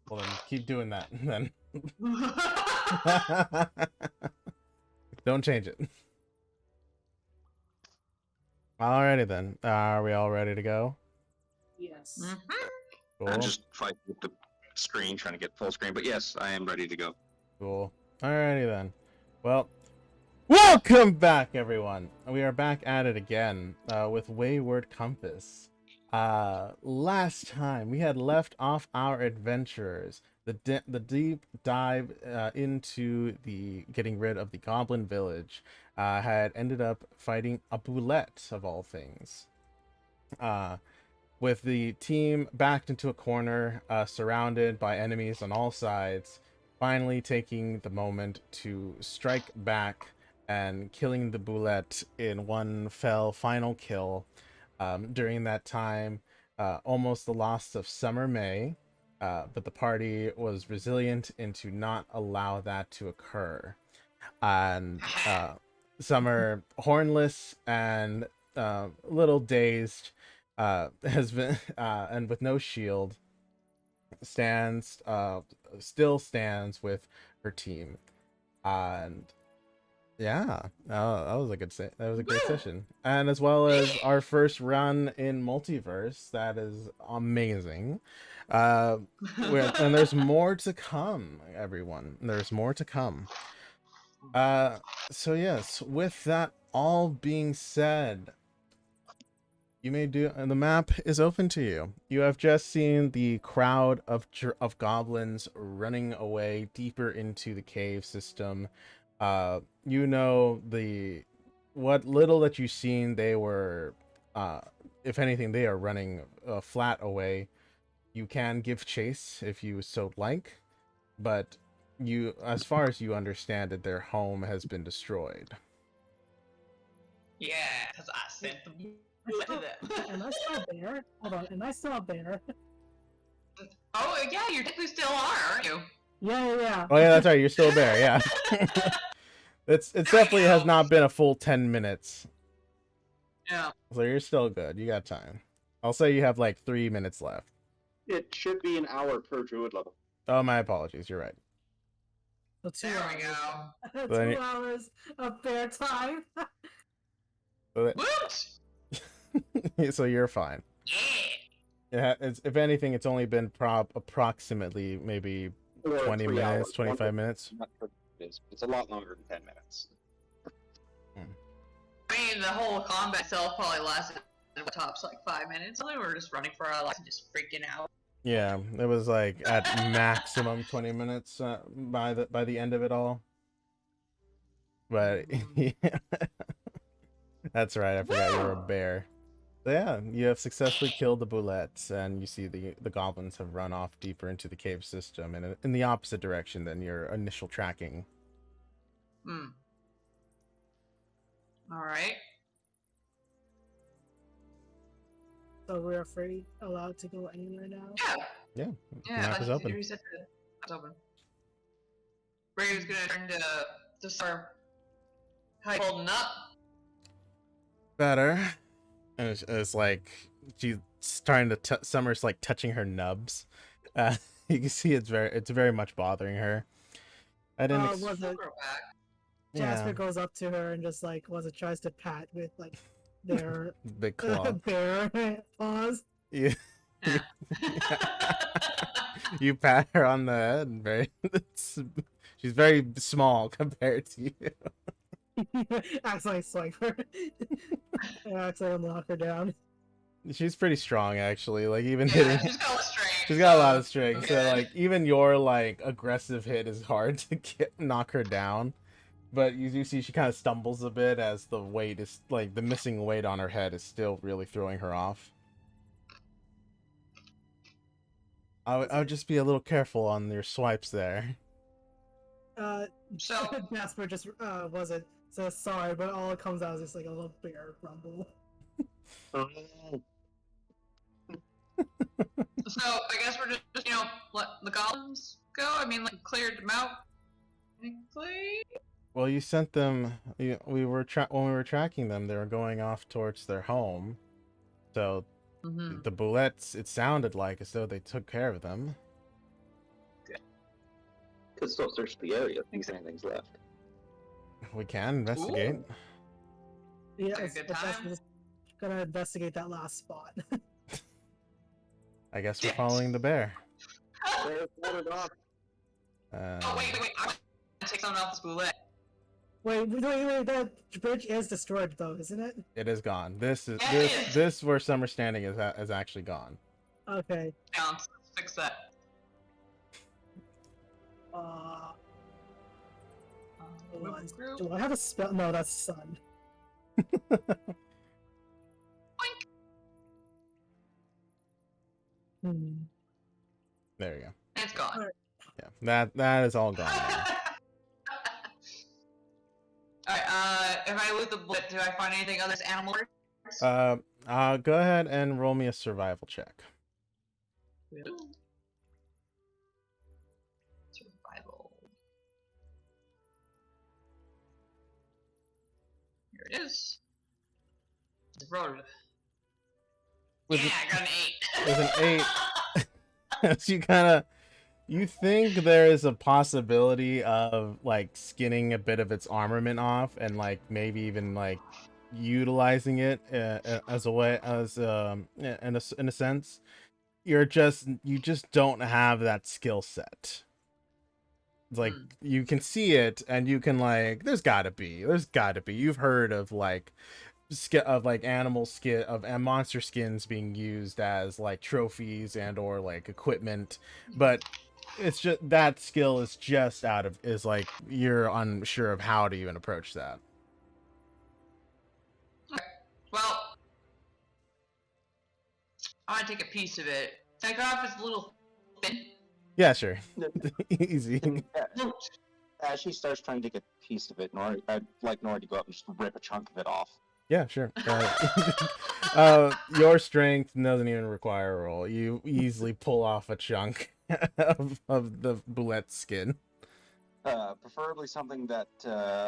Well, then keep doing that. Then don't change it. Alrighty then. Are we all ready to go? Yes. Cool. I'm just fighting with the screen, trying to get full screen. But yes, I am ready to go. Cool. Alrighty then. Well, welcome back, everyone. We are back at it again with Wayward Compass. Last time we had left off our adventurers. The deep dive into the getting rid of the Goblin Village had ended up fighting a boulette of all things. With the team backed into a corner, surrounded by enemies on all sides, finally taking the moment to strike back and killing the boulette in one fell final kill. During that time, almost the loss of Summer May, but the party was resilient into not allow that to occur. And Summer, hornless and a little dazed, has been and with no shield, stands still stands with her team. And yeah, that was a great session, and as well as our first run in multiverse. That is amazing. And there's more to come, everyone. There's more to come. So yes, with that all being said, you may do, and the map is open to you. You have just seen the crowd of goblins running away deeper into the cave system. You know, what little that you've seen, they were, if anything, they are running flat away. You can give chase if you so like, but as far as you understand it, their home has been destroyed. Yeah, because I sent the to them. Am I still there? Hold on, am I still there? Oh, yeah, you technically still are, aren't you? Yeah. Oh yeah, that's right. You're still there. Yeah. It definitely has not been a full 10 minutes. Yeah. So you're still good. You got time. I'll say you have like 3 minutes left. It should be an hour per druid level. Oh, my apologies. You're right. So There we go. 2 hours of fair time. Whoops! So you're fine. Yeah. If anything, it's only been approximately maybe 20 minutes, hours. 25 minutes. It's a lot longer than 10 minutes. I mean, the whole combat itself probably lasted tops like 5 minutes. We were just running for our lives and just freaking out. Yeah, it was like at maximum 20 minutes by the end of it all. But yeah. That's right. I forgot you were a bear. So yeah, you have successfully killed the boulettes, and you see the goblins have run off deeper into the cave system and in the opposite direction than your initial tracking. Alright. So we're allowed to go anywhere now? Yeah. Yeah, the map is open. It's open. Brave's gonna turn to start. How you holding up? Better. And it's like she's trying to Summer's like touching her nubs. You can see it's very much bothering her. I didn't. Was it Jasper goes up to her and just like tries to pat with like their big claw, bare paws. Yeah. You pat her on the head. And she's very small compared to you. Acts like swipe her. Acts like unlock her down. She's pretty strong, actually. Like even yeah, hitting, she's got a lot of strength. She's got a lot of strength. So like even your like aggressive hit is hard to knock her down. But you do see she kind of stumbles a bit as the weight is like the missing weight on her head is still really throwing her off. I would just be a little careful on your swipes there. So Jasper just says sorry, but all it comes out is just like a little bear rumble. So I guess we're just let the goblins go. I mean, like cleared them out. Technically. Well, you sent them. When we were tracking them, they were going off towards their home. So the bullets, it sounded like as though they took care of them. Could still search the area if there's anything's left. We can investigate. Ooh. Yeah, Like a it's good just time? gonna investigate that last spot. I guess we're Yes. following the bear. There's water off. Oh, wait. I'm gonna take something off this bullet. wait, that bridge is destroyed though, isn't it? It is gone. This is Yeah, it is. this where Summer Standing is actually gone. Okay. Counts. Fix that. Uh, Move group. do I have a spell? No, that's sun. Hmm. There you go. It's gone. Yeah, that is all gone now. Alright, if I loot the bullet, do I find anything other than animal parts? Go ahead and roll me a survival check. Survival. Here it is. It's rolled. With Yeah, it- I got an 8. with an 8. So you think there is a possibility of like skinning a bit of its armament off and like maybe even like utilizing it as a way in a sense. You just don't have that skill set. It's like you can see it and you can like there's gotta be you've heard of like animal skin and monster skins being used as like trophies and or like equipment, but it's just that skill is like you're unsure of how to even approach that. Well, I want to take a piece of it. Take off its little fin. Yeah, sure. Easy. As she starts trying to get a piece of it, I'd like Nora to go up and just rip a chunk of it off. Yeah, sure. Your strength doesn't even require a roll. You easily pull off a chunk of the bullet skin. Preferably something that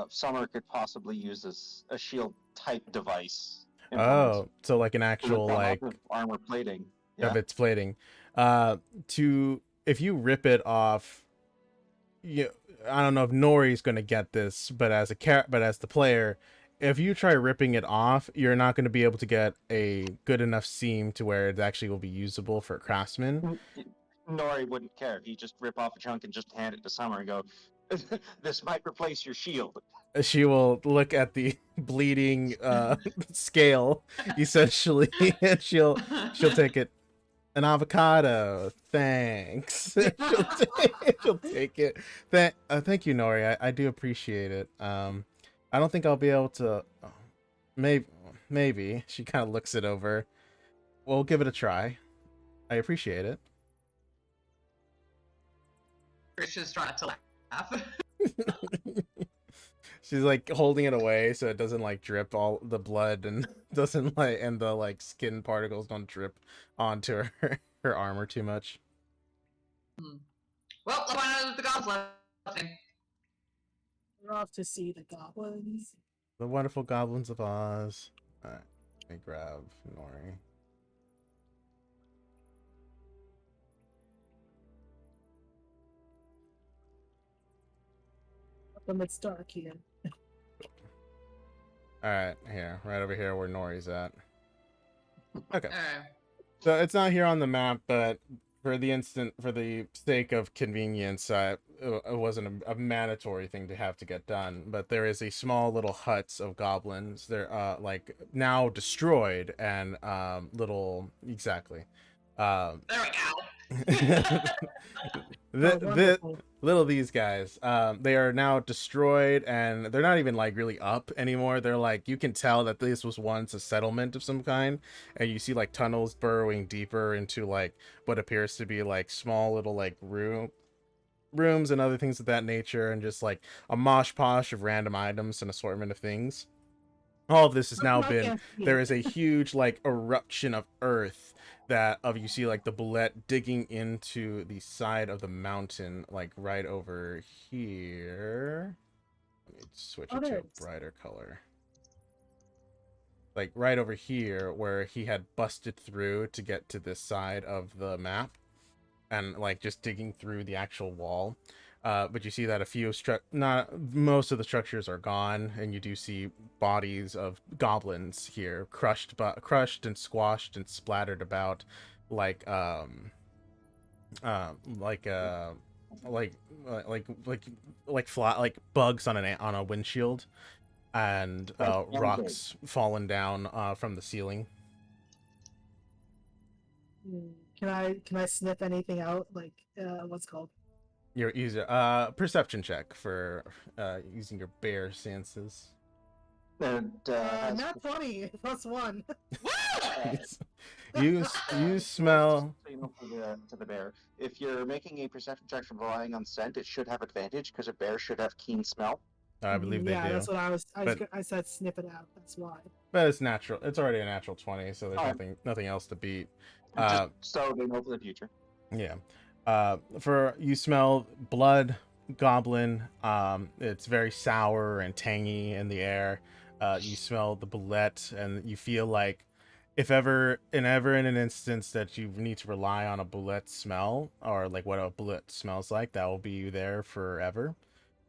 Summer could possibly use as a shield type device. Oh, so like an actual like armor plating. of its plating. If you rip it off, I don't know if Nori's going to get this, but as the player, if you try ripping it off, you're not going to be able to get a good enough seam to where it actually will be usable for a craftsman. Nori wouldn't care. He'd just rip off a chunk and just hand it to Summer and go, "This might replace your shield." She will look at the bleeding scale, essentially, and she'll take it. An avocado, thanks. she'll take it. Thank you, Nori. I do appreciate it. I don't think I'll be able to. Maybe she kind of looks it over. We'll give it a try. I appreciate it. Christian's trying to laugh. She's like holding it away so it doesn't like drip all the blood and doesn't like and the like skin particles don't drip onto her armor too much. Well, let's find out the goblin. We're off to see the goblins. The wonderful goblins of Oz. Alright, let me grab Nori. When it's dark here. Alright, here. Right over here where Nori's at. Okay. Alright. So it's not here on the map, but for the sake of convenience, it wasn't a mandatory thing to have to get done. But there is a small little huts of goblins. They're like now destroyed and exactly. There we go. These guys, they are now destroyed and they're not even like really up anymore. They're like, you can tell that this was once a settlement of some kind, and you see like tunnels burrowing deeper into like what appears to be like small little like rooms and other things of that nature, and just like a mosh posh of random items and assortment of things. All of this has now been, there is a huge like eruption of earth you see like the bullet digging into the side of the mountain, like right over here. Let me switch it to a brighter color. Like right over here where he had busted through to get to this side of the map and like just digging through the actual wall. But you see that a few not most of the structures are gone, and you do see bodies of goblins here, crushed and squashed and splattered about, like uh, like uh, like like like flat like bugs on on a windshield, and rocks fallen down from the ceiling. Can I sniff anything out? Like, what's it called? Your user perception check for using your bear senses. And Not 20 plus 1. you smell. So you know, to the bear, if you're making a perception check from relying on scent, it should have advantage because a bear should have keen smell. I believe they do. Yeah, that's what I was. But- I said sniff it out. That's why. But it's natural. It's already a natural 20, so there's Alright. nothing else to beat. Just so they know for the future. Yeah. For you smell blood, goblin. It's very sour and tangy in the air. You smell the bullet, and you feel like if ever in an instance that you need to rely on a bullet smell, or like what a bullet smells like, that will be you there forever.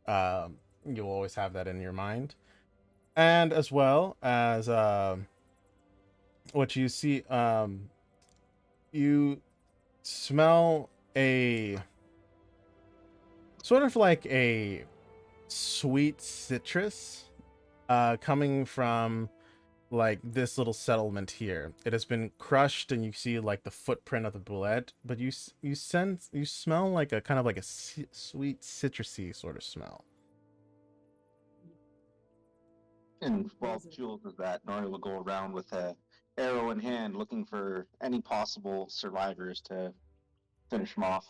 You'll always have that in your mind. And as well as what you see, you smell a sort of like a sweet citrus coming from like this little settlement here. It has been crushed, and you see like the footprint of the bullet, but you smell like a kind of like a sweet citrusy sort of smell. And while Jules does that, Nori will go around with a arrow in hand, looking for any possible survivors to finish them off.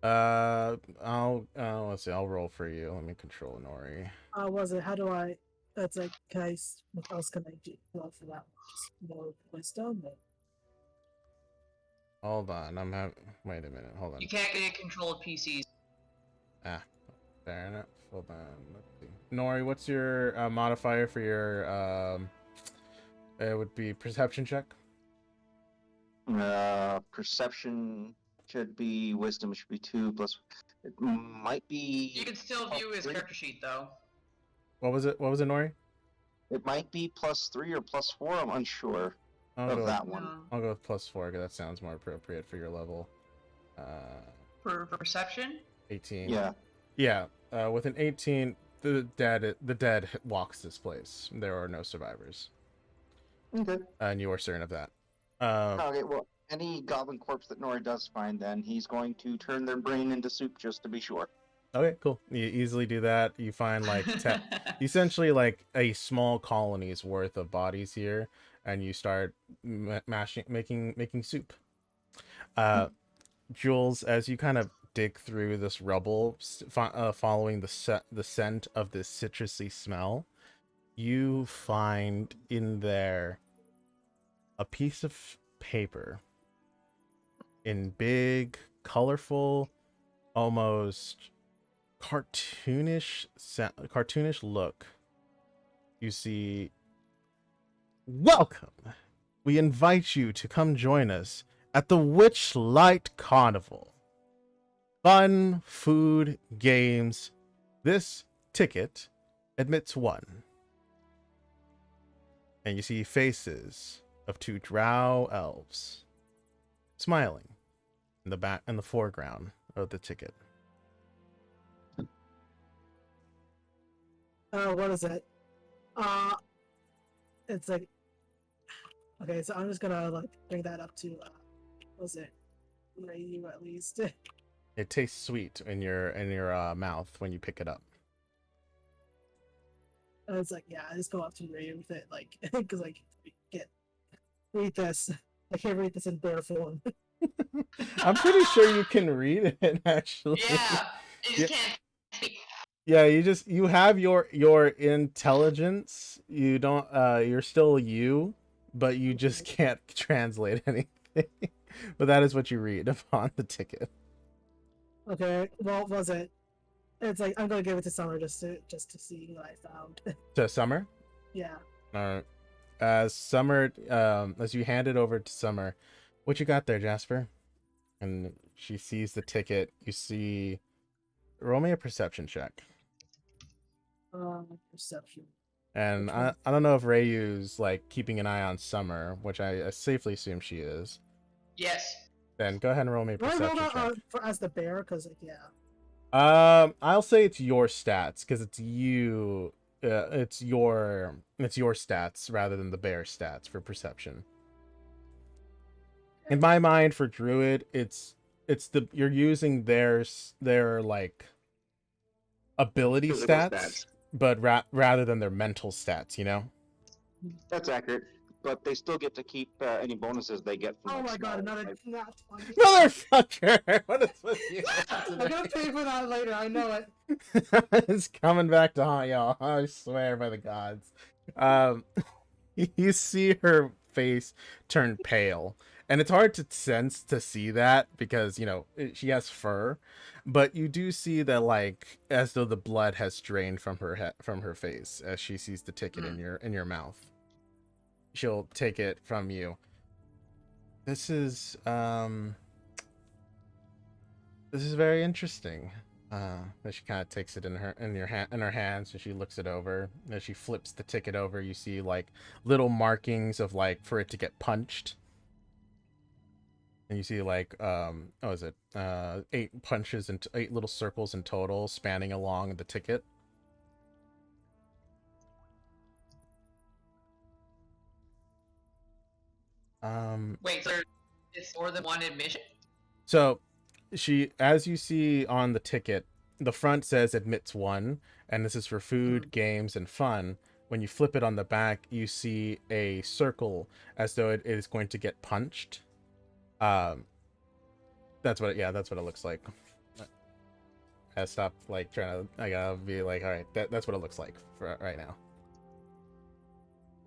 Let's see. I'll roll for you. Let me control Nori. Was it? How do I? That's like, what else can I do? Well, for that, just more wisdom. But... Hold on. Wait a minute. Hold on. You can't get control of PCs. Fair enough. Hold on. Let's see. Nori, what's your modifier for your it would be perception check? Perception should be wisdom should be 2 plus. It might be. You can still view his character sheet though. What was it, Nori? It might be +3 or +4. I'm unsure of that one. I'll go with +4 because that sounds more appropriate for your level. For perception? 18. Yeah. Yeah. With an 18, the dead walks this place. There are no survivors. Okay. And you are certain of that. Okay. Well, any goblin corpse that Nori does find, then he's going to turn their brain into soup just to be sure. Okay, cool. You easily do that. You find like essentially like a small colony's worth of bodies here, and you start making soup. Jules, as you kind of dig through this rubble, following the scent of this citrusy smell, you find in there a piece of paper in big, colorful, almost cartoonish look. You see, welcome. We invite you to come join us at the Witchlight Carnival. Fun, food, games. This ticket admits one. And you see faces of 2 drow elves smiling in the foreground of the ticket. What is it? It's like, okay, so I'm just gonna like bring that up to, what was it? You at least. It tastes sweet in your mouth when you pick it up. And it's like, yeah, I just go up to Ray with it, like, because like, read this. I can't read this in bear form. I'm pretty sure you can read it actually. Yeah, you just can't speak. Yeah, you have your intelligence. You don't you're still you, but you just can't translate anything. But that is what you read upon the ticket. Okay, well, was it? It's like, I'm gonna give it to Summer just to see what I found. To Summer? Yeah. As Summer, as you hand it over to Summer, what you got there, Jasper? And she sees the ticket. You see roll me a perception check. Perception. And Which I, one? I don't know if Rayu's like keeping an eye on Summer, which I safely assume she is. Yes. Then go ahead and roll me a Do I roll perception that check. as the bear? Because like, yeah. I'll say it's your stats because it's you. It's your stats rather than the bear stats for perception. In my mind, for druid, it's the you're using their like ability Physical stats, but rather than their mental stats, you know. That's accurate, but they still get to keep any bonuses they get from. Oh like, my god, small, another like- nat 20. Motherfucker! What is with you? I'm gonna pay for that later. I know it. It's coming back to haunt y'all. I swear by the gods. You see her face turn pale, and it's hard to sense to see that because she has fur, but you do see that like as though the blood has drained from her face as she sees the ticket in your mouth. She'll take it from you. This is very interesting. As she kind of takes it in her hands, and she looks it over. As she flips the ticket over, you see like little markings of like for it to get punched. And you see like what was it? 8 punches and 8 little circles in total spanning along the ticket. Wait, so it's more than one admission? So as you see on the ticket, the front says admits 1, and this is for food, games, and fun. When you flip it on the back, you see a circle as though it is going to get punched. That's what it looks like. I stopped like trying to. I gotta be like, all right, that's what it looks like for right now.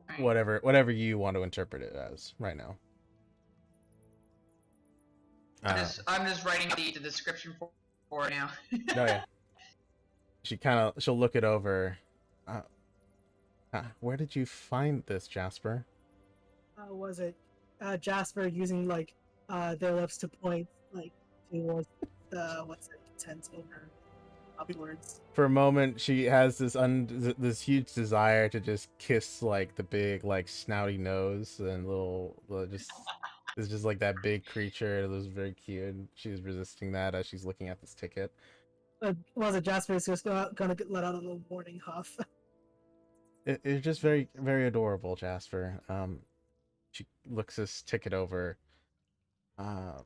Right. Whatever you want to interpret it as right now. I'm just writing the description for it now. Oh yeah. She'll look it over. Where did you find this, Jasper? Was it Jasper using like their lips to point like towards the tent over upwards? For a moment, she has this huge desire to just kiss like the big like snouty nose and little just it's just like that big creature. It was very cute. She's resisting that as she's looking at this ticket. Was it Jasper's just gonna let out a little warning huff? It's just very, very adorable, Jasper. She looks this ticket over. Well,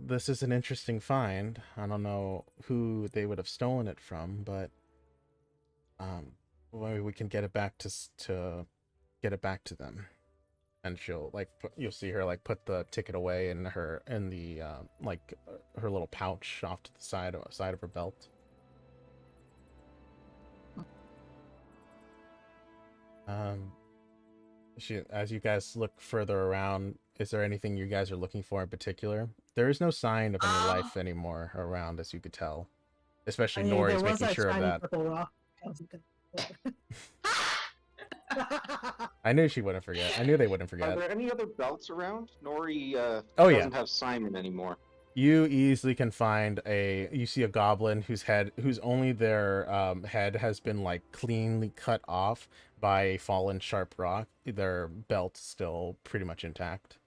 this is an interesting find. I don't know who they would have stolen it from, but maybe we can get it back to get it back to them. And she'll like you'll see her like put the ticket away in her little pouch off to the side of her belt. As you guys look further around, is there anything you guys are looking for in particular? There is no sign of any life anymore around, as you could tell. Especially Nori's making sure of that. Rock. I knew she wouldn't forget. I knew they wouldn't forget. Are there any other belts around? Nori Oh, yeah. doesn't have Simon anymore. You easily can find you see a goblin whose only their head has been like cleanly cut off by a fallen sharp rock. Their belt's still pretty much intact.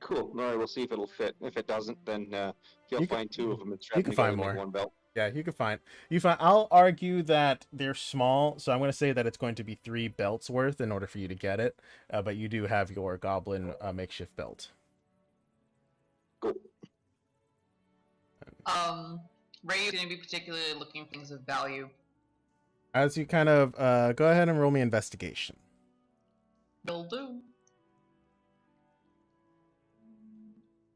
Cool. Nori, we'll see if it'll fit. If it doesn't, then he'll find 2 of them and strap you them can together find to make more. one belt. Yeah, you find. I'll argue that they're small, so I'm going to say that it's going to be 3 belts worth in order for you to get it. But you do have your goblin makeshift belt. Cool. Ray is going to be particularly looking for things of value. As you kind of go ahead and roll me investigation. Will do.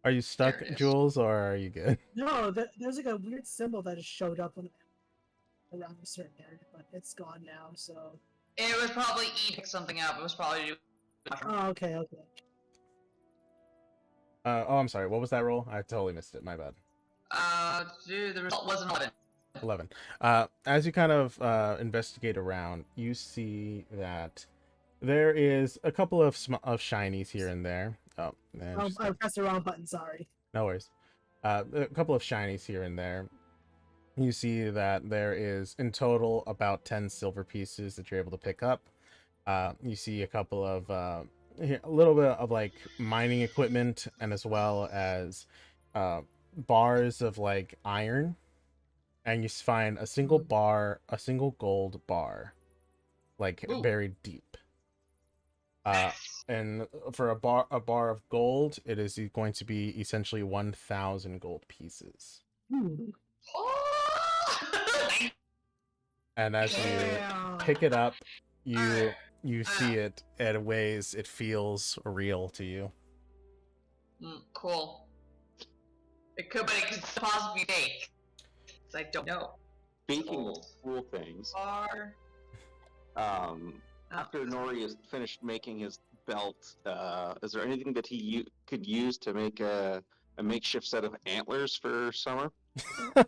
Are you stuck, There it is. Jules, or are you good? No, there's like a weird symbol that just showed up around a certain area, but it's gone now. So. It was probably E picked something up. It was probably. Oh, okay. Oh, I'm sorry. What was that roll? I totally missed it. My bad. Dude, the result wasn't 11. 11. As you kind of investigate around, you see that there is a couple of shinies here and there. Oh, man. I pressed the wrong button. Sorry. No worries. A couple of shinies here and there. You see that there is in total about 10 silver pieces that you're able to pick up. You see a couple of a little bit of like mining equipment, and as well as bars of like iron, and you find a single bar, a single gold bar, like Ooh. buried deep. And for a bar of gold, it is going to be essentially 1,000 gold pieces. Oh! And as you Damn. pick it up, you Alright. see it, and it weighs, it feels real to you. Cool. It could, but it could possibly be fake. 'Cause I don't know. Speaking of Gold cool things, bar. after Nori has finished making his belt, is there anything that he could use to make a makeshift set of antlers for summer? Oh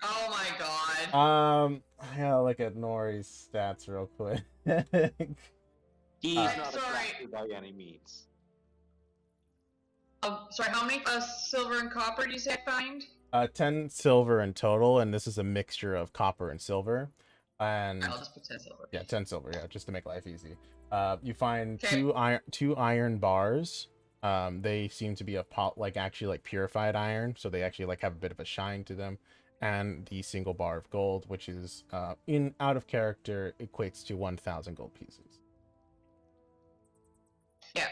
my god. I gotta look at Nori's stats real quick. He's not Sorry. attractive by any means. Sorry, how many silver and copper do you say I find? 10 silver in total, and this is a mixture of copper and silver. And I'll just put 10 silver. yeah, 10 silver, yeah, just to make life easy. You find Okay. two iron bars. They seem to be actually like purified iron, so they actually like have a bit of a shine to them. And the single bar of gold, which is in out of character, equates to 1,000 gold pieces. Yeah.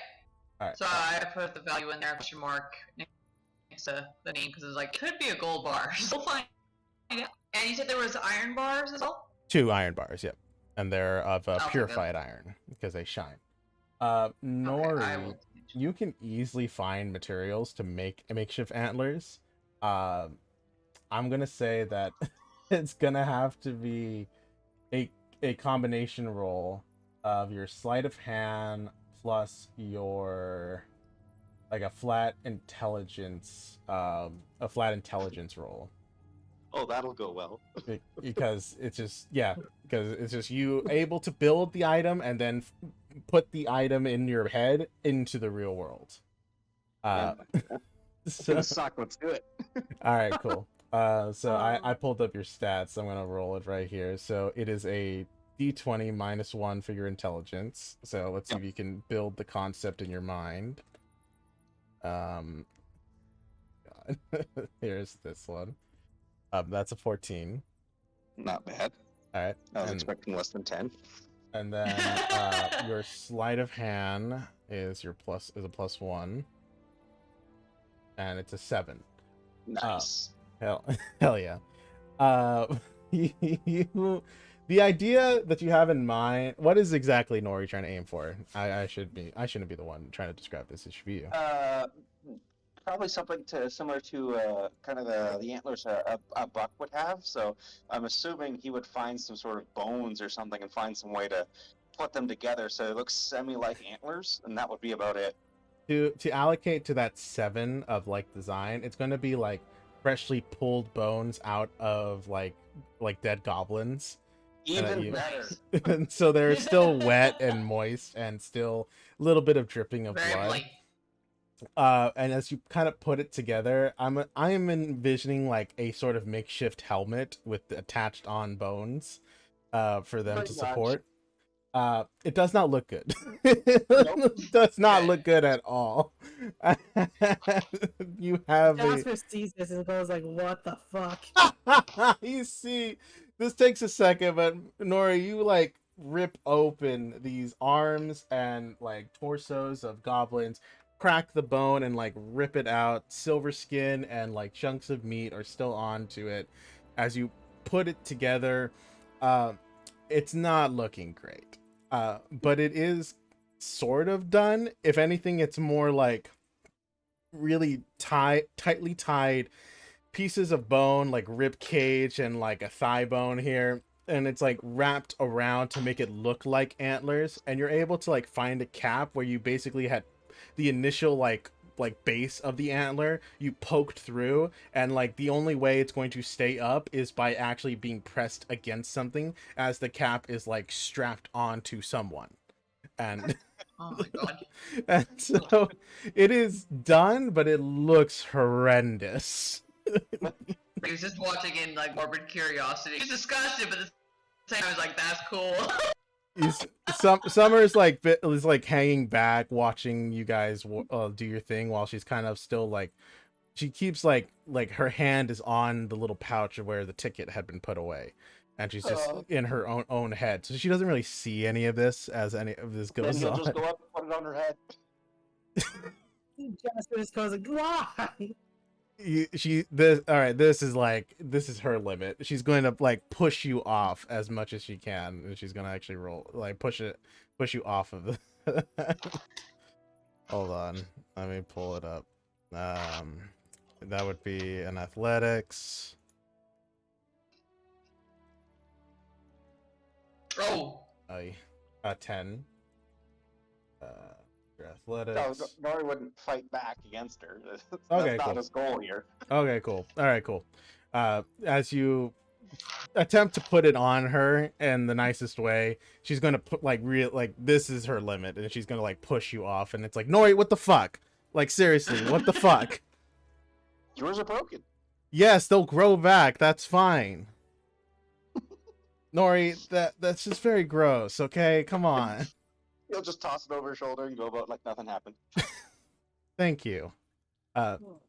All right. So I put the value in there, question mark, next to the name, because it's like, could be a gold bar. So find out. And you said there was iron bars as well? 2 iron bars, yep. And they're of Okay, purified iron because they shine. Nori, Okay, I will. you can easily find materials to make makeshift antlers. I'm gonna say that it's gonna have to be a combination roll of your sleight of hand plus your like a flat intelligence roll. Oh, that'll go well. Because it's just you able to build the item and then put the item in your head into the real world. It's gonna suck. Let's do it. All right, cool. So I pulled up your stats. I'm gonna roll it right here. So it is a d20 -1 for your intelligence. So let's see if you can build the concept in your mind. God. Here's this one. That's a 14. Not bad. All right. I was expecting less than 10. And then your sleight of hand is a +1, and it's a 7. Nice. Hell yeah. The idea that you have in mind, what is exactly Nori trying to aim for? I shouldn't be the one trying to describe this. It should be you. Probably something similar to kind of the antlers a buck would have. So I'm assuming he would find some sort of bones or something and find some way to put them together so it looks semi-like antlers, and that would be about it. To allocate to that 7 of like design, it's going to be like freshly pulled bones out of like dead goblins. Even better. And so they're still wet and moist and still a little bit of dripping of Very blood. blight. And as you kind of put it together, I am envisioning like a sort of makeshift helmet with the attached on bones for them to support. It does not look good. It does not look good at all. You have Jasper sees this and goes like, "What the fuck?" You see, this takes a second, but Nori, you like rip open these arms and like torsos of goblins, crack the bone and like rip it out. Silver skin and like chunks of meat are still onto it. As you put it together, it's not looking great, but it is sort of done. If anything, it's more like really tightly tied pieces of bone, like rib cage and like a thigh bone here, and it's like wrapped around to make it look like antlers. And you're able to like find a cap where you basically had the initial like base of the antler you poked through, and like the only way it's going to stay up is by actually being pressed against something as the cap is like strapped onto someone. And Oh my god. And so it is done, but it looks horrendous. He was just watching in like morbid curiosity. He's disgusted, but at the same time I was like, that's cool. Summer's like is like hanging back, watching you guys do your thing, while she's kind of still like, she keeps like her hand is on the little pouch of where the ticket had been put away, and she's just in her own head, so she doesn't really see any of this as any of this Then goes he'll on. just go up and put it on her head. Jasper just goes like, why? This is her limit. She's going to like push you off as much as she can, and she's gonna actually roll like push you off of the hold on, let me pull it up. That would be an athletics. Oh. A 10. Your athletics. No, Nori wouldn't fight back against her. That's Okay, not cool. his goal here. Okay, cool. All right, cool. As you attempt to put it on her in the nicest way, she's gonna put like this is her limit, and she's gonna like push you off, and it's like, Nori, what the fuck? Like seriously, what the fuck? Yours are broken. Yes, they'll grow back. That's fine. Nori, that's just very gross. Okay, come on. He'll just toss it over her shoulder and go about like nothing happened. Thank you.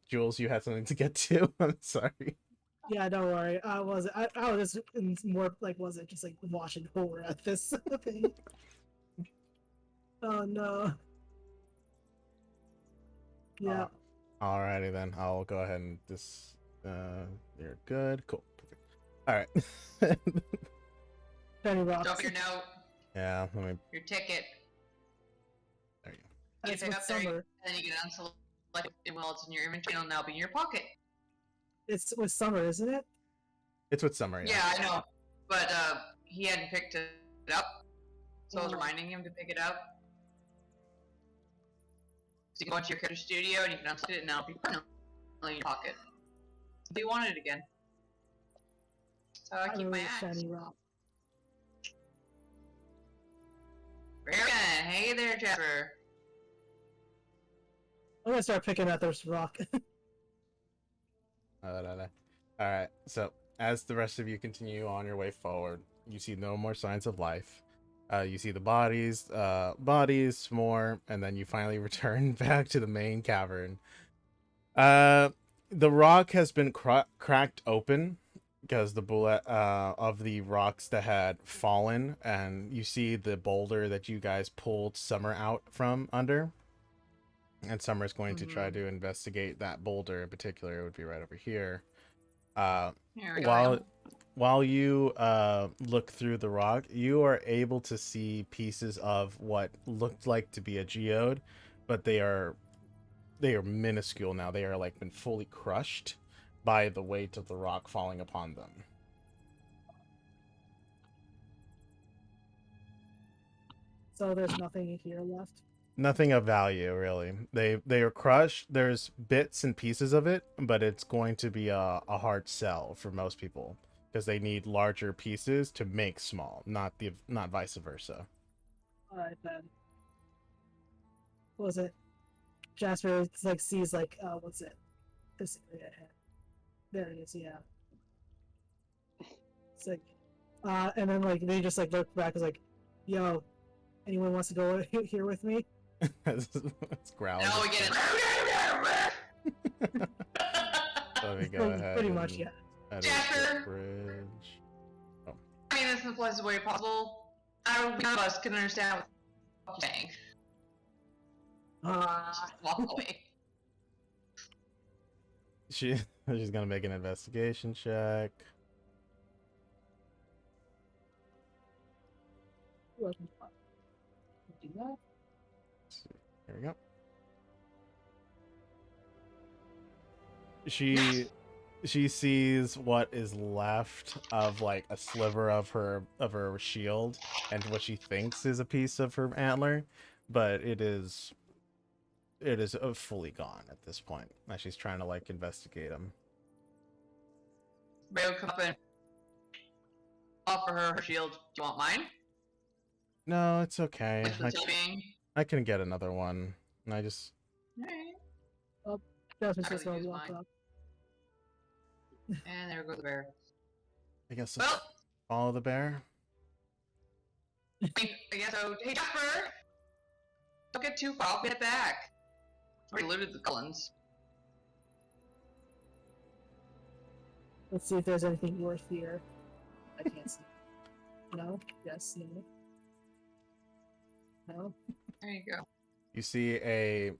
Jules, you had something to get to. I'm sorry. Yeah, don't worry. I was just more like, was it just like watching horror at this thing? Oh no. Yeah. Alrighty then. I'll go ahead and just you're good. Cool. Perfect. Alright. Penny rocks. Drop your note, Yeah, let me your ticket. there you go. You That's pick with up there, summer. and then you get unselect it while it's in your inventory. It'll now be in your pocket. It's with summer, isn't it? It's with summer, Yeah, I know. But he hadn't picked it up, so I was Oh. reminding him to pick it up. So you can go into your character studio and you can unselect it, and now it'll be permanently in your pocket. Do you want it again? So I keep my really axe. shiny rock. Very good. Hey there, Jasper. I'm gonna start picking at this rock. Alright, so as the rest of you continue on your way forward, you see no more signs of life. You see the bodies more, and then you finally return back to the main cavern. The rock has been cracked open because the bullet of the rocks that had fallen, and you see the boulder that you guys pulled Summer out from under. And Summer's going to try to investigate that boulder in particular. It would be right over here. Here we go. While you look through the rock, you are able to see pieces of what looked like to be a geode, but they are minuscule now. They are like been fully crushed by the weight of the rock falling upon them. So there's nothing here left. Nothing of value, really. They are crushed. There's bits and pieces of it, but it's going to be a hard sell for most people because they need larger pieces to make small, not vice versa. Alright then. What was it? Jasper like sees like what's it? This area ahead. There it is, yeah. It's like and then like they just like look back, is like, yo, anyone wants to go here with me? It's growling. Now we get it. Let me go ahead. Pretty much, yeah. Edit the Jasper! bridge. I mean, this in the politest way possible. None of us can understand what you're saying. Just walk away. She's gonna make an investigation check. Do that. Here we go. She sees what is left of like a sliver of her shield and what she thinks is a piece of her antler, but it is fully gone at this point as she's trying to like investigate them. Ray will come up and offer her shield. Do you want mine? No, it's okay. With the Like, tipping. I can get another one. And I just Alright. Jasper's I just already gonna used walk mine. up. And there goes the bear. I guess Well, follow the bear. I guess so. Hey, Jasper! Don't get too far. I'll get back. Already looted the guns. Let's see if there's anything worth here. I can't see. No? Yes, no. No? There you go. You see a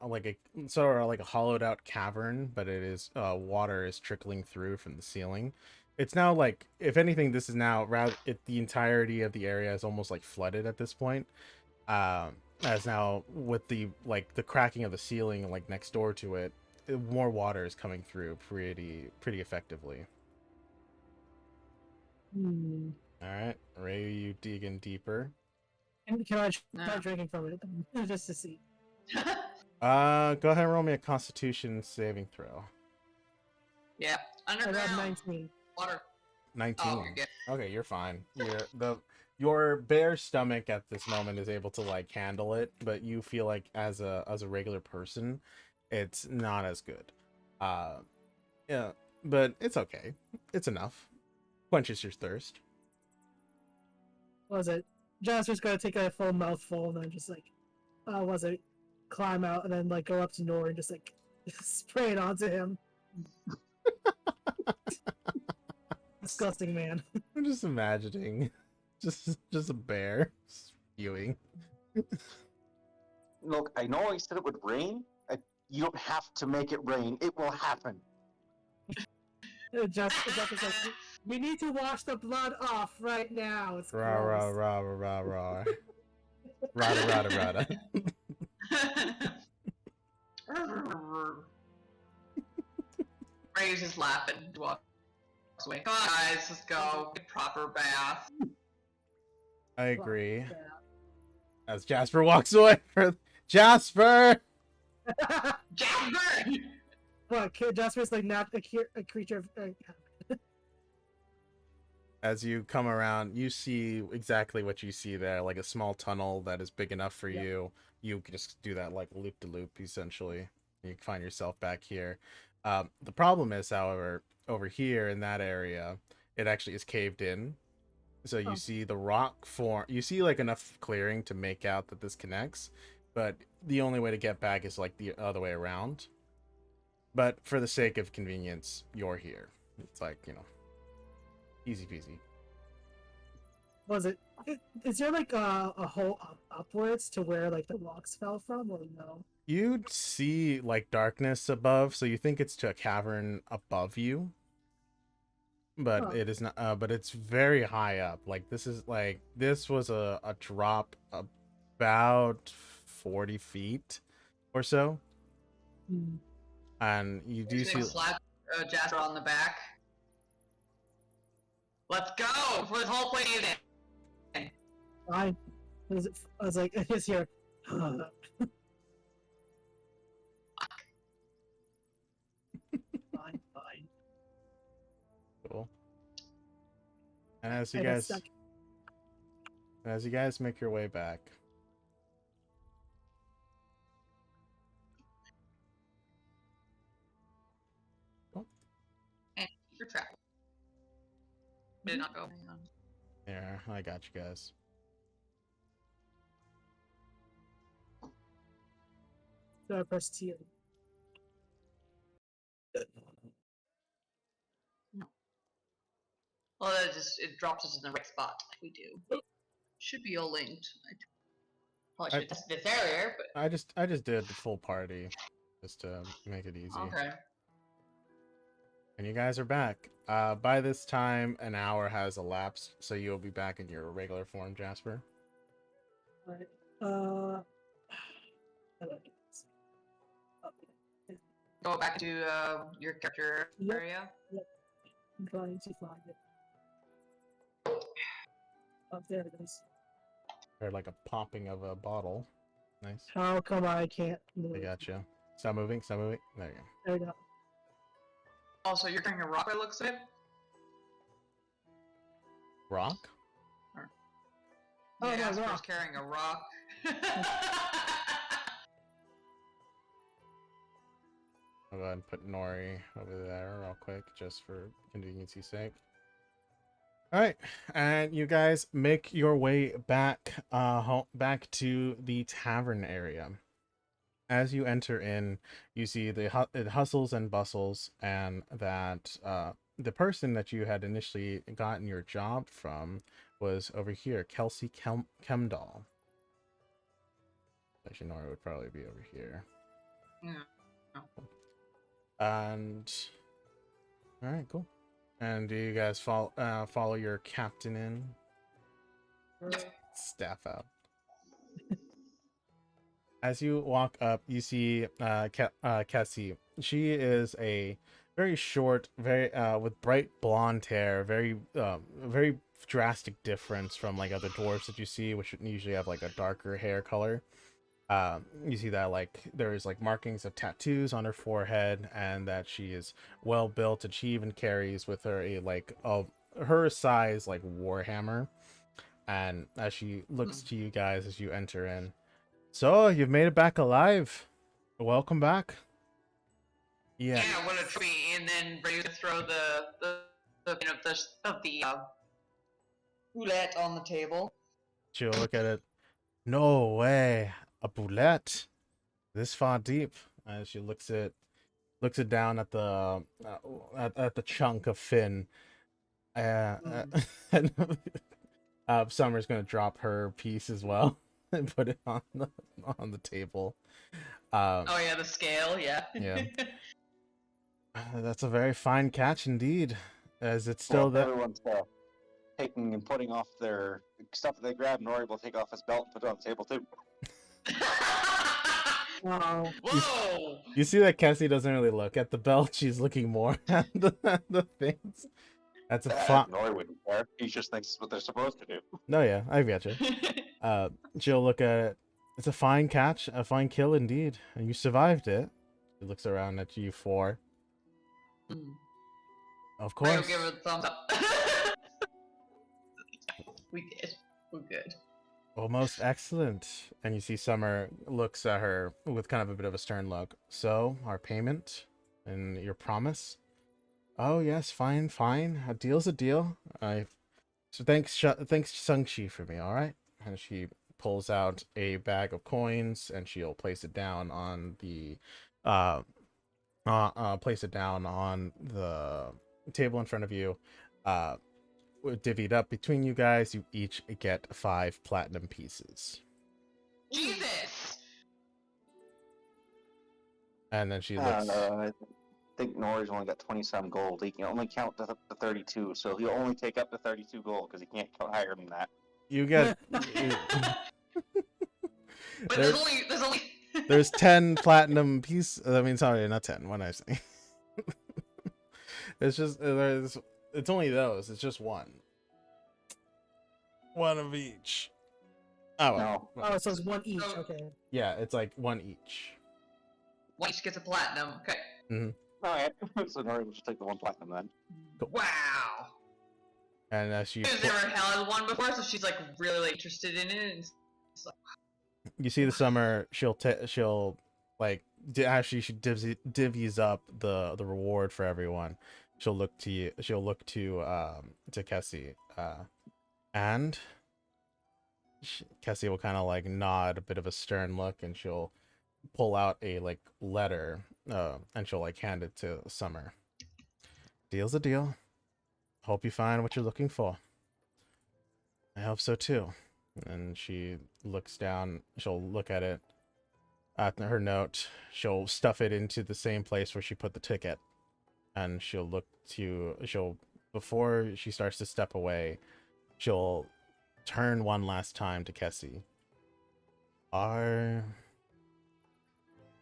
like a sort of like a hollowed out cavern, but it is water is trickling through from the ceiling. It's now like, if anything, this is now rather the entirety of the area is almost like flooded at this point. As now with the cracking of the ceiling like next door to it, more water is coming through pretty effectively. Hmm. All right, Ray, you dig in deeper. And can I No. try drinking from it? Just to see. Go ahead and roll me a Constitution saving throw. Yeah. I got Underground. 19. Water. 19. Oh, you're good. Okay, you're fine. Your bare stomach at this moment is able to like handle it, but you feel like as a regular person, it's not as good. Yeah, but it's okay. It's enough. Quenches your thirst. What was it? Jasper's gonna take a full mouthful and then just like, was it? Climb out and then like go up to Nor and just like spray it onto him. Disgusting, man. I'm just imagining, just a bear spewing. Look, I know I said it would rain. You don't have to make it rain. It will happen. Jasper's like, we need to wash the blood off right now. It's Rah rah gross. rah rah rah rah. Rada rada rada. Ray's just laughing. Walks away. Come on, guys, let's go. Get proper bath. I agree. Yeah. As Jasper walks away. Jasper! Jasper! What? Jasper's like not a creature of. As you come around, you see exactly what you see there, like a small tunnel that is big enough for Yeah. you. You can just do that like loop-de-loop, essentially. You find yourself back here. The problem is, however, over here in that area, it actually is caved in. So you Oh. see the rock form. You see like enough clearing to make out that this connects, but the only way to get back is like the other way around. But for the sake of convenience, you're here. It's like, easy peasy. Was it? Is there like a hole upwards to where like the rocks fell from, or no? You'd see like darkness above, so you think it's to a cavern above you. But Huh. it is not, but it's very high up. Like this was a drop about 40 feet or so. Hmm. And you do Just see, gonna slap Jasper on the back. Let's go for this whole play evening. I was like, it's here. Fine. cool. And as I you got guys, stuck. make your way back, And your trap. Did not go. Hang on. here, I got you guys. So I pressed T. Well, it drops us in the right spot like we do. Should be all linked. I probably should have tested this earlier, but I just did the full party just to make it easy. okay. And you guys are back. By this time, an hour has elapsed, so you'll be back in your regular form, Jasper. Right. I like this. Go back to your character Yep. area. I'm trying to find it. Oh, there it is. Or like a popping of a bottle. Nice. How come I can't move? I gotcha. Stop moving. Stop moving. There you go. There we go. Also, you're carrying a rock by the looks of it. Rock? Oh, Yeah, no, Jasper's rock. carrying a rock. I'll go ahead and put Nori over there real quick, just for convenience's sake. All right, and you guys make your way back, back to the tavern area. As you enter in, you see it hustles and bustles, and that the person that you had initially gotten your job from was over here, Kelsey Kemdahl. Actually, Nora would probably be over here. Yeah. And all right, cool. And do you guys follow your captain in? Staff out. As you walk up, you see Cassie. She is a very short, very with bright blonde hair, very very drastic difference from like other dwarves that you see, which usually have like a darker hair color. You see that like there's like markings of tattoos on her forehead, and that she is well built, and she even carries with her a like her size like warhammer. And as she looks to you guys as you enter in, so you've made it back alive. Welcome back. Yeah. Yeah, what a treat! And then ready to throw the roulette on the table. She'll look at it. No way, a boulette this far deep. As she looks it down at the at the chunk of fin. And Summer's gonna drop her piece as well and put it on the table. Oh yeah, the scale, yeah. Yeah. That's a very fine catch indeed. As it's still that everyone's taking and putting off their stuff that they grab. Nori will take off his belt and put it on the table too. Wow. Whoa! you see that Cassie doesn't really look at the belt. She's looking more at the things. That's a fun. Nori wouldn't care. He just thinks it's what they're supposed to do. No, yeah, I get you. She'll look at it. It's a fine catch, a fine kill indeed, and you survived it. She looks around at you four. Of I course. will give her the thumbs up. We did. We're good. Well, most excellent. And you see Summer looks at her with kind of a bit of a stern look. So, our payment and your promise? Oh, yes, fine. A deal's a deal. So thanks Sung-Chi for me, all right? And she pulls out a bag of coins, and she'll place it down on the table in front of you. Divvied up between you guys, you each get 5 platinum pieces. Jesus! And then she I looks. don't know. I think Nori's only got 20-some gold. He can only count to 32, so he'll only take up to 32 gold because he can't count higher than that. You get. But there's there's only there's 10 platinum pieces. I mean, sorry, not 10. What did I say? It's only those. It's just one. One of each. Oh, No. Oh, so it's one each. Oh. Okay. yeah, it's like one each. one each gets a platinum. Okay. Alright. So Nori will just take the 1 platinum then. Wow. And as you She's never held one before, so she's like really interested in it. And it's like, you see the Summer, she'll like actually she divvies up the reward for everyone. She'll look to you. She'll look to Kessie, and Kessie will kind of like nod, a bit of a stern look, and she'll pull out a like letter, and she'll like hand it to Summer. Deal's a deal. Hope you find what you're looking for. I hope so too. And she looks down. She'll look at it, at her note. She'll stuff it into the same place where she put the ticket. And before she starts to step away, she'll turn one last time to Kessie.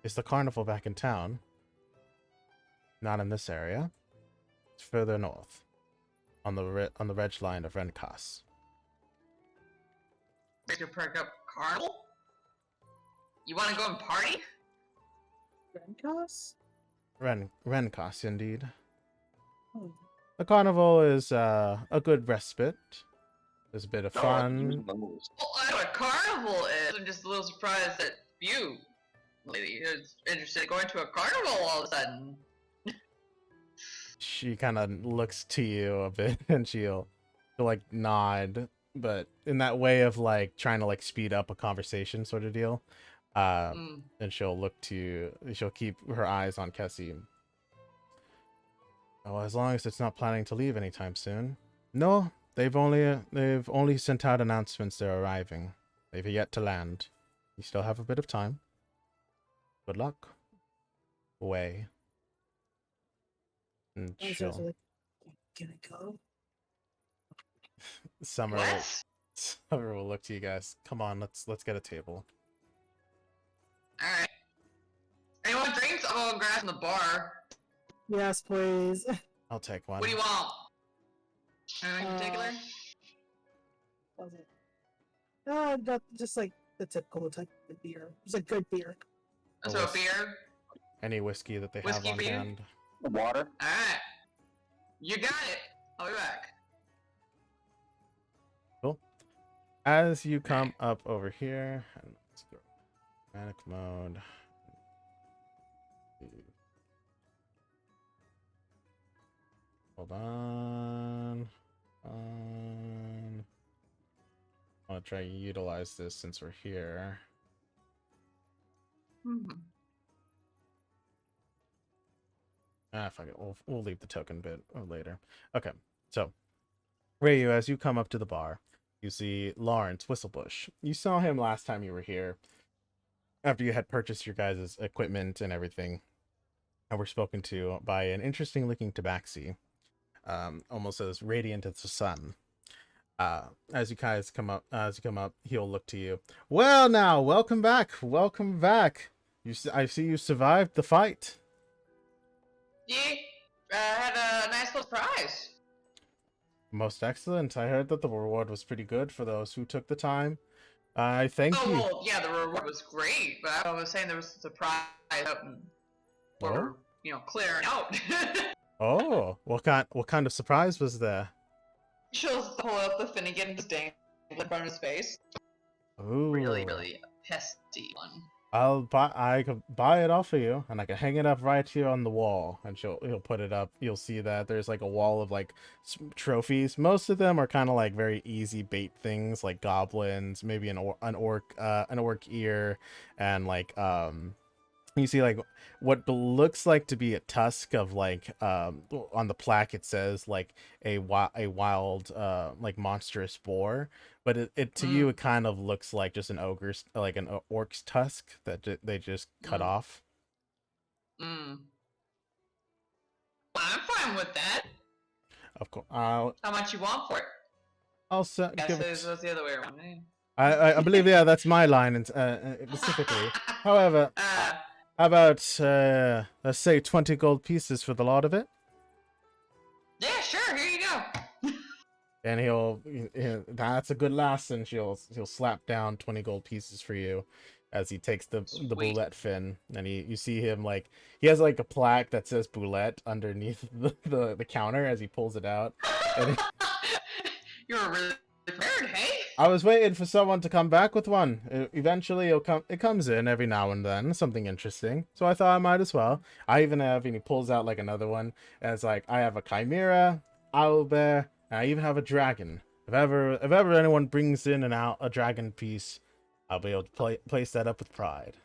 Is the carnival back in town? Not in this area. It's further north, on the red line of Renkas. to perk up Carnival? You want to go and party? Rencos? Renkas, indeed. Oh. The carnival is a good respite. There's a bit of Oh, I could fun. use those. Well, I know what a carnival is. I'm just a little surprised that you, lady, is interested in going to a carnival all of a sudden. She kind of looks to you a bit, and she'll like nod, but in that way of like trying to like speed up a conversation sort of deal. And she'll look to you. She'll keep her eyes on Kessie. Oh, as long as it's not planning to leave anytime soon. No, they've only sent out announcements they're arriving. They've yet to land. You still have a bit of time. Good luck. Away. And I was she'll. also like, "Can I go?" Summer What? Summer will look to you guys. Come on, let's get a table. Alright. Anyone drinks? I'll go grab in the bar. Yes, please. I'll take one. What do you want? Anything in particular? What was it? Not just like the typical type of beer. Just a good beer. So a beer? Any whiskey that they Whiskey have on for you? hand. Water. Alright. You got it. I'll be back. Cool. As you come up over here, and let's go dramatic mode. Hold on. I want to try and utilize this since we're here. Fuck it. We'll leave the token bit later. Okay, so Rayu, as you come up to the bar, you see Lawrence Whistlebush. You saw him last time you were here, after you had purchased your guys' equipment and everything, and were spoken to by an interesting-looking tabaxi, almost as radiant as the sun. As you guys come up, he'll look to you. Well, now, welcome back. Welcome back. I see you survived the fight. Yeah, had a nice little prize. Most excellent. I heard that the reward was pretty good for those who took the time. I thank you. Well, yeah, the reward was great, but I was saying there was a surprise out and we're, clearing out. Oh, what kind of surprise was there? She'll pull up the Finnegan and dangling in front of his face. Ooh. Really, really pesty one. I could buy it off of you, and I can hang it up right here on the wall. And he'll put it up. You'll see that there's like a wall of like trophies. Most of them are kind of like very easy bait things, like goblins, maybe an orc ear, and like you see like what looks like to be a tusk of like on the plaque it says like a wild like monstrous boar, but it to you it kind of looks like just an ogre's, like an orc's tusk that they just cut off. Well, I'm fine with that. Of course. How much you want for it? I'll Guess give it it. was the other way around. I believe, yeah, that's my line, and specifically. However, how about let's say 20 gold pieces for the lot of it? Yeah, sure. Here you go. And that's a good last, and he'll slap down 20 gold pieces for you as he takes the boulette fin, and you see him like he has like a plaque that says boulette underneath the counter as he pulls it out. And You're really prepared, hey? I was waiting for someone to come back with one. Eventually, it comes in every now and then, something interesting. So I thought I might as well. I even have, and he pulls out like another one, and it's like I have a chimera, owlbear, and I even have a dragon. If ever anyone brings in a dragon piece, I'll be able to place that up with pride.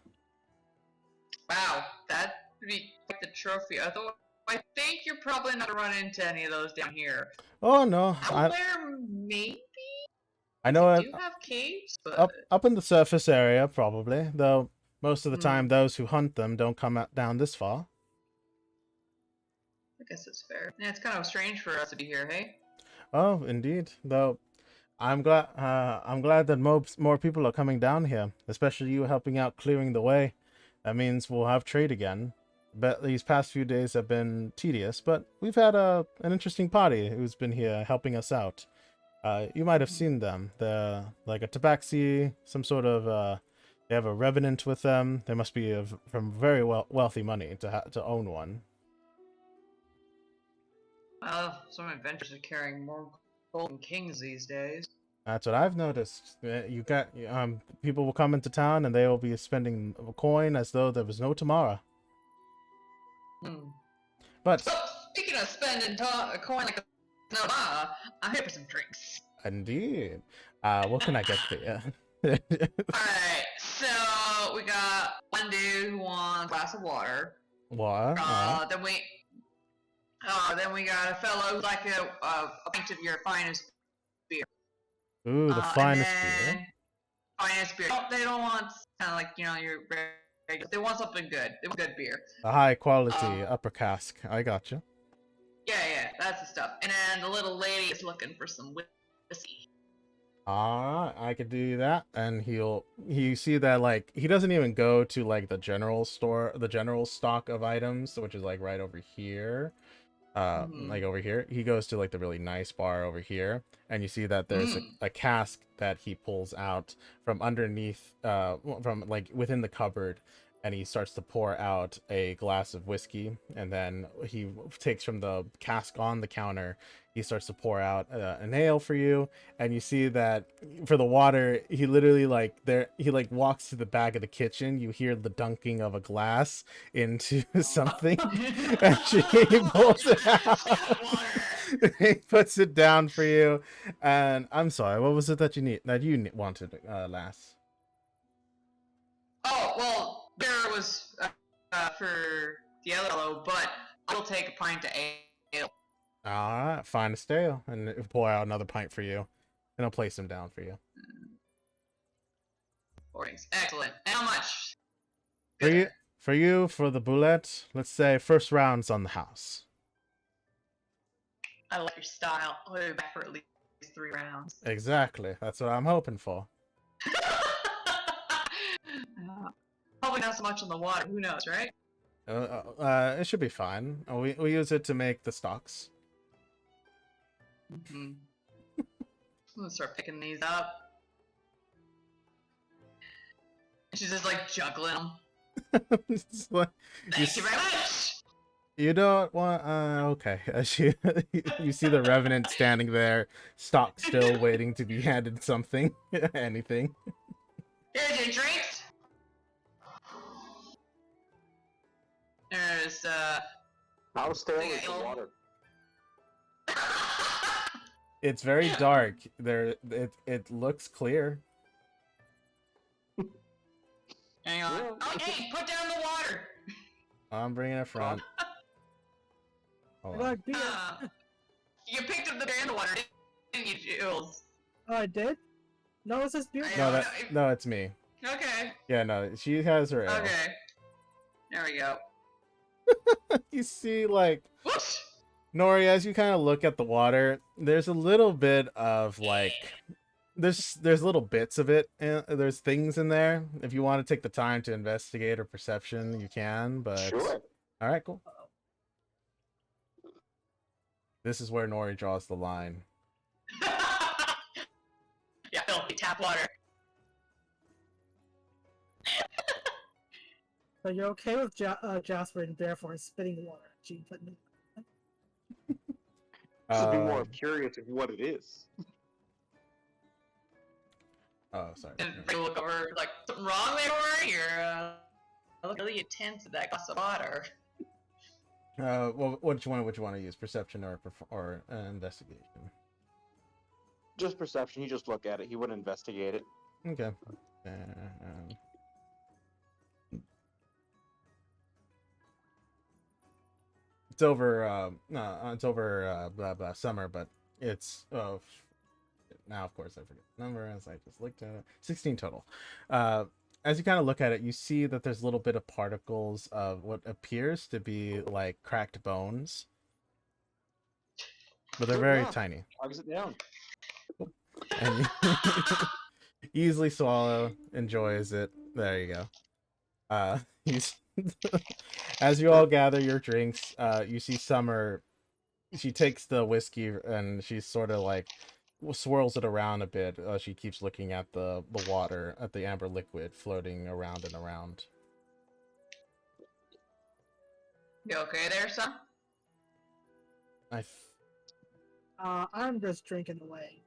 Wow, that would be quite the trophy. I think you're probably not gonna run into any of those down here. Oh no, Owlbear, maybe. I know Do have caves, but up in the surface area probably. Though most of the time, those who hunt them don't come down this far. I guess it's fair. Yeah, it's kind of strange for us to be here, hey? Oh, indeed. Though I'm glad that more people are coming down here, especially you helping out clearing the way. That means we'll have trade again. But these past few days have been tedious, but we've had an interesting party who's been here helping us out. You might have seen them. They're like a tabaxi, some sort of they have a revenant with them. They must be from very wealthy money to own one. Well, some adventurers are carrying more golden kings these days. That's what I've noticed. You got people will come into town and they will be spending a coin as though there was no tomorrow. Hmm. But So, speaking of spending a coin like a no, I'm here for some drinks. indeed, what can I get for you? Alright, so we got one dude who wants a glass of water. What? Then we got a fellow who'd like a pint of your finest beer. Ooh, the And finest then beer. finest beer. They don't want kind of like your regular. They want something good. They want good beer. A high quality upper cask. I got you. Yeah, that's the stuff. And then the little lady is looking for some whiskey. I could do that, and you see that like he doesn't even go to like the general store, the general stock of items, which is like right over here. Like over here, he goes to like the really nice bar over here, and you see that there's a cask that he pulls out from underneath, from like within the cupboard, and he starts to pour out a glass of whiskey, and then he takes from the cask on the counter, he starts to pour out an ale for you, and you see that for the water, he literally he walks to the back of the kitchen. You hear the dunking of a glass into something, and she pulls it out. He puts it down for you, and I'm sorry, what was it that you wanted, lass? Oh well, beer was for the yellow, but I will take a pint of ale. All right, find a stale, and he'll pour out another pint for you, and I'll place them down for you. 4 drinks. Excellent. And how much? For you, for the boulette, let's say first round's on the house. I like your style. I'll be back for at least 3 rounds. Exactly. That's what I'm hoping for. Probably not so much on the water. Who knows, right? It should be fine. We use it to make the stocks. I'm gonna start picking these up. She's just like juggling them. It's like, Thank you very much. You don't want. Okay. You see the revenant standing there, stock still waiting to be handed something, anything. Here's your drinks. There's How stale is the water? It's very dark. It looks clear. Hang on. Oh, hey, put down the water. I'm bringing it front. Hold on. You picked up the beer in the water, didn't you, Jules? Oh, I did? No, it's this beer. No, it's me. Okay. Yeah, no, she has her ale. Okay. There we go. You see, like, Whoosh! Nori, as you kind of look at the water, there's a little bit of like, there's little bits of it, and there's things in there. If you want to take the time to investigate or perception, you can. But Sure. All right, cool. This is where Nori draws the line. Yeah, filthy tap water. So you're okay with Jasper and therefore spitting the water at you, but no. Should be more curious of what it is. Oh, sorry. And they look over, like, something wrong there, Rory? You're really intense with that glass of water. Well, which one would you want to use? Perception or investigation? Just perception. You just look at it. He wouldn't investigate it. Okay. It's over. It's over. Blah blah summer, but it's now of course I forget the number as I just looked at it. 16 total. As you kind of look at it, you see that there's a little bit of particles of what appears to be like cracked bones, but they're very tiny. Hugs it down. And you easily swallow, enjoys it. There you go. As you all gather your drinks, you see Summer. She takes the whiskey and she's sort of like swirls it around a bit. She keeps looking at the water, at the amber liquid floating around and around. You okay there, son? I'm just drinking away.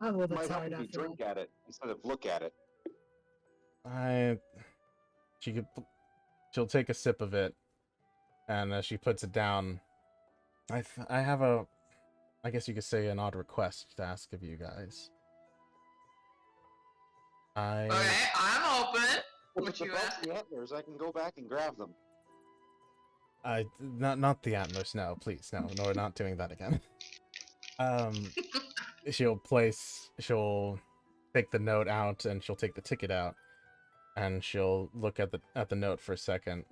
I'm a little bit Might help tired if you after all. drink at it instead of look at it. She'll take a sip of it, and as she puts it down, I have I guess you could say an odd request to ask of you guys. Okay, I'm open. If What it's you about ask? the antlers, I can go back and grab them. Not the antlers, no, please, no, we're not doing that again. She'll take the note out, and she'll take the ticket out, and she'll look at the note for a second.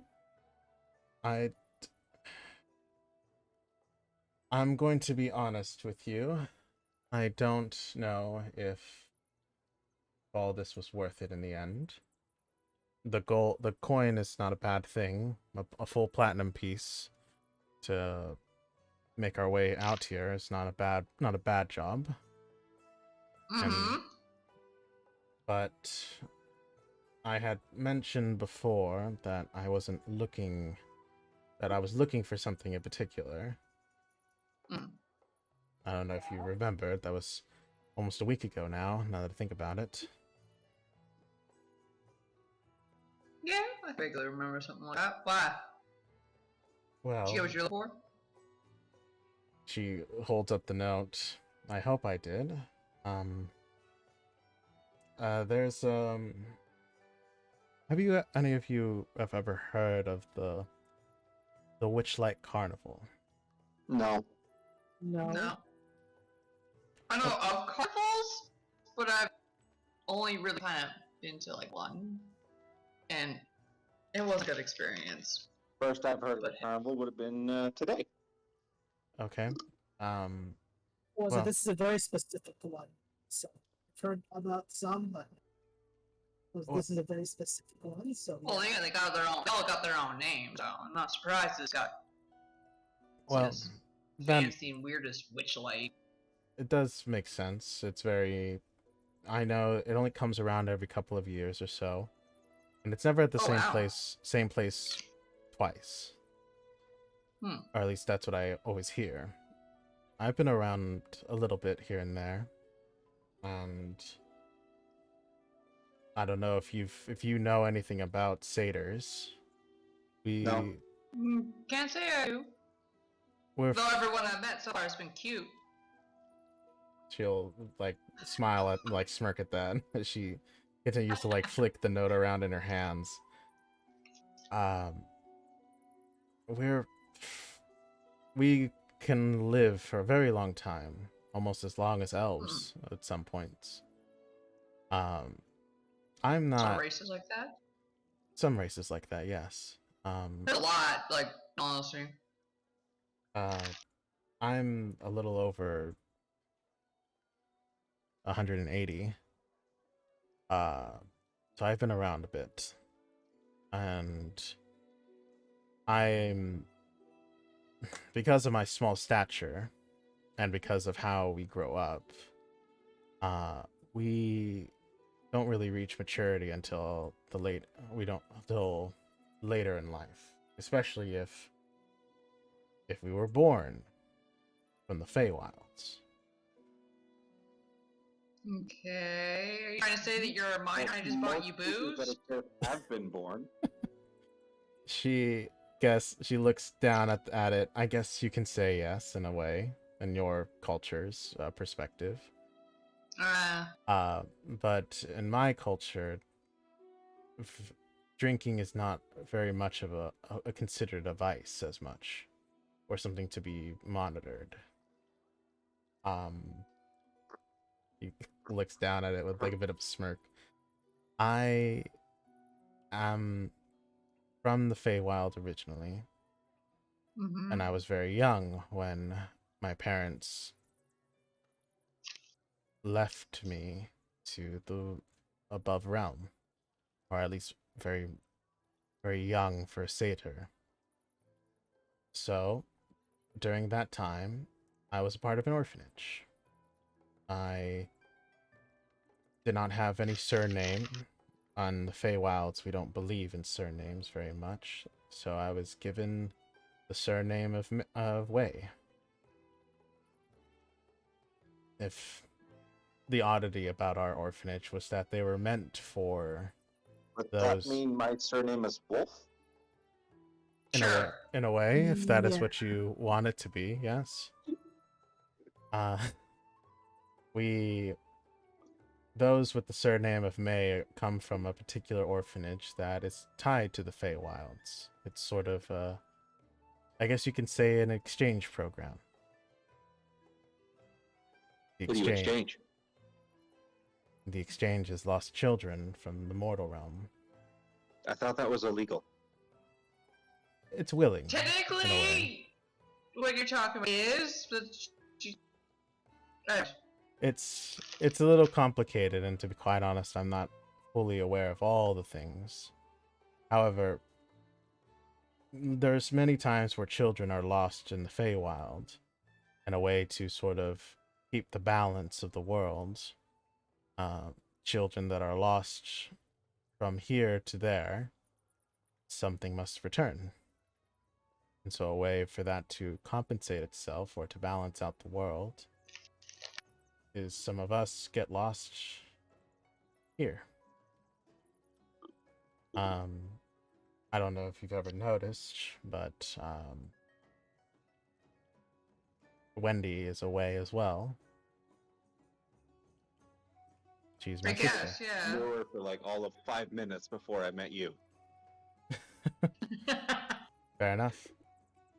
I'm going to be honest with you. I don't know if all this was worth it in the end. The coin is not a bad thing. A full platinum piece to make our way out here is not a bad job. Mm-hmm. But I had mentioned before that I was looking for something in particular. Mm. I don't know if you remember, that was almost a week ago now that I think about it. Yeah, I vaguely remember something like that. Why? Well, Did you get what you're looking for? she holds up the note. I hope I did. There's have you any of you have ever heard of the Witchlight Carnival? No. No. I know of carnivals, but I've only really kind of been to like one, and it was a good experience. First I've heard of a carnival would have been today. Okay. So this is a very specific one. So I've heard about some, but this is a very specific one. So Well, yeah, they all got their own names, so I'm not surprised it's got this fancy and weirdest witchlight. It does make sense. It's very... I know it only comes around every couple of years or so, and it's never at the same place twice. Or at least that's what I always hear. I've been around a little bit here and there, and I don't know if you know anything about satyrs. No. Can't say I do. Though everyone I've met so far has been cute. She'll like smile at, like smirk at that as she continues to like flick the note around in her hands. We can live for a very long time, almost as long as elves at some points. I'm not... Some races like that? Some races like that, yes. There's a lot, like, honestly. I'm a little over 180. So I've been around a bit. And I'm... because of my small stature, and because of how we grow up, we don't really reach maturity until until later in life, especially if we were born from the Feywilds. Okay, are you trying to say that you're a minor and I just bought you booze? That have been born. She looks down at it. I guess you can say yes, in a way, in your culture's perspective. But in my culture, drinking is not very much of a considered a vice as much, or something to be monitored. He looks down at it with like a bit of a smirk. I am from the Feywild originally, and I was very young when my parents left me to the above realm, or at least very, very young for a satyr. So, during that time, I was a part of an orphanage. I did not have any surname. On the Feywilds, we don't believe in surnames very much, so I was given the surname of Way. If the oddity about our orphanage was that they were meant for Would those that mean my surname is Wolf? Sure. in a way, if that is Yeah. what you want it to be, yes. Uh we those with the surname of May come from a particular orphanage that is tied to the Feywilds. It's sort of I guess you can say an exchange program. The What do you exchange? The exchange is lost children from the mortal realm. I thought that was illegal. It's willing. in a way. Technically, what you're talking about is, but It's a little complicated, and to be quite honest, I'm not fully aware of all the things. However, there's many times where children are lost in the Feywild, and a way to sort of keep the balance of the world. Children that are lost from here to there, something must return. And so a way for that to compensate itself or to balance out the world is some of us get lost here. I don't know if you've ever noticed, but Wendy is away as well. She's my I sister. guess, yeah. You were for like all of 5 minutes before I met you. Fair enough.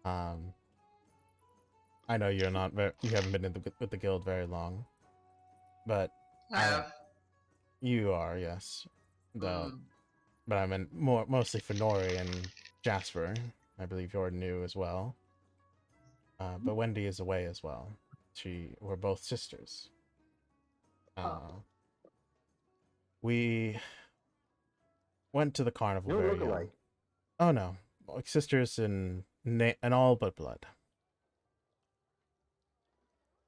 I know you're not you haven't been with the guild very long, but you are, yes. Though, but I meant mostly for Nori and Jasper. I believe you're new as well. But Wendy is away as well. We're both sisters. We went to the carnival You very look young. alike. Oh no, like sisters in all but blood.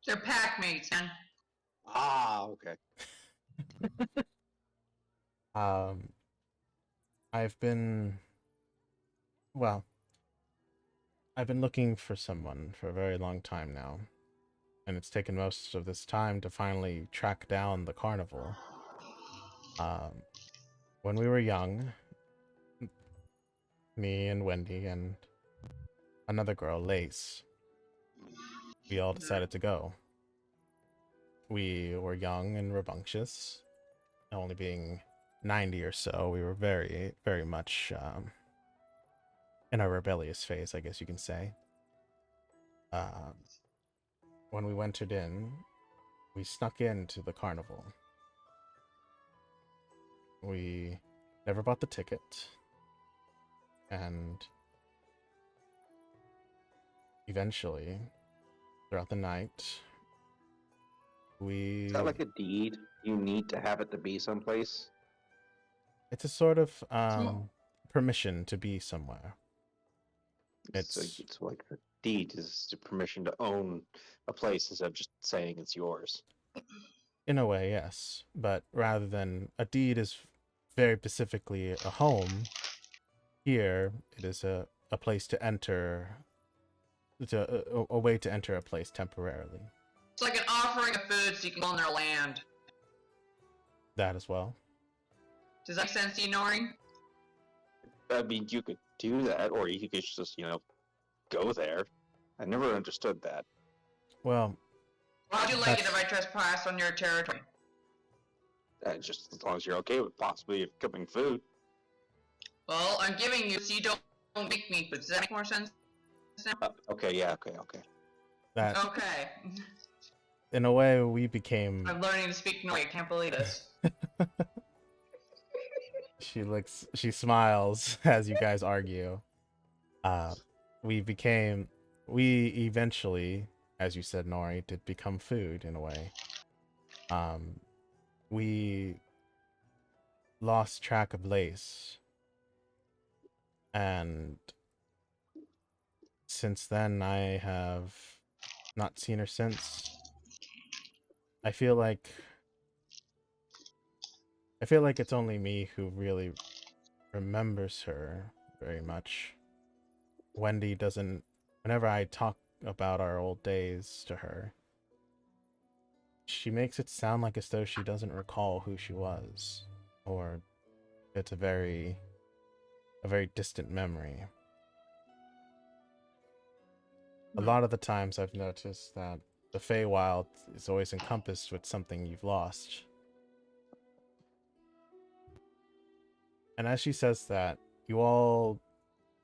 They're pack mates, man. Ah, okay. I've been looking for someone for a very long time now, and it's taken most of this time to finally track down the carnival. When we were young, me and Wendy and another girl, Lace, we all decided to go. We were young and rambunctious, only being 90 or so. We were very, very much in a rebellious phase, I guess you can say. When we entered in, we snuck into the carnival. We never bought the ticket, and eventually, throughout the night, Is that like a deed? You need to have it to be someplace? it's a sort of permission to be somewhere. It's like the deed is the permission to own a place instead of just saying it's yours. In a way, yes, but rather than a deed is very specifically a home, here it is a place to enter. It's a way to enter a place temporarily. It's like an offering of food so you can go on their land. That as well. Does that make sense to you, Nori? I mean, you could do that, or you could just, go there. I never understood that. Well, How'd you like it if I trespass on your territory? Just as long as you're okay with possibly cooking food. Well, I'm giving you so you don't make me, but does that make more sense now? Okay, yeah, okay. that Okay. in a way we became. I'm learning to speak Nori, I can't believe this. She smiles as you guys argue. We eventually, as you said, Nori, did become food in a way. We lost track of Lace, and since then I have not seen her since. I feel like it's only me who really remembers her very much. Wendy doesn't. Whenever I talk about our old days to her, She makes it sound like as though she doesn't recall who she was, or it's a very distant memory. A lot of the times I've noticed that the Feywild is always encompassed with something you've lost. And as she says that, you all,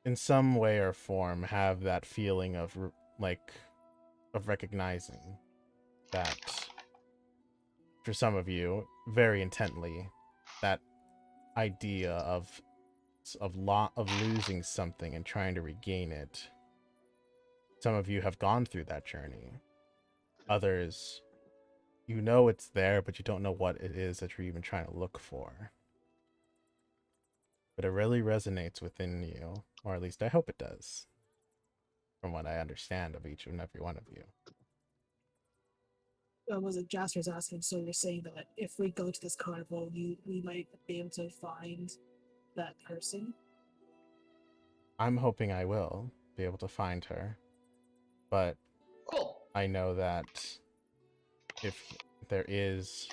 in some way or form, have that feeling of recognizing that, for some of you, very intently, that idea of losing something and trying to regain it. Some of you have gone through that journey. Others, you know it's there, but you don't know what it is that you're even trying to look for. But it really resonates within you, or at least I hope it does, from what I understand of each and every one of you. Was it Jasper's asking? So you're saying that if we go to this carnival, we might be able to find that person? I'm hoping I will be able to find her, but Cool. I know that if there's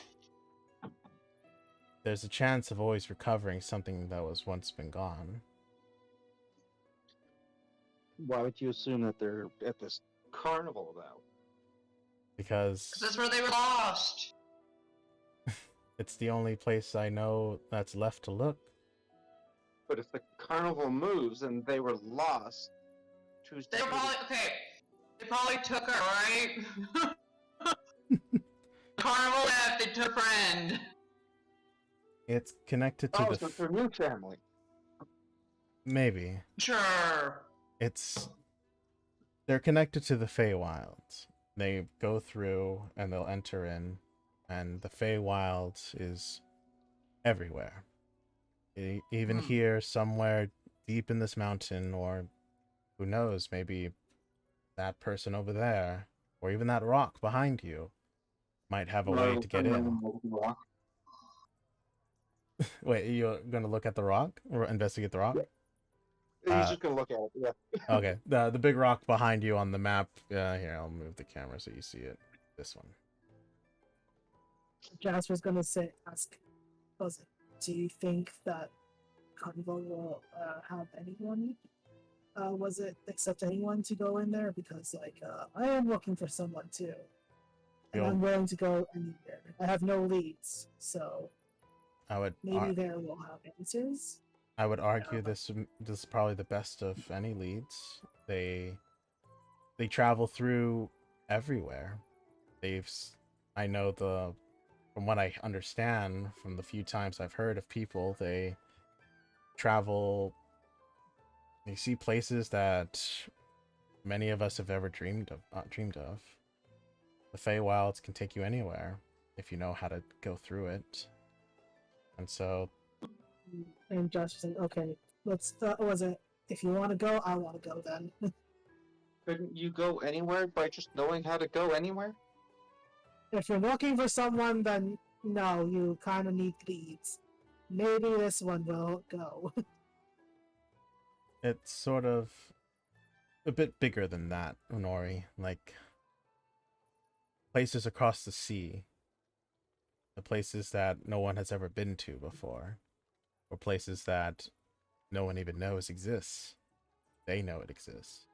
a chance of always recovering something that was once been gone. Why would you assume that they're at this carnival, though? Because That's where they were lost. it's the only place I know that's left to look. But if the carnival moves and they were lost, They were probably okay. They probably took her, right? Carnival left. They took a friend. It's connected to Oh, the so it's their new family. maybe. Sure. They're connected to the Feywilds. They go through and they'll enter in, and the Feywilds is everywhere. Even here, somewhere deep in this mountain, or who knows, maybe that person over there, or even that rock behind you, might have a way to get in. Wait, you're gonna look at the rock or investigate the rock? Yeah. He's just gonna look at it. Yeah. Okay, the big rock behind you on the map. Here, I'll move the camera so you see it. This one. Jasper's gonna ask, do you think that carnival will have anyone? Accept anyone to go in there? Because I am looking for someone too, and I'm willing to go anywhere. I have no leads, so maybe there will have answers. I would argue this is probably the best of any leads. They travel through everywhere. I know from what I understand from the few times I've heard of people, they travel. They see places that many of us have ever dreamed of. The Feywilds can take you anywhere if you know how to go through it, and so. And Josh was like, okay, if you want to go, I want to go then. Couldn't you go anywhere by just knowing how to go anywhere? If you're looking for someone, then no, you kind of need leads. Maybe this one will go. It's sort of a bit bigger than that, Honori. Like, places across the sea. The places that no one has ever been to before. Or places that no one even knows exists. They know it exists.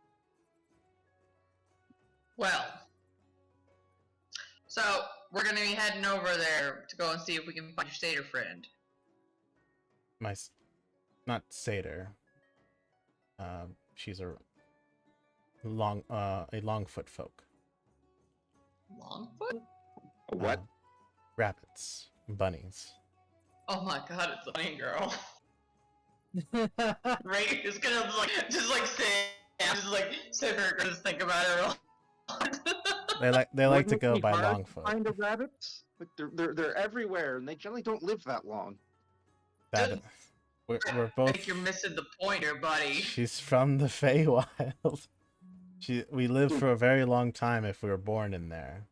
Well, so we're gonna be heading over there to go and see if we can find your satyr friend. Not satyr. She's a Longfoot folk. Longfoot? What? Rabbits, bunnies. Oh my god, it's the bunny girl. Right? It's gonna sit there and just think about it. They like to Wouldn't it go be by hard to Longfoot. Find the rabbits? Like they're everywhere, and they generally don't live that long. We're I both. think you're missing the point here, buddy. She's from the Feywild. We lived for a very long time if we were born in there.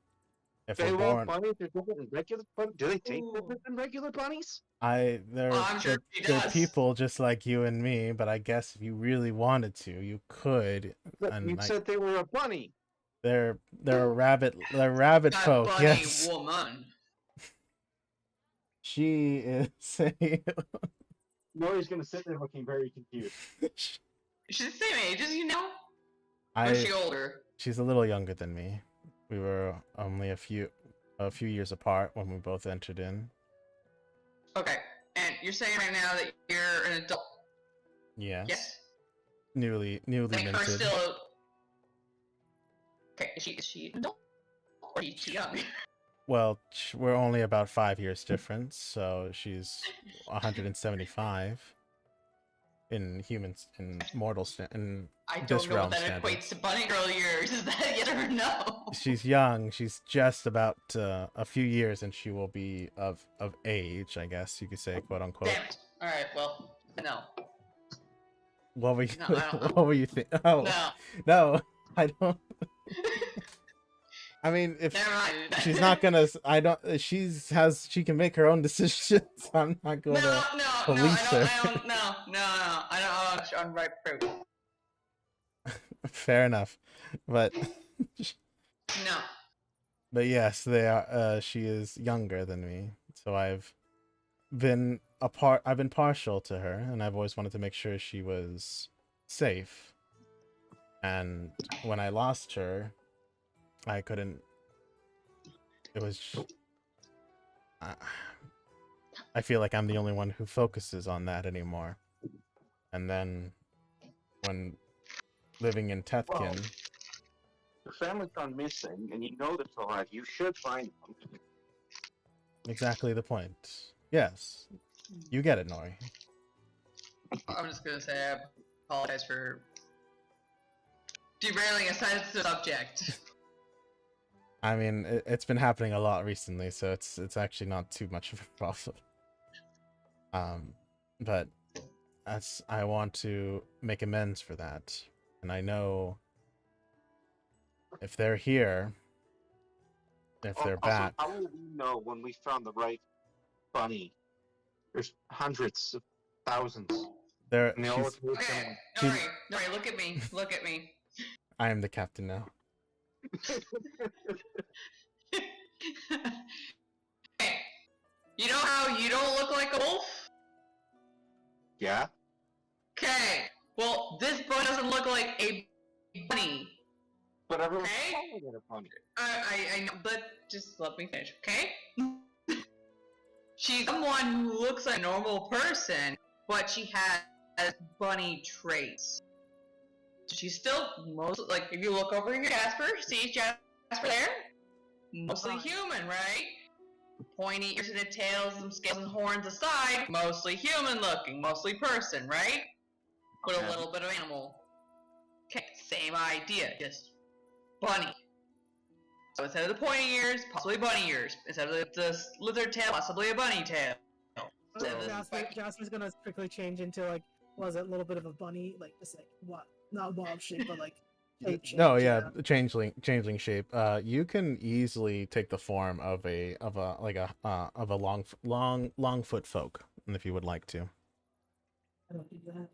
If we're born, bunnies are different than regular bunnies. Do they taste different than regular bunnies? they're I'm sure she they're does. people just like you and me. But I guess if you really wanted to, you could. But And you said they were a bunny. They're rabbit That folk. bunny Yes, woman. she is a. Nori's gonna sit there looking very confused. She's the same age as you know? Or is I. she older? She's a little younger than me. We were only a few years apart when we both entered in. Okay. And you're saying right now that you're an adult? Yes. Yes. Newly Like, or minted. still... Okay, is she an adult? Or is she too young? Well, we're only about 5 years difference, so she's 175 in humans, in in I this don't know realm what that standards. equates to bunny girl years. Is that yes or no? She's young. She's just about a few years, and she will be of age, I guess you could say, quote unquote. Damn it. Alright, well, no. What were you? No, I don't know. What were you thinking? Oh No. no, I don't. I mean, if Never mind. she's not gonna, I don't. She can make her own decisions. I'm not No, going to no, police her. I don't on right fruit. Fair enough, but No. but yes, they are. She is younger than me, so I've been partial to her, and I've always wanted to make sure she was safe. And when I lost her, I couldn't. It was. I feel like I'm the only one who focuses on that anymore. And then, when living in Tethkin, Well, your family's gone missing, and you know they're still alive. You should find them. exactly the point. Yes, you get it, Nori. I'm just gonna say I apologize for derailing a sensitive subject. I mean, it's been happening a lot recently, so it's actually not too much of a problem. But I want to make amends for that, and I know if they're here, if they're back, How will we know when we found the right bunny? There's hundreds of thousands. they're. And they all She's, look Okay, She's- Nori, look at me. Look at me. I am the captain now. Hey, you know how you don't look like a wolf? Yeah? Okay. Well, this bunny doesn't look like a bunny. But everyone's Okay. calling it a bunny. I know, but just let me finish, okay? She's someone who looks like a normal person, but she has bunny traits. She's still mostly, like, if you look over here, Jasper, see Jasper there? Mostly human, right? Pointy ears and a tail, some scales and horns aside, mostly human looking, mostly person, right? But a little bit of animal. Okay, same idea, just bunny. So instead of the pointy ears, possibly bunny ears. Instead of the lizard tail, possibly a bunny tail. Instead of the Jasper's gonna quickly change into like, was it a little bit of a bunny, like just like what? Not wild shape, but like shape change. No, yeah, changeling shape. You can easily take the form of a long foot folk, if you would like to. I don't do that.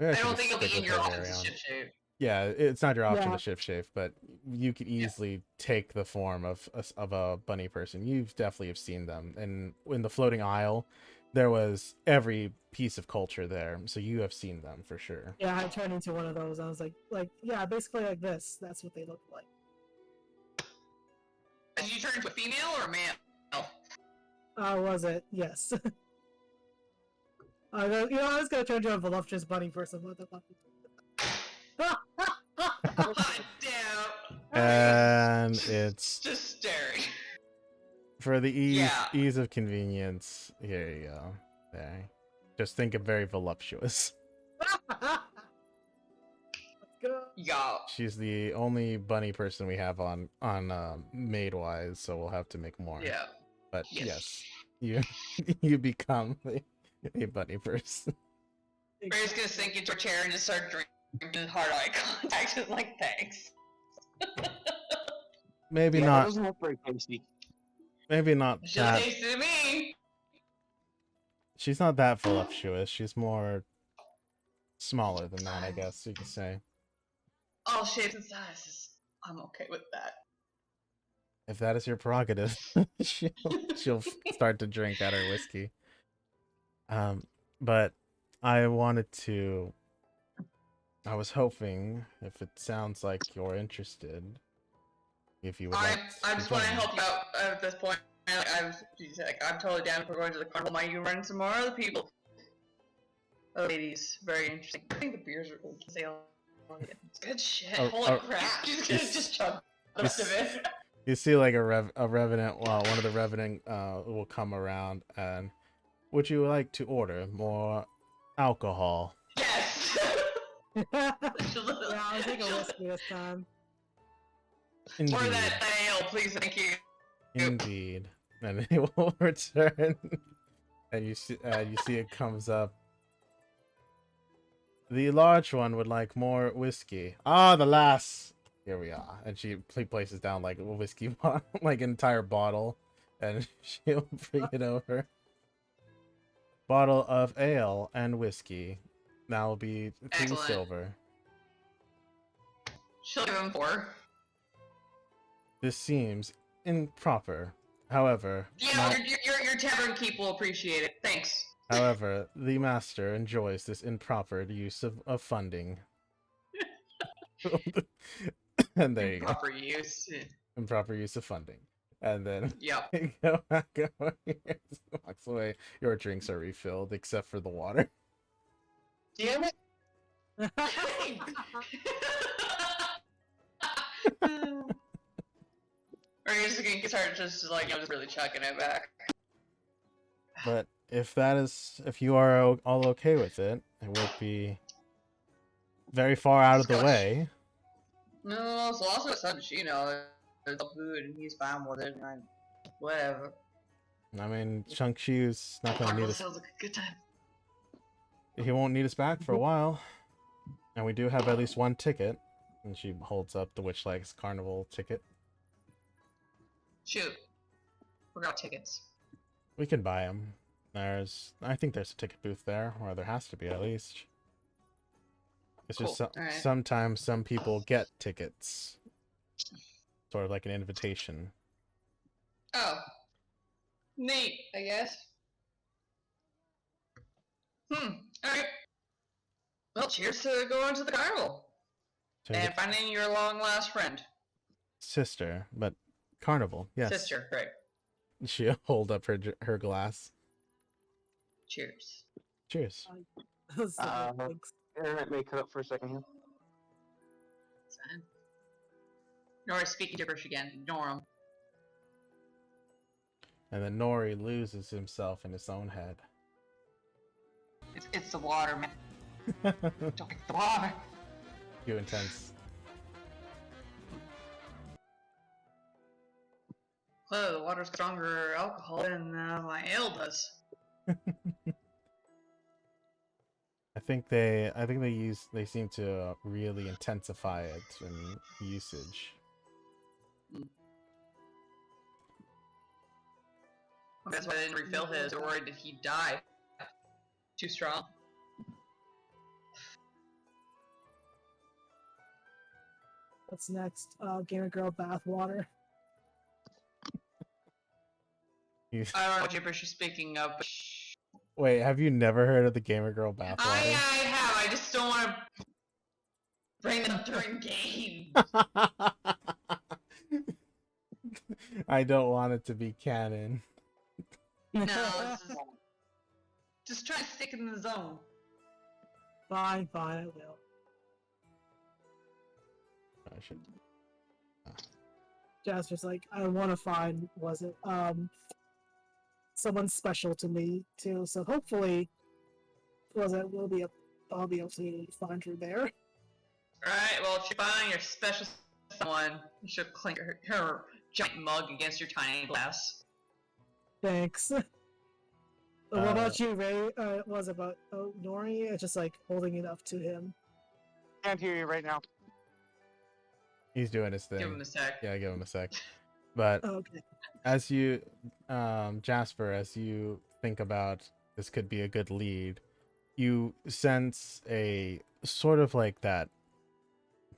Maybe I should don't just think it'll be stick in with your her options very to own. shift shape. Yeah, it's not your option Yeah. to shift shape, but you could easily take the form of a bunny person. You've definitely have seen them, and in the floating isle, there was every piece of culture there, so you have seen them for sure. Yeah, I turned into one of those. I was like, yeah, basically like this. That's what they look like. Did you turn into a female or a male? Was it? Yes. I was gonna turn into a voluptuous bunny person. What the fuck? Hot damn. And it's Just staring. for the Yeah. ease of convenience. Here you go. There. Just think of very voluptuous. Let's go. Y'all. She's the only bunny person we have on maid-wise, so we'll have to make more. Yeah. But Yes. yes, you become a bunny person. We're just gonna sink into a chair and just start drinking hard eye contact. Just like, thanks. Maybe Yeah, that not. doesn't look very tasty. Maybe not Just that. tasted to me. She's not that voluptuous. She's more smaller than that, I guess you could say. All shapes and sizes. I'm okay with that. If that is your prerogative, she'll start to drink out her whiskey. But I was hoping, if it sounds like you're interested, if you would like I to just want to join. help you out at this point. I'm totally down for going to the carnival. Might you run some more other people? Oh, ladies, very interesting. I think the beers are it's good shit. Holy crap! She's gonna just chug the rest of it. You see, like a revenant. Well, one of the revenant will come around and. Would you like to order more alcohol? Yes. Yeah, I'll take a whiskey this time. Indeed. Or that ale, please, thank you. Indeed. And he will return. And you see it comes up. The large one would like more whiskey. Ah, the lass. Here we are. And she places down like a whiskey bottle, like an entire bottle, and she'll bring it over. Bottle of ale and whiskey. That will be 3 Excellent. silver. She'll give him 4. This seems improper. However, Yeah, your tavern keep will appreciate it. Thanks. however, the master enjoys this improper use of funding. And there you go. Proper use. Improper use of funding. And then Yep. you go back over here. Walks away. Your drinks are refilled except for the water. Damn it! Or you're just gonna start just like just really chucking it back. But if you are all okay with it, it would be very far out of the way. No, so also son, you know, there's all food and he's fine with it. And whatever. I mean, Chunk Shoe's not gonna need us. Sounds like a good time. He won't need us back for a while. And we do have at least 1 ticket. And she holds up the Witchlight's carnival ticket. Shoot, forgot tickets. We can buy them. I think there's a ticket booth there, or there has to be at least. It's just Cool. Alright. sometimes some people get tickets, sort of like an invitation. Oh, neat, I guess. Alright. Well, cheers to going to the carnival. So And finding your long lost friend. sister, but carnival, yes. Sister, right. She'll hold up her glass. Cheers. Cheers. So, thanks. Internet may cut up for a second here. Nora's speaking gibberish again. Ignore him. And then Nori loses himself in his own head. It's the water, man. Don't drink the water. You intense. Oh, the water's stronger alcohol than my ale does. I think they seem to really intensify it in usage. That's why they didn't refill his. They're worried that he'd die. Too strong. What's next? Gamer Girl bath water. You... I don't know what gibberish you're speaking of, but... Wait, have you never heard of the Gamer Girl bath water? I have. I just don't want to bring it up during game. I don't want it to be canon. No, just try to stick in the zone. Fine, I will. I should... Jasper's like, I want to find, was it, someone special to me, too, so hopefully, I'll be able to find her there. Alright, well, if you find your special someone, you should clink her giant mug against your tiny glass. Thanks. What about you, Ray? Was about Nori? Just like holding it up to him. Can't hear you right now. He's doing his thing. Give him a sec. Yeah, give him a sec. But Okay. as you, Jasper, as you think about this could be a good lead, you sense a sort of like that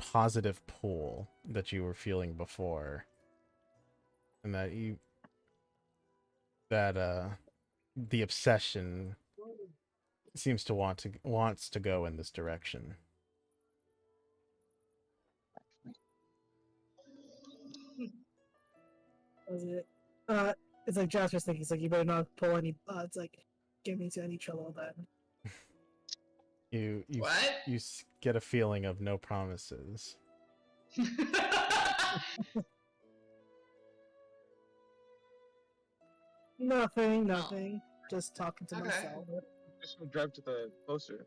positive pull that you were feeling before, and that the obsession seems to wants to go in this direction. Was it? It's like Jasper's thinking. It's like you better not pull any. It's like get me into any trouble then. You What? get a feeling of no promises. Nothing. Just talking to Okay. myself. Just go drive to the poster.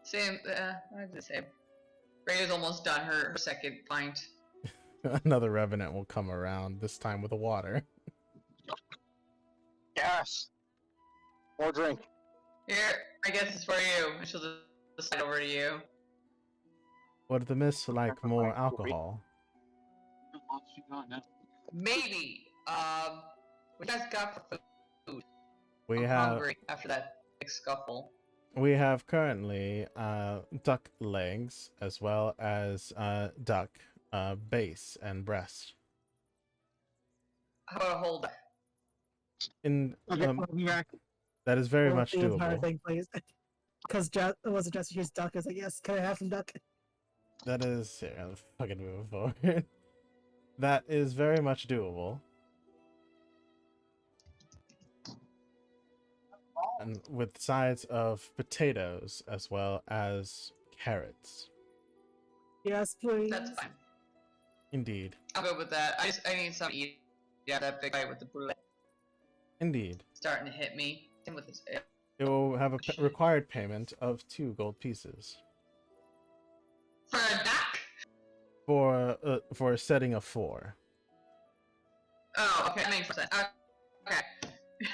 Same. I did the same. Rhea's almost done her second pint. Another revenant will come around, this time with water. Yes. More drink. Here, I guess it's for you. And she'll just slide over to you. Would the miss like more alcohol? Maybe. What you guys got for food? We I'm have hungry after that big scuffle. we have currently duck legs as well as duck base and breast. How about a whole duck? In Okay, I'll be back. that is very Well, much the entire doable. thing, please. Because was it Jester here's duck? Is like, yes, can I have some duck? That is here. I'm fucking moving forward. That is very much doable. And with sides of potatoes as well as carrots. Yes, please. That's fine. Indeed. I'll go with that. I need something to eat. Yeah, that big guy with the blue Indeed. starting to hit me. Him with his. It will have a required payment of 2 gold pieces For a duck? for a setting of 4. Oh, okay. That makes sense. Okay.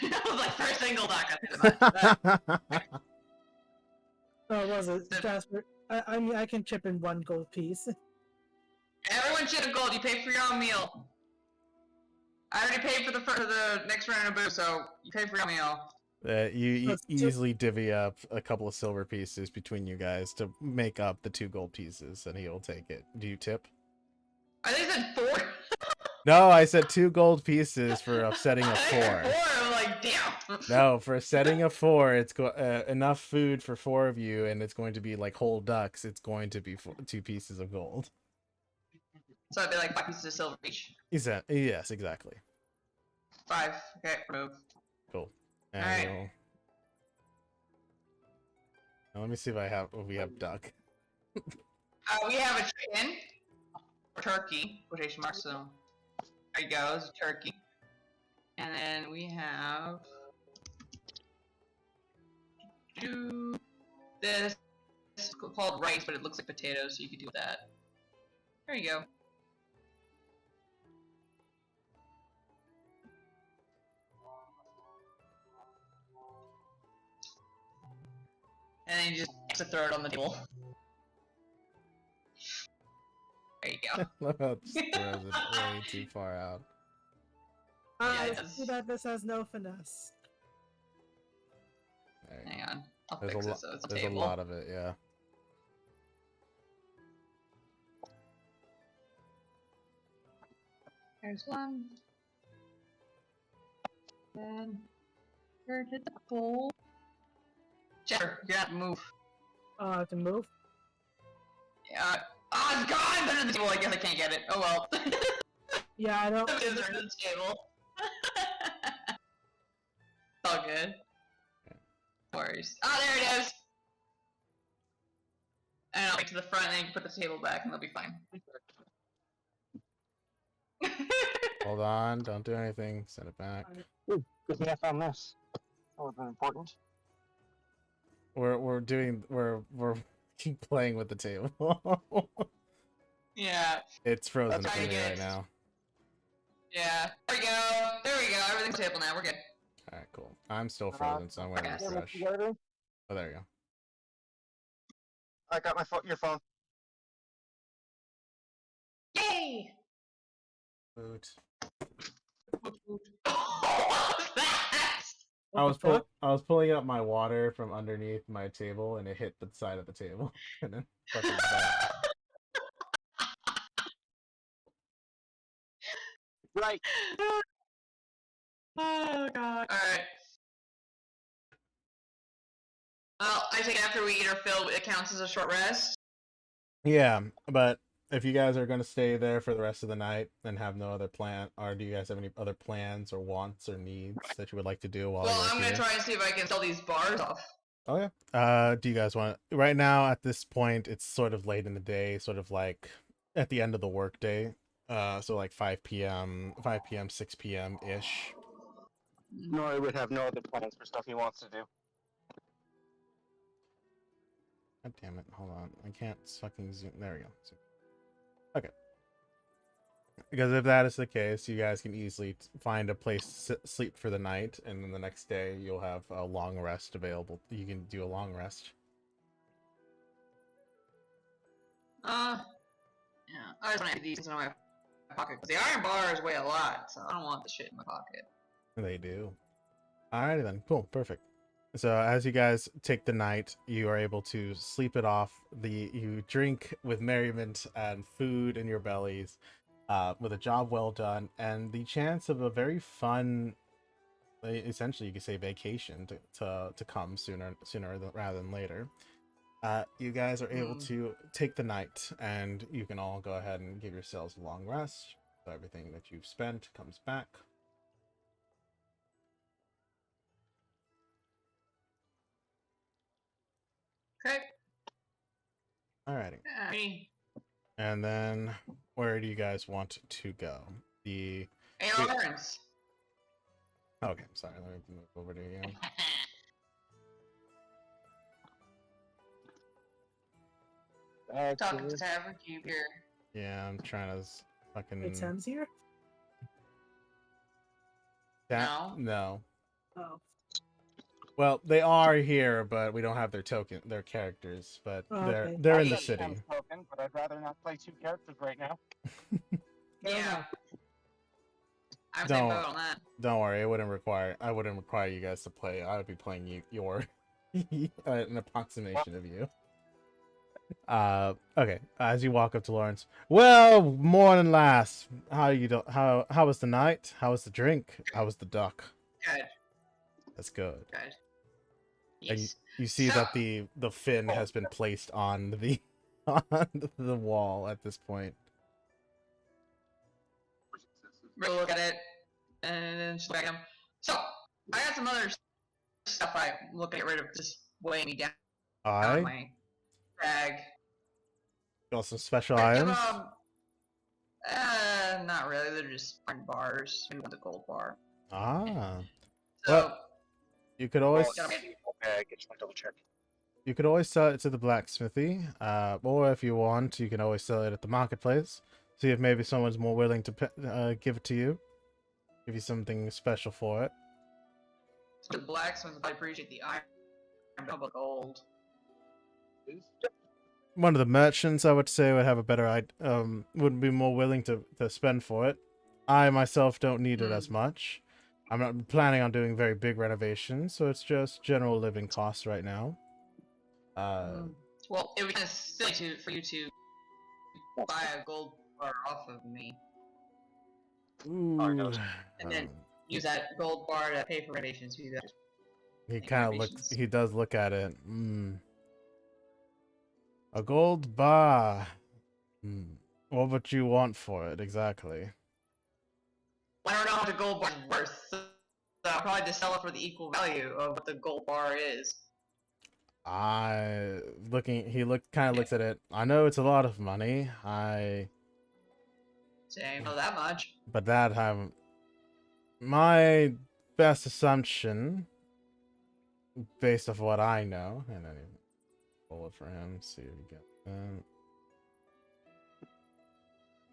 I was like, for a single duck. Oh, was it Jasper? I mean, I can chip in 1 gold piece. Everyone chip a gold. You pay for your own meal. I already paid for the next round of booze, so you pay for your meal. You Let's ju- easily divvy up a couple of silver pieces between you guys to make up the 2 gold pieces, and he'll take it. Do you tip? I think I said 4. No, I said 2 gold pieces for a setting of 4. I'm like, damn. No, for a setting of 4, it's enough food for 4 of you, and it's going to be like whole ducks. It's going to be 2 pieces of gold. So it'd be like 5 pieces of silver each. Yes, exactly. 5. Okay, remove. Cool. And Alright. now let me see if we have duck. We have a chicken. Or turkey. Quotation marks, so. There you go, it's a turkey. And then we have. This. It's called rice, but it looks like potatoes, so you could do that. There you go. And then you just throw it on the table. There you go. Love how it just throws it way too far out. I Yes. see that this has no finesse. There you Hang on. I'll There's fix a it lot. so it's a There's table. a lot of it, yeah. There's one. Then where did the bowl? Jennifer, you have to move. To move? Yeah. Oh, it's gone under the table. I guess I can't get it. Oh well. Yeah, I don't. It's under the table. It's all good. No worries. Oh, there it is. And I'll get to the front, and then you can put the table back, and they'll be fine. Hold on, don't do anything. Send it back. Ooh, good thing I found this. That would have been important. We're keep playing with the table. Yeah. It's frozen That's for me right, right now. Yeah. There we go. There we go. Everything's table now. We're good. Alright, cool. I'm still frozen, so I'm gonna yes. refresh. Oh, there you go. I got my your phone. Yay! Boot. What was that? I was fuck? I was pulling up my water from underneath my table, and it hit the side of the table, and then fucking back. Right. Oh god. Alright. Well, I think after we eat our fill, it counts as a short rest. Yeah, but if you guys are going to stay there for the rest of the night and have no other plan, or do you guys have any other plans or wants or needs that you would like to do while Well, you're I'm here? gonna try and see if I can sell these bars off. Oh yeah. Do you guys want right now at this point? It's sort of late in the day, sort of like at the end of the workday. So like 5 p.m., 6 p.m. ish. Nori would have no other plans for stuff he wants to do. God damn it! Hold on, I can't fucking zoom. There we go. Okay. Because if that is the case, you guys can easily find a place to sleep for the night, and then the next day you'll have a long rest available. You can do a long rest. Yeah. I just want to have these in my pocket. 'Cause the iron bars weigh a lot, so I don't want the shit in my pocket. They do. Alrighty then. Cool. Perfect. So as you guys take the night, you are able to sleep it off. You drink with merriment and food in your bellies, with a job well done, and the chance of a very fun, essentially you could say vacation to come sooner rather than later. You guys are able to take the night, and you can all go ahead and give yourselves a long rest. So everything that you've spent comes back. Okay. Alrighty. Hey, And then, where do you guys want to go? Lawrence. Okay, sorry. Let me move over to you. Talking to Tavern Cube here. Yeah, I'm trying to fucking. Wait, Sam's here? No. Oh. Well, they are here, but we don't have their characters. But Oh, they're okay. they're I in the got city. Sam's token, but I'd rather not play two characters right now. Yeah. I'm Don't- saying vote on that. Don't worry, I wouldn't require you guys to play. I would be playing your an approximation of you. Okay. As you walk up to Lawrence, well, morning, lass. How was the night? How was the drink? How was the duck? Good. That's good. Good. And Yes. you see So- that the fin has been placed on the on the wall at this point. Really look at it, and then she's like, so, I got some other stuff I'm looking to get rid of, just weighing me down on my bag. Got some special I give items. not really, they're just iron bars, maybe with a gold bar. So So, you could always Bag. Just want to double check. You could always sell it to the blacksmithy, or if you want, you can always sell it at the marketplace. See if maybe someone's more willing to give it to you. Give you something special for it. the blacksmiths, I appreciate the iron, but gold. One of the merchants, I would say, would have a better would be more willing to spend for it. I myself don't need it as much. I'm not planning on doing very big renovations, so it's just general living costs right now. Well, it would be kind of silly for you to buy a gold bar off of me, Ooh, and then use that gold bar to pay for renovations. he kind of looks. He does look at it. A gold bar. What would you want for it exactly? I don't know how much a gold bar is worth, so I'll probably just sell it for the equal value of what the gold bar is. He kind of looks at it. I know it's a lot of money. Saying not that much. But my best assumption, based off what I know, and then roll it for him. See if he gets that.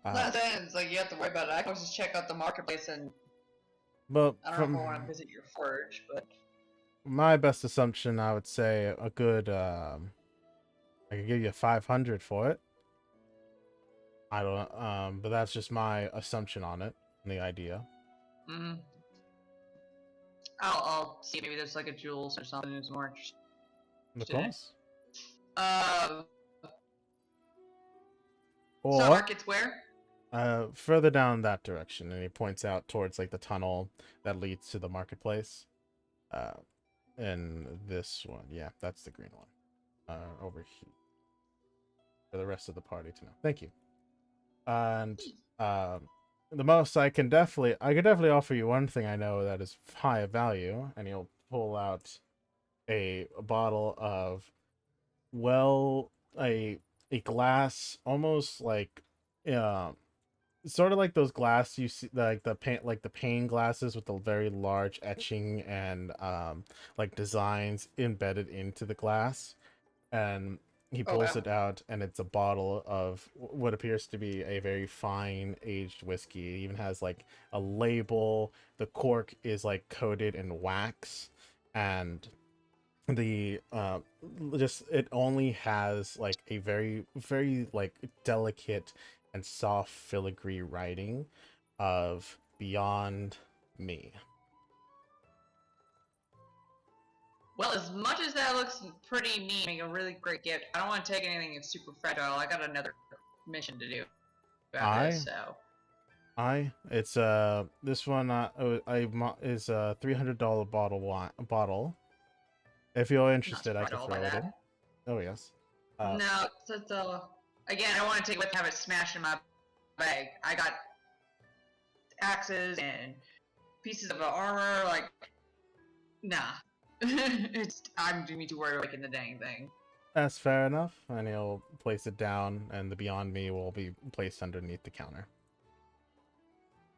Not saying it's like you have to worry about it. I can just check out the marketplace, and But I don't know if I want to visit your forge, but my best assumption, I would say a good. I could give you 500 for it. I don't. But that's just my assumption on it, the idea. I'll see. Maybe there's like a jewels or something who's more interested. Of course. So Or markets where? Further down that direction, and he points out towards like the tunnel that leads to the marketplace. And this one, yeah, that's the green one. Over here for the rest of the party to know. Thank you. And the most I could definitely offer you one thing I know that is high value, and he'll pull out a bottle of a glass, almost like sort of like those glass you see, like the pane glasses with the very large etching and like designs embedded into the glass. And he Oh, pulls wow. it out, and it's a bottle of what appears to be a very fine aged whiskey. It even has like a label. The cork is like coated in wax, and the just it only has like a very like delicate and soft filigree writing of "Beyond Me." Well, as much as that looks pretty neat, make a really great gift, I don't want to take anything that's super fragile. I got another mission to do about this, so. It's this one is a $300 bottle. If you're interested, I Not could all throw by it that. in. Oh yes. No, again, I want to take it with have it smashed in my bag. I got axes and pieces of armor, like, nah. I'm too worried about making the dang thing. That's fair enough, and he'll place it down, and the Beyond Me will be placed underneath the counter.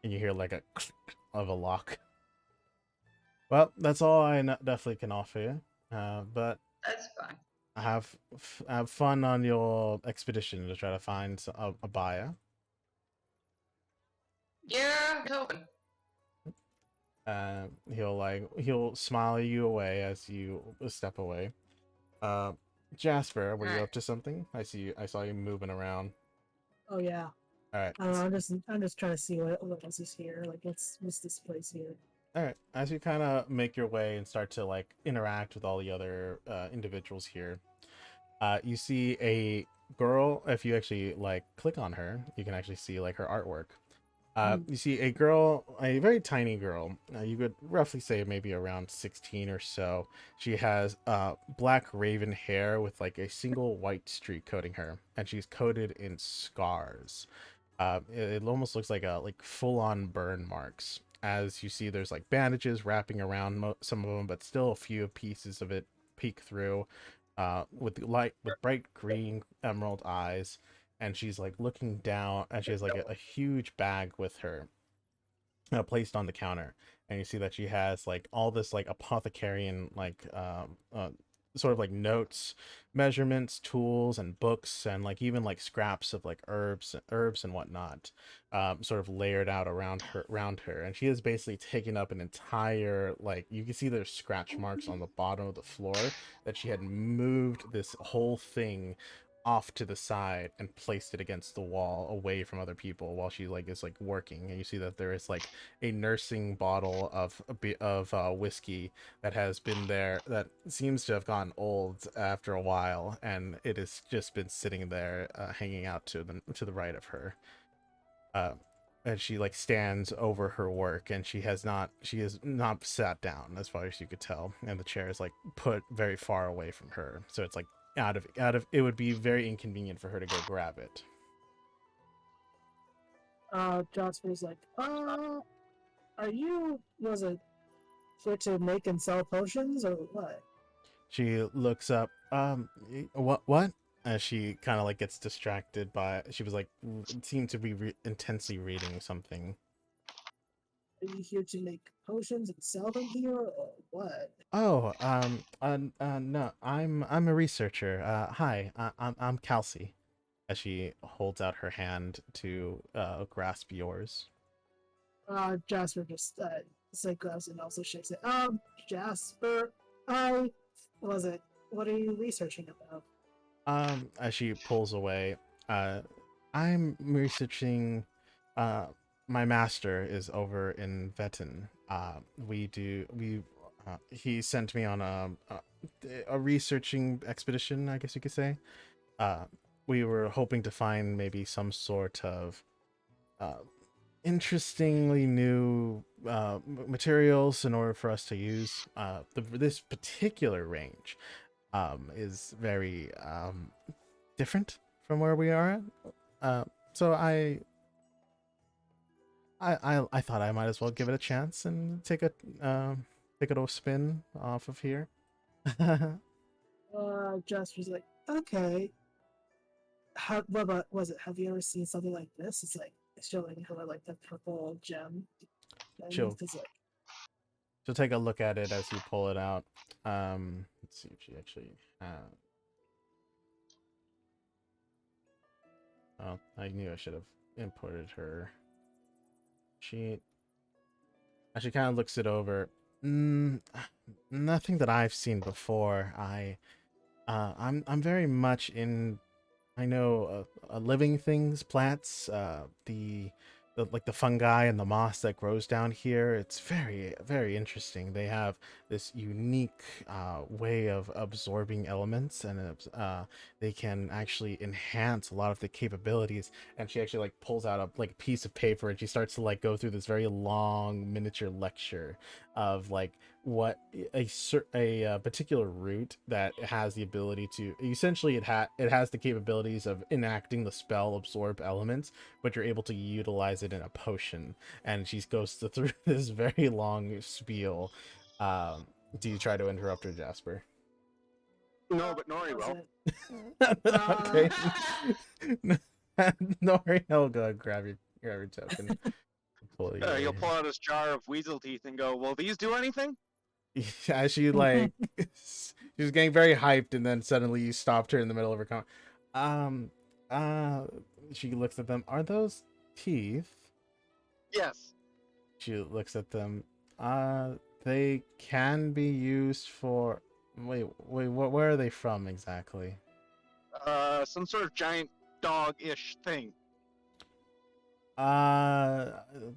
And you hear like a click of a lock. Well, that's all I definitely can offer you. But That's fine. have fun on your expedition to try to find a buyer. Yeah, it's open. He'll smile you away as you step away. Jasper, were you Alright. up to something? I saw you moving around. Oh yeah. All right. I don't know, I'm just trying to see what else is here. Like what's this place here? All right. As you kind of make your way and start to like interact with all the other individuals here, you see a girl. If you actually like click on her, you can actually see like her artwork. You see a girl, a very tiny girl. You could roughly say maybe around 16 or so. She has black raven hair with like a single white streak coating her, and she's coated in scars. It almost looks like full-on burn marks. As you see, there's like bandages wrapping around some of them, but still a few pieces of it peek through. With bright green emerald eyes, and she's like looking down, and she has like a huge bag with her, placed on the counter, and you see that she has like all this like apothecarian sort of like notes, measurements, tools, and books, and like even like scraps of like herbs and whatnot, sort of layered out around her. And she has basically taken up an entire, like, you can see there's scratch marks on the bottom of the floor, that she had moved this whole thing off to the side and placed it against the wall away from other people while she like is like working. And you see that there is like a nursing bottle of whiskey that has been there, that seems to have gotten old after a while, and it has just been sitting there, hanging out to the right of her. And she like stands over her work, and she has not sat down as far as you could tell, and the chair is like put very far away from her, so it's like out of it would be very inconvenient for her to go grab it. Jasper's like, are you here to make and sell potions or what? She looks up, what? As she kind of like gets distracted by, she was like, seemed to be intensely reading something. Are you here to make potions and sell them here or what? Oh, no, I'm a researcher. Hi, I'm Kelsey. As she holds out her hand to grasp yours. Jasper just grabs it and also shakes it. Jasper, what are you researching about? As she pulls away, I'm researching. My master is over in Vetten. He sent me on a researching expedition, I guess you could say. We were hoping to find maybe some sort of uh, interestingly new materials in order for us to use. This particular range is very different from where we are at. So I thought I might as well give it a chance and take a spin off of here. Just was like, okay. What about, was it? Have you ever seen something like this? It's like it's showing her like the purple gem. And She'll it's like, take a look at it as you pull it out. Let's see if she actually. Oh, I knew I should have imported her sheet. She kind of looks it over. Nothing that I've seen before. I'm very much in. I know living things, plants, the like the fungi and the moss that grows down here. It's very, very interesting. They have this unique way of absorbing elements, and they can actually enhance a lot of the capabilities. And she actually like pulls out a piece of paper, and she starts to like go through this very long miniature lecture of like what a particular root that has the ability to essentially it has the capabilities of enacting the spell absorb elements, but you're able to utilize it in a potion. And she goes through this very long spiel. Do you try to interrupt her, Jasper? No, but Nori was will. it? Okay. Nori, I'll go grab your token. You'll pull out his jar of weasel teeth and go, "Will these do anything?" As she like she was getting very hyped, and then suddenly you stopped her in the middle of her comment. She looks at them. Are those teeth? Yes. She looks at them. They can be used for. Wait. Where are they from exactly? Some sort of giant dog-ish thing.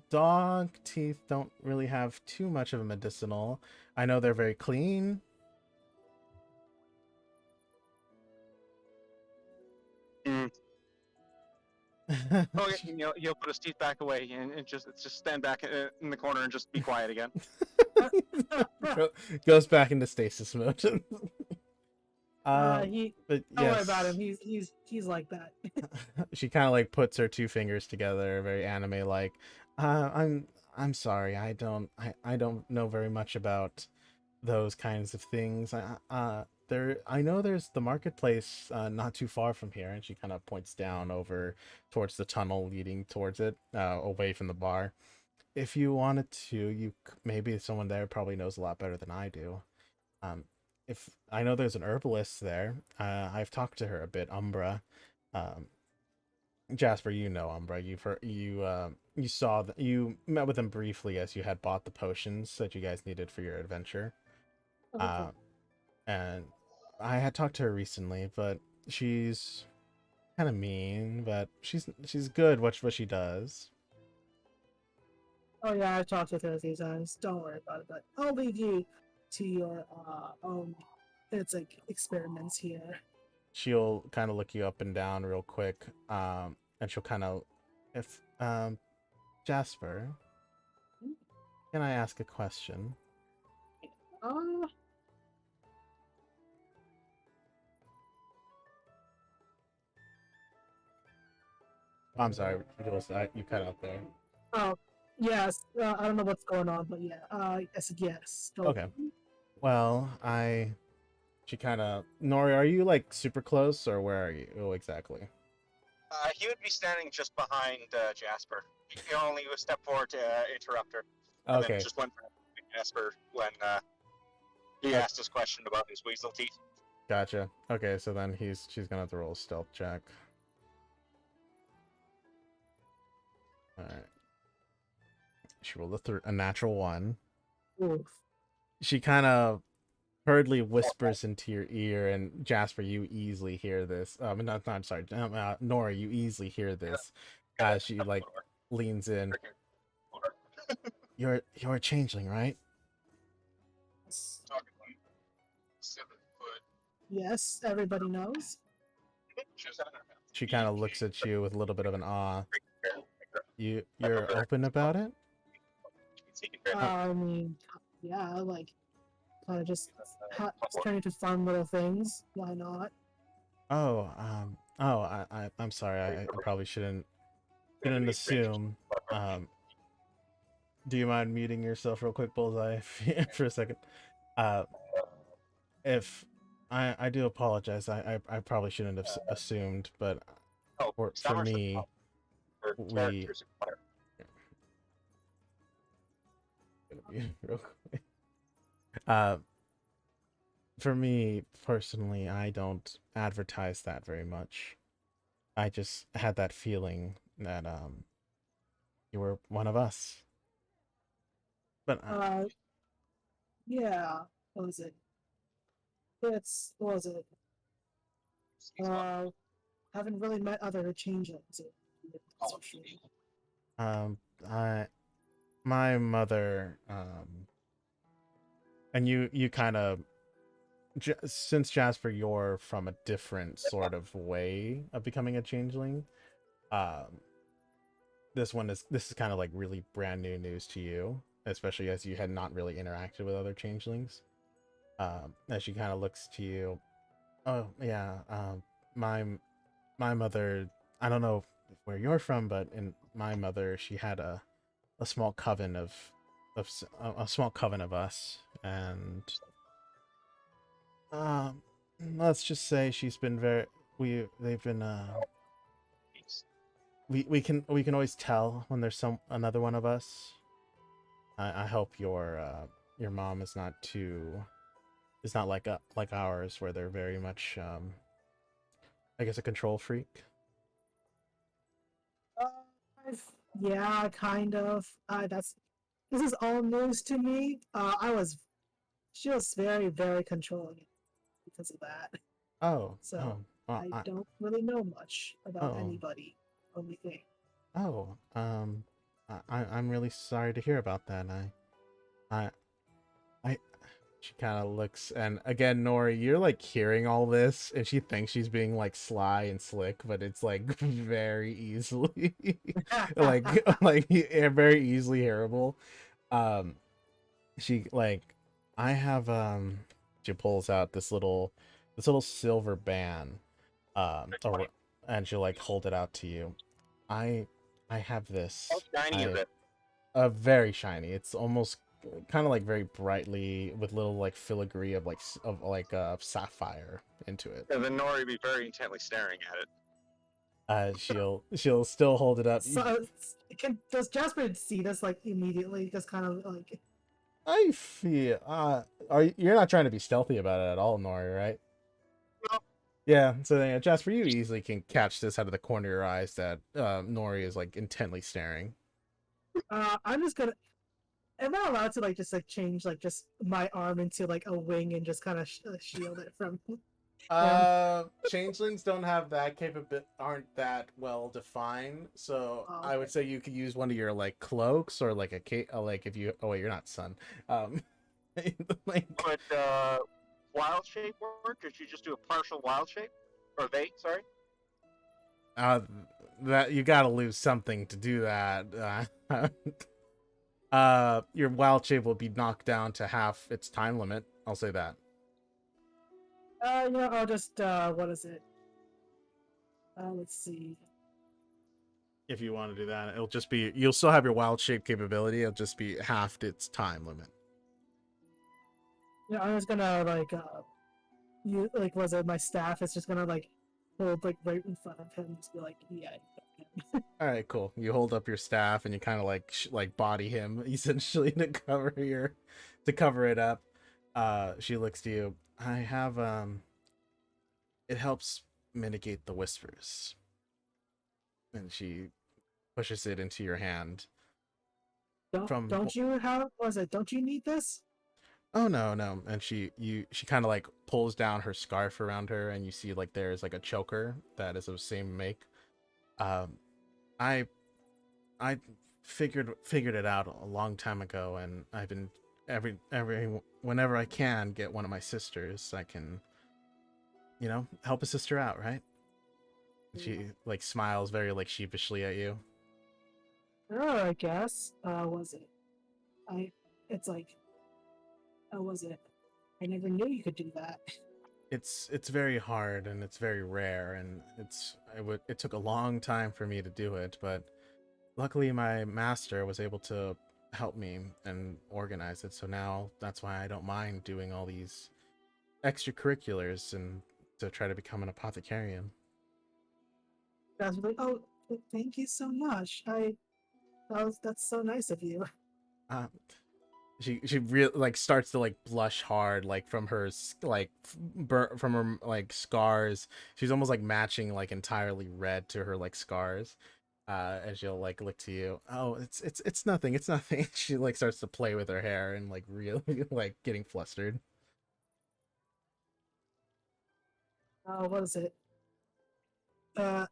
Dog teeth don't really have too much of a medicinal. I know they're very clean. Okay, he'll put his teeth back away and just stand back in the corner and just be quiet again. Goes back into stasis mode. Don't But worry yes, about him. He's like that. she kind of like puts her two fingers together, very anime like. I'm sorry, I don't know very much about those kinds of things. I know there's the marketplace not too far from here, and she kind of points down over towards the tunnel leading towards it, away from the bar. If you wanted to, maybe someone there probably knows a lot better than I do. If I know there's an herbalist there, I've talked to her a bit, Umbra. Jasper, you know Umbra. You saw that you met with them briefly as you had bought the potions that you guys needed for your adventure. Okay. And I had talked to her recently, but she's kind of mean, but she's good what she does. Oh yeah, I've talked with her a few times. Don't worry about it. But I'll leave you to your own. It's like experiments here. She'll kind of look you up and down real quick, and she'll kind of, if Jasper, can I ask a question? I'm sorry, you cut out there. Oh yes. I don't know what's going on, but yeah. I said yes. Okay. Well, she kind of, Nori, are you like super close, or where are you exactly? He would be standing just behind Jasper. He only would step forward to interrupt her. And Okay. then just went for Jasper when he asked his question about his weasel teeth. Gotcha. Okay, so then she's gonna have to roll a stealth check. All right. She rolled a natural 1. Oof. She kind of hurriedly whispers into your ear, and Jasper, you easily hear this. I'm sorry, Nora, you easily hear this as she like leans in. You're a changeling, right? Yes, everybody knows. She kind of looks at you with a little bit of an awe. you're open about it? I mean, yeah, like kind of just turn into fun little things. Why not? Oh, I'm sorry. I probably shouldn't assume. Do you mind muting yourself real quick, Bullseye, for a second? Uh, if I do apologize. I probably shouldn't have assumed, but for me, we real quick. Uh, for me personally, I don't advertise that very much. I just had that feeling that you were one of us. But Yeah. What was it? What was it? Haven't really met other changelings. um, I my mother and you kind of since Jasper, you're from a different sort of way of becoming a changeling. Um, this is kind of like really brand new news to you, especially as you had not really interacted with other changelings. As she kind of looks to you, oh yeah, my my mother. I don't know where you're from, but in my mother, she had a small coven of a small coven of us, and let's just say she's been very they've been we can always tell when there's another one of us. I hope your mom is not like ours, where they're very much I guess a control freak. Yeah, kind of. This is all news to me. She was very, very controlling because of that. Oh, So well, I don't really know much about oh, anybody. Only thing. oh, I'm really sorry to hear about that. I, I, she kind of looks, and again, Nori, you're like hearing all this, and she thinks she's being like sly and slick, but it's like very easily, like very easily hearable. Um, she like, I have she pulls out this little silver band, and she'll like hold it out to you. I I have this. How shiny is it? Very shiny. It's almost kind of like very brightly with little like filigree of sapphire into it. And then Nori be very intently staring at it. She'll still hold it up. So, does Jasper see this like immediately? Just kind of like. I feel you're not trying to be stealthy about it at all, Nori, right? No. Yeah, so yeah, Jasper, you easily can catch this out of the corner of your eyes that Nori is like intently staring. I'm just gonna. Am I allowed to like just like change like just my arm into like a wing and just kind of shield it from? Changelings don't have that aren't that well defined, so Oh, I would say you could use one of your like cloaks or like a cape, like if you. Oh wait, you're not Sun. Like. Would wild shape work? Did you just do a partial wild shape? Or they? Sorry. That you gotta lose something to do that. Your wild shape will be knocked down to half its time limit. I'll say that. I'll just what is it? Let's see. If you want to do that, it'll just be you'll still have your wild shape capability. It'll just be halved its time limit. Yeah, I'm just gonna was it my staff? It's just gonna like hold like right in front of him and just be like, yeah. All right, cool. You hold up your staff and you kind of like body him essentially to cover it up. She looks to you. I have it helps mitigate the whispers. And she pushes it into your hand. Don't you need this? Oh no. And she kind of like pulls down her scarf around her, and you see like there's like a choker that is of the same make. I figured it out a long time ago, and I've been whenever I can get one of my sisters, I can, help a sister out, right? She like smiles very like sheepishly at you. Sure, I guess. Was it? I. It's like. Was it? I never knew you could do that. It's very hard and it's very rare, and it took a long time for me to do it, but luckily my master was able to help me and organize it. So now that's why I don't mind doing all these extracurriculars and to try to become an apothecarian. Guys were like, "Oh, thank you so much. That's so nice of you." Uh, she really like starts to like blush hard, like from her from her like scars. She's almost like matching like entirely red to her like scars. And she'll like look to you. Oh, it's nothing. It's nothing. She like starts to play with her hair and like really like getting flustered. What is it? Uh,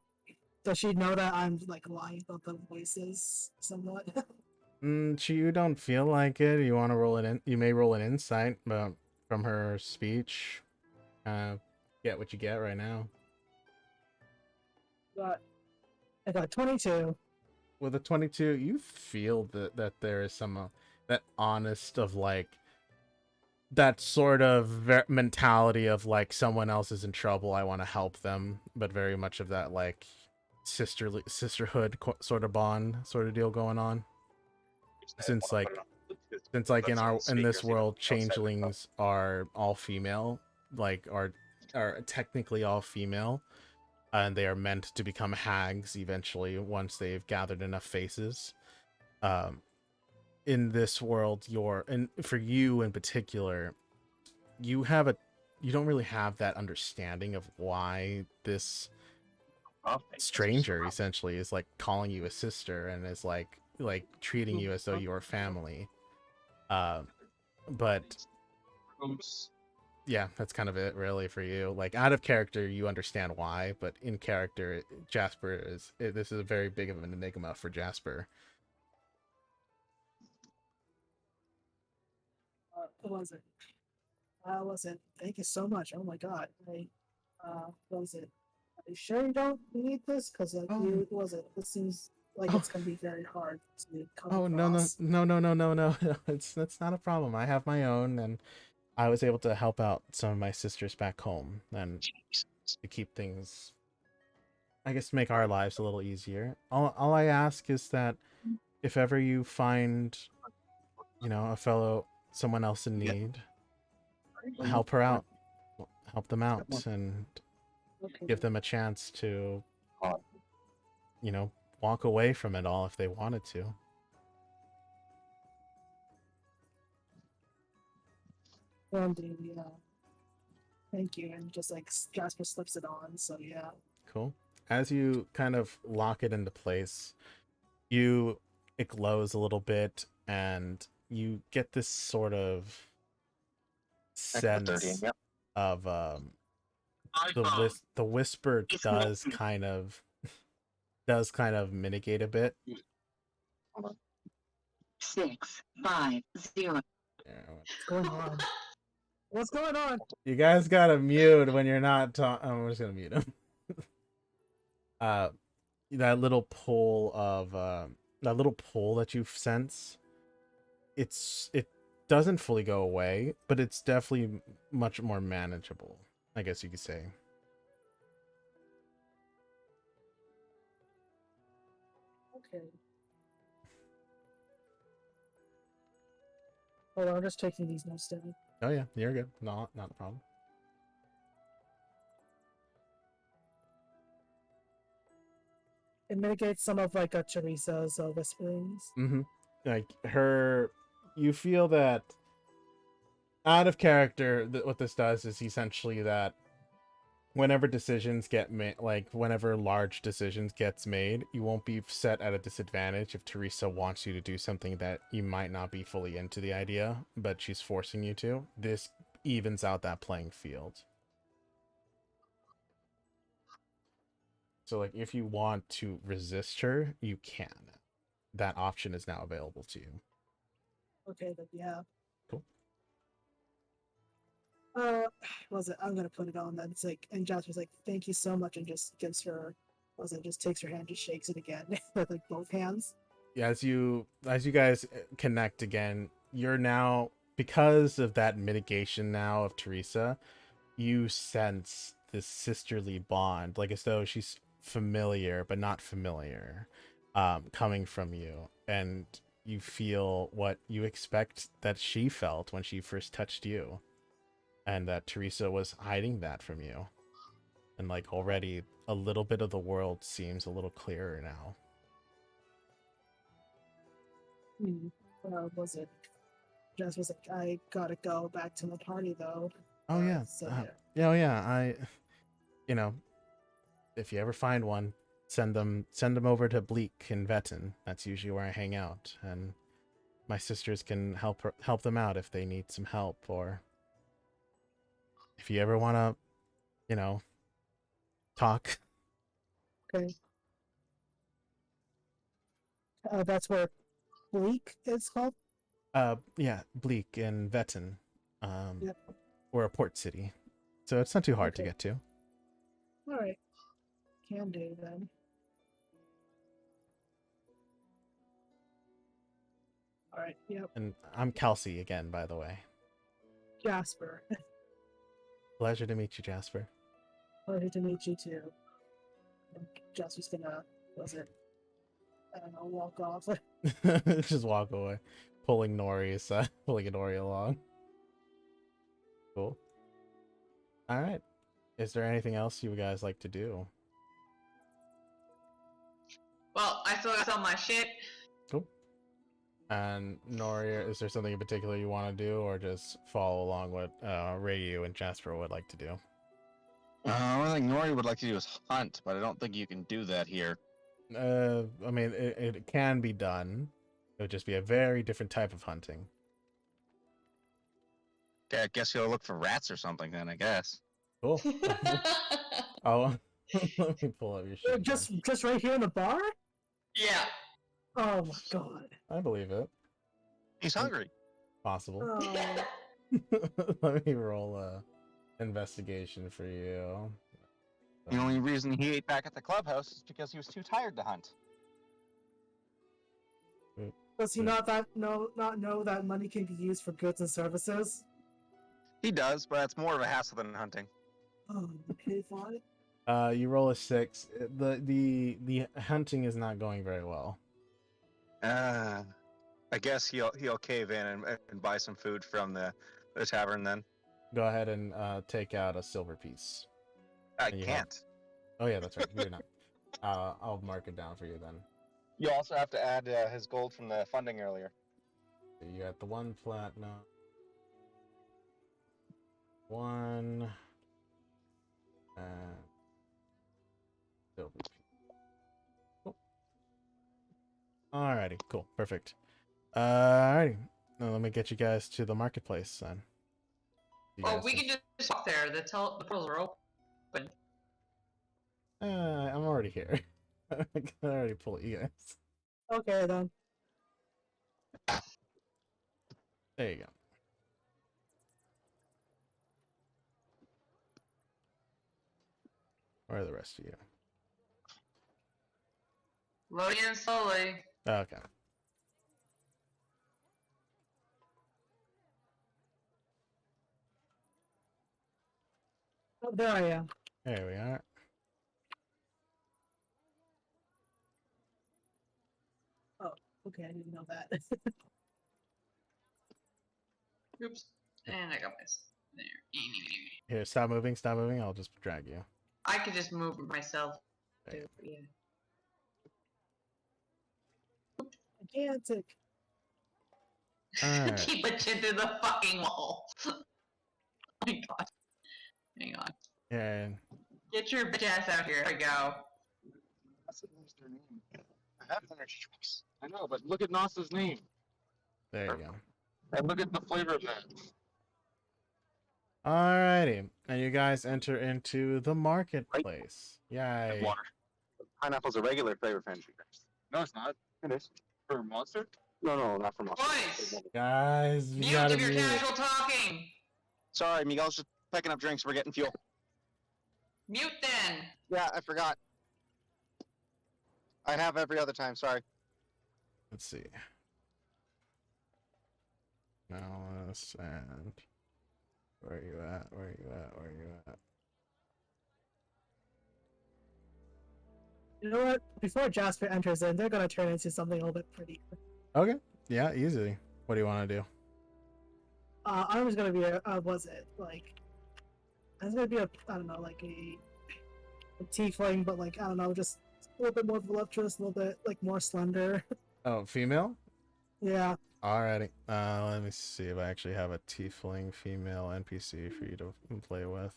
does she know that I'm like lying about the voices somewhat? You don't feel like it. You want to roll it in? You may roll an insight, but from her speech, get what you get right now. I got 22. With a 22, you feel that there is some that honest of like that sort of mentality of like someone else is in trouble, I want to help them, but very much of that like sisterhood sort of bond sort of deal going on. Since like in this world, changelings are all female, like are technically all female, and they are meant to become hags eventually once they've gathered enough faces. In this world, and for you in particular, you don't really have that understanding of why this stranger essentially is like calling you a sister and is like treating you as though you're family. But yeah, that's kind of it really for you. Like out of character, you understand why, but in character, this is a very big of an enigma for Jasper. What was it? Was it? Thank you so much. Oh my god. What was it? Are you sure you don't need this? Because like you was it? This seems like it's gonna be very hard to come across. No. That's not a problem. I have my own, and I was able to help out some of my sisters back home and to keep things, I guess, make our lives a little easier. All I ask is that if ever you find, someone else in need, help her out, help them out, and Okay. give them a chance to, walk away from it all if they wanted to. Andy, yeah. Thank you. And just like Jasper slips it on. So yeah. Cool. As you kind of lock it into place, it glows a little bit, and you get this sort of sense of the whisper does kind of mitigate a bit. 650. What's going on? What's going on? You guys gotta mute when you're not talking. I'm just gonna mute him. That little pull that you sense, it doesn't fully go away, but it's definitely much more manageable, I guess you could say. Okay. Hold on, I'm just taking these notes down. Oh yeah, you're good. Not a problem. It mitigates some of like Teresa's whisperings. Mm-hmm. Like you feel that out of character. What this does is essentially that whenever decisions get made, like whenever large decisions gets made, you won't be set at a disadvantage if Teresa wants you to do something that you might not be fully into the idea, but she's forcing you to. This evens out that playing field. So like if you want to resist her, you can. That option is now available to you. Okay, then yeah. Cool. Was it? I'm gonna put it on then. It's like, and Jasper's like, "Thank you so much," and just gives her, just takes her hand, just shakes it again with like both hands. as you guys connect again, you're now, because of that mitigation now of Teresa, you sense this sisterly bond, like as though she's familiar but not familiar, coming from you, and you feel what you expect that she felt when she first touched you, and that Teresa was hiding that from you, and like already a little bit of the world seems a little clearer now. Was it? Jess was like, I gotta go back to the party though. Oh yeah. So Yeah, oh yeah. You know, if you ever find one, send them over to Bleak in Vetten. That's usually where I hang out, and my sisters can help them out if they need some help, or if you ever want to, talk. Okay. That's where Bleak is called. Yeah, Bleak in Vetten. Yep. We're a port city, so it's not too hard to Okay. get to. All right. Can do then. All right. Yep. And I'm Kelsey again, by the way. Jasper. Pleasure to meet you, Jasper. Pleasure to meet you too. And Jasper's gonna, was it? I don't know, walk off. Just walk away, pulling Nori along. Cool. All right. Is there anything else you guys like to do? Well, I still got some of my shit. Cool. And Nori, is there something in particular you want to do, or just follow along what Ryu and Jasper would like to do? Only thing Nori would like to do is hunt, but I don't think you can do that here. I mean, it can be done. It would just be a very different type of hunting. Okay, I guess you'll look for rats or something then, I guess. Cool. Oh, let me pull up your shit. Just right here in the bar? Yeah. Oh my god. I believe it. He's hungry. Possible. Oh. Let me roll a investigation for you. The only reason he ate back at the clubhouse is because he was too tired to hunt. Does he not know that money can be used for goods and services? He does, but that's more of a hassle than hunting. Oh, okay, fine. You roll a 6. The hunting is not going very well. I guess he'll cave in and buy some food from the tavern then. Go ahead and take out a silver piece. I And you can't. Oh yeah, that's right. You're not. I'll mark it down for you then. You also have to add his gold from the funding earlier. So you got the 1 platinum. 1 silver piece. Cool. Alrighty, cool, perfect. Alrighty, now let me get you guys to the marketplace then. You Oh, guys we can just walk there. The portals are open. I'm already here. I can already pull you guys. Okay then. There you go. Where are the rest of you? Loading in slowly. Okay. Oh, there I am. There we are. Okay, I didn't know that. Oops. And I got this. There. Here, stop moving, stop moving. I'll just drag you. I could just move myself. There. Yeah. Gigantic. Alright. Keep a chin to the fucking wall. Oh my god. Hang on. Yeah. Get your bitch ass out here. There we go. That's their name. I have energy drinks. I know, but look at Nasa's name. There you go. And look at the flavor of that. Alrighty. And you guys enter into the marketplace. Yay. Water. Pineapple's a regular flavor for energy drinks. No, it's not. It is. For Monster? No, not for Monster. Boys! Guys, you Mute gotta if you're mute. casual talking! Sorry, Miguel's just picking up drinks. We're getting fuel. Mute then! Yeah, I forgot. I'd have every other time. Sorry. Let's see. Malice and where are you at? Where are you at? Where are you at? You know what? Before Jasper enters in, they're gonna turn into something a little bit prettier. Okay. Yeah, easily. What do you want to do? I was gonna be a was it like? I was gonna be a I don't know like a tiefling, but like I don't know, just a little bit more voluptuous, a little bit like more slender. Oh, female? Yeah. Alrighty. Let me see if I actually have a tiefling female NPC for you to play with.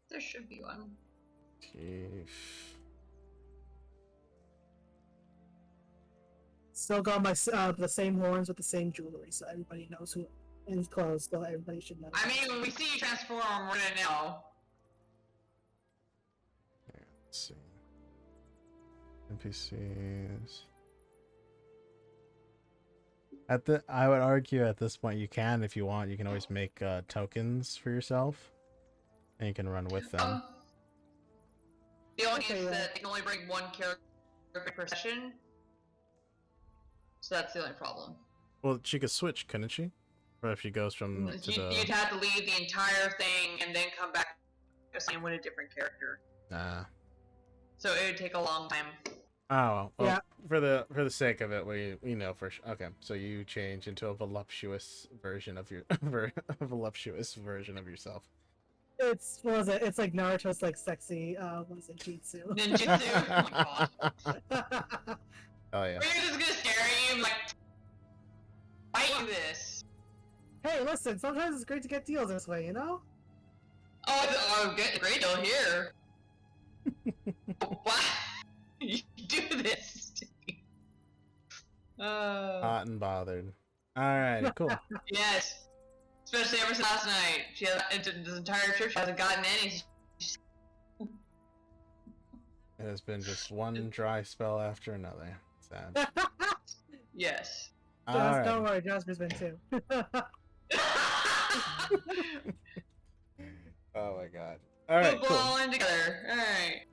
There should be one. Tief. Still got my the same horns with the same jewelry, so everybody knows who and clothes, so everybody should know. I mean, when we see you transform, we're gonna know. Yeah, let's see. NPCs. I would argue at this point you can, if you want, you can always make tokens for yourself, and you can run with them. The only thing is that they can only bring one character per session, so that's the only problem. Well, she could switch, couldn't she? Or if she goes from to the... You'd have to leave the entire thing and then come back and win a different character. Nah. So it would take a long time. Oh, well, Yeah. for the sake of it, we know for sure. Okay, so you change into a voluptuous version of your a voluptuous version of yourself. It's what was it? It's like Naruto's like sexy. What is it? Jutsu. Ninjutsu? Oh my god. Oh yeah. Or you're just gonna stare at you like, fight you this. Hey, listen. Sometimes it's great to get deals this way, you know. Oh, get a great deal here. Why you do this to me? Hot and bothered. Alrighty, cool. Yes. Especially ever since last night. She has this entire trip. She hasn't gotten any. It has been just one dry spell after another. Sad. Yes. Alright. Don't worry, Jasper's been too. Oh my god. Alright, We'll cool. all in together. Alright.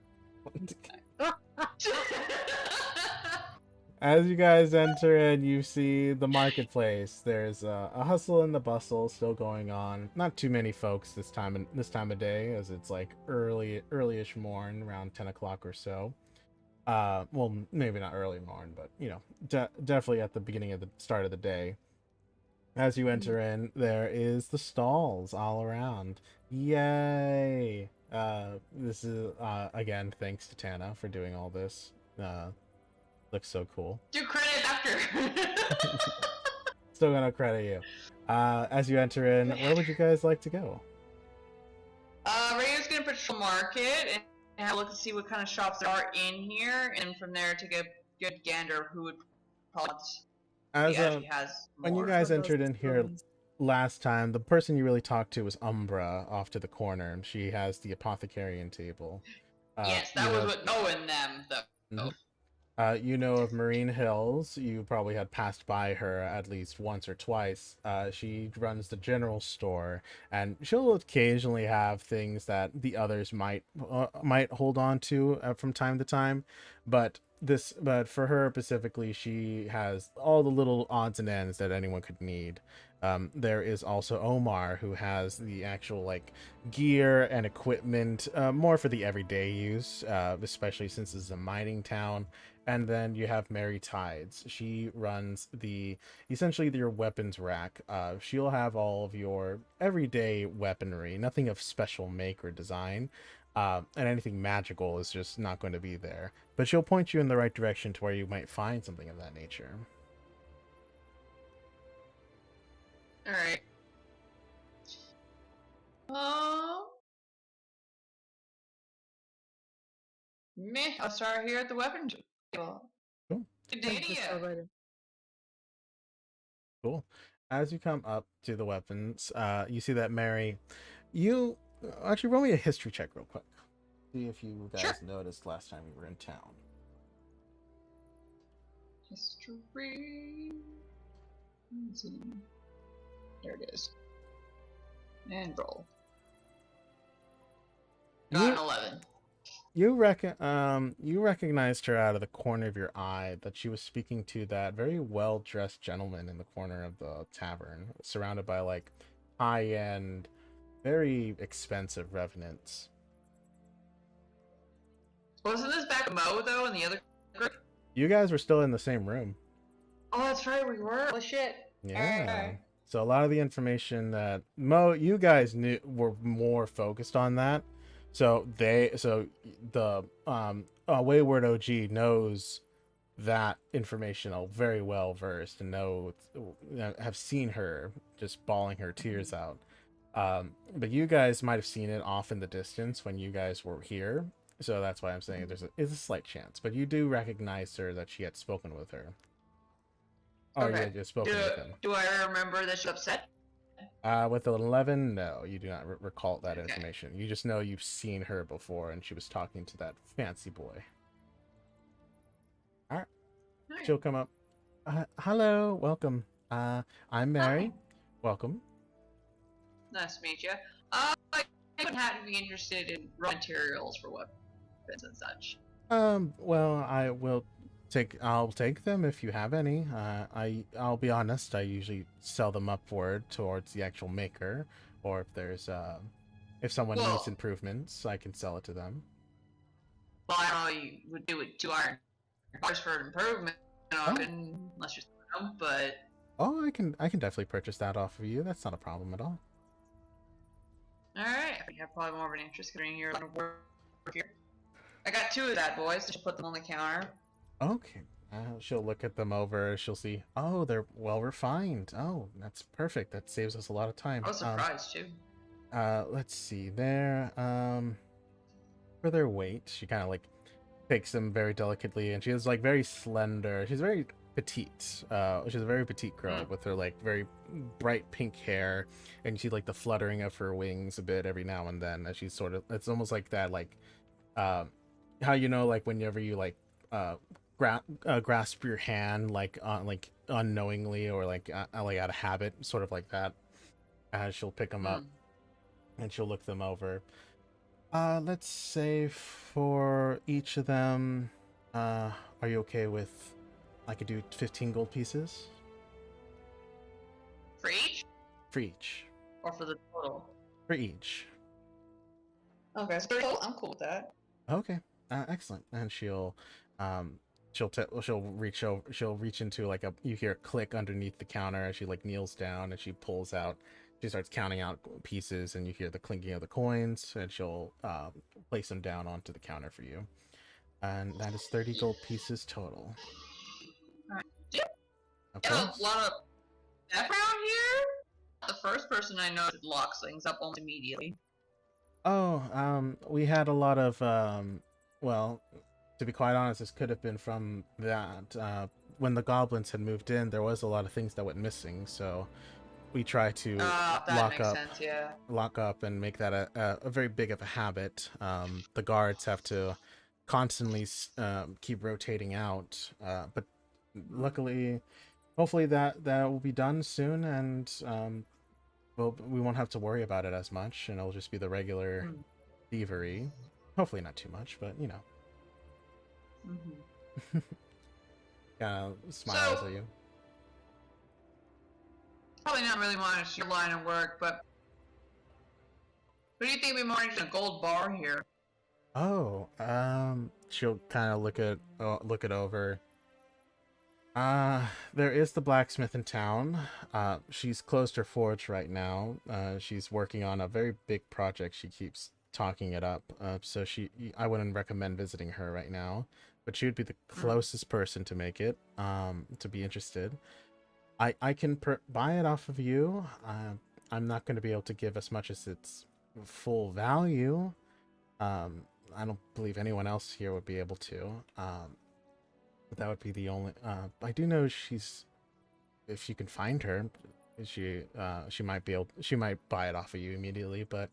As you guys enter in, you see the marketplace. There's a hustle and the bustle still going on. Not too many folks this time of day, as it's like early-ish morn, around 10 o'clock or so. Well, maybe not early morn, but you know, definitely at the beginning of the start of the day. As you enter in, there is the stalls all around. Yay! This is again thanks to Tana for doing all this. Looks so cool. Do credit after. Still gonna credit you. As you enter in, where would you guys like to go? Radio's gonna patrol market and have a look to see what kind of shops there are in here, and from there take a good gander of who would probably actually has more. When you guys entered in here last time, the person you really talked to was Umbra off to the corner. She has the apothecarian table. Yes, that was what knowing them though. Mhm. You know of Marine Hills. You probably had passed by her at least once or twice. She runs the general store, and she'll occasionally have things that the others might hold on to from time to time. But for her specifically, she has all the little odds and ends that anyone could need. There is also Omar, who has the actual like gear and equipment, more for the everyday use, especially since this is a mining town. And then you have Mary Tides. She runs essentially your weapons rack. She'll have all of your everyday weaponry, nothing of special make or design. And anything magical is just not going to be there. But she'll point you in the right direction to where you might find something of that nature. Alright. Meh, I'll start here at the weapon table. Cool. Good day to you. Cool. As you come up to the weapons, you see that Mary, you actually roll me a history check real quick. See if you guys noticed last time you were in town. History. Let's see. There it is. And roll. Got an 11. you recognized her out of the corner of your eye, that she was speaking to that very well-dressed gentleman in the corner of the tavern, surrounded by like high-end, very expensive revenants. Wasn't this back Mo though in the other group? You guys were still in the same room. Oh, that's right, we were. Holy shit. Yeah. Alright. So a lot of the information that you guys knew were more focused on that. So the Wayward OG knows that information very well versed and have seen her just bawling her tears out. But you guys might have seen it off in the distance when you guys were here. So that's why I'm saying it's a slight chance. But you do recognize her, that she had spoken with her. Oh, Okay. yeah, just spoken with him. Do I remember that she's upset? With 11, no, you do not recall that Okay. information. You just know you've seen her before, and she was talking to that fancy boy. Alright. She'll come up. Hello, welcome. I'm Mary. Hi. Welcome. Nice to meet you. I would have to be interested in raw materials for weapons and such. Well, I'll take them if you have any. I'll be honest, I usually sell them upward towards the actual maker, or if someone needs Well- improvements, I can sell it to them. Well, I don't know you would do it 2 iron bars for an improvement, unless you're selling them, but Oh, I can definitely purchase that off of you. That's not a problem at all. alright. I have probably more of an interest considering your line of work here. I got 2 of that, boys. Just put them on the counter. Okay. She'll look at them over. She'll see. Oh, they're well refined. Oh, that's perfect. That saves us a lot of time. I was surprised too. Let's see. There. For their weight, she kind of like takes them very delicately, and she is like very slender. She's very petite. She's a very petite girl with her like very bright pink hair, and you see like the fluttering of her wings a bit every now and then as she's sort of. It's almost like that, like, how like whenever you like grasp your hand like unknowingly or like out of habit, sort of like that. She'll pick them up and she'll look them over. Let's say for each of them, are you okay with? I could do 15 gold pieces For each? for each. Or for the total? For each. Okay, so total, I'm cool with that. Okay. Excellent. And she'll reach over. She'll reach into like you hear a click underneath the counter as she like kneels down and she pulls out. She starts counting out pieces, and you hear the clinking of the coins, and she'll place them down onto the counter for you. And that is 30 gold pieces total. Alright. Of Got course. a lot of background here. The first person I know that locks things up almost immediately. Oh, we had a lot of, well, to be quite honest, this could have been from that. When the goblins had moved in, there was a lot of things that went missing, so we try to That lock makes up. sense, yeah. Lock up and make that a very big of a habit. The guards have to constantly keep rotating out, but luckily, hopefully that will be done soon, and we won't have to worry about it as much, and it'll just be the regular thievery. Hopefully not too much, but you know. Kind of smiles at you. Probably not really wanting to your line of work, but what do you think we more interested in a gold bar here? Oh, she'll kind of look it over. There is the blacksmith in town. She's closed her forge right now. She's working on a very big project. She keeps talking it up. So I wouldn't recommend visiting her right now, but she would be the closest person to make it, to be interested. I can buy it off of you. I'm not going to be able to give as much as its full value. I don't believe anyone else here would be able to. But that would be the only. I do know if you can find her, she might be able. She might buy it off of you immediately, but.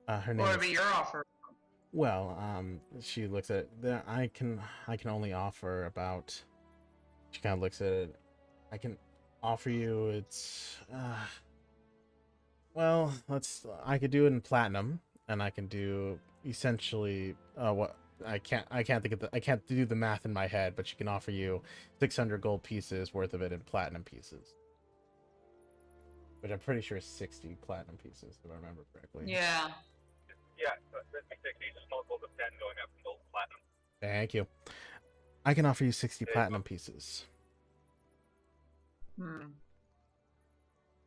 Her name. What would be your offer? Well, she looks at it. I can only offer about. She kind of looks at it. I can offer you. It's Well, I could do it in platinum, and I can do essentially what I can't think of I can't do the math in my head, but she can offer you 600 gold pieces worth of it in platinum pieces, which I'm pretty sure is 60 platinum pieces if I remember correctly. Yeah. Yeah, so 56, just multiples of 10 going up from gold to platinum. Thank you. I can offer you 60 platinum pieces. Hmm.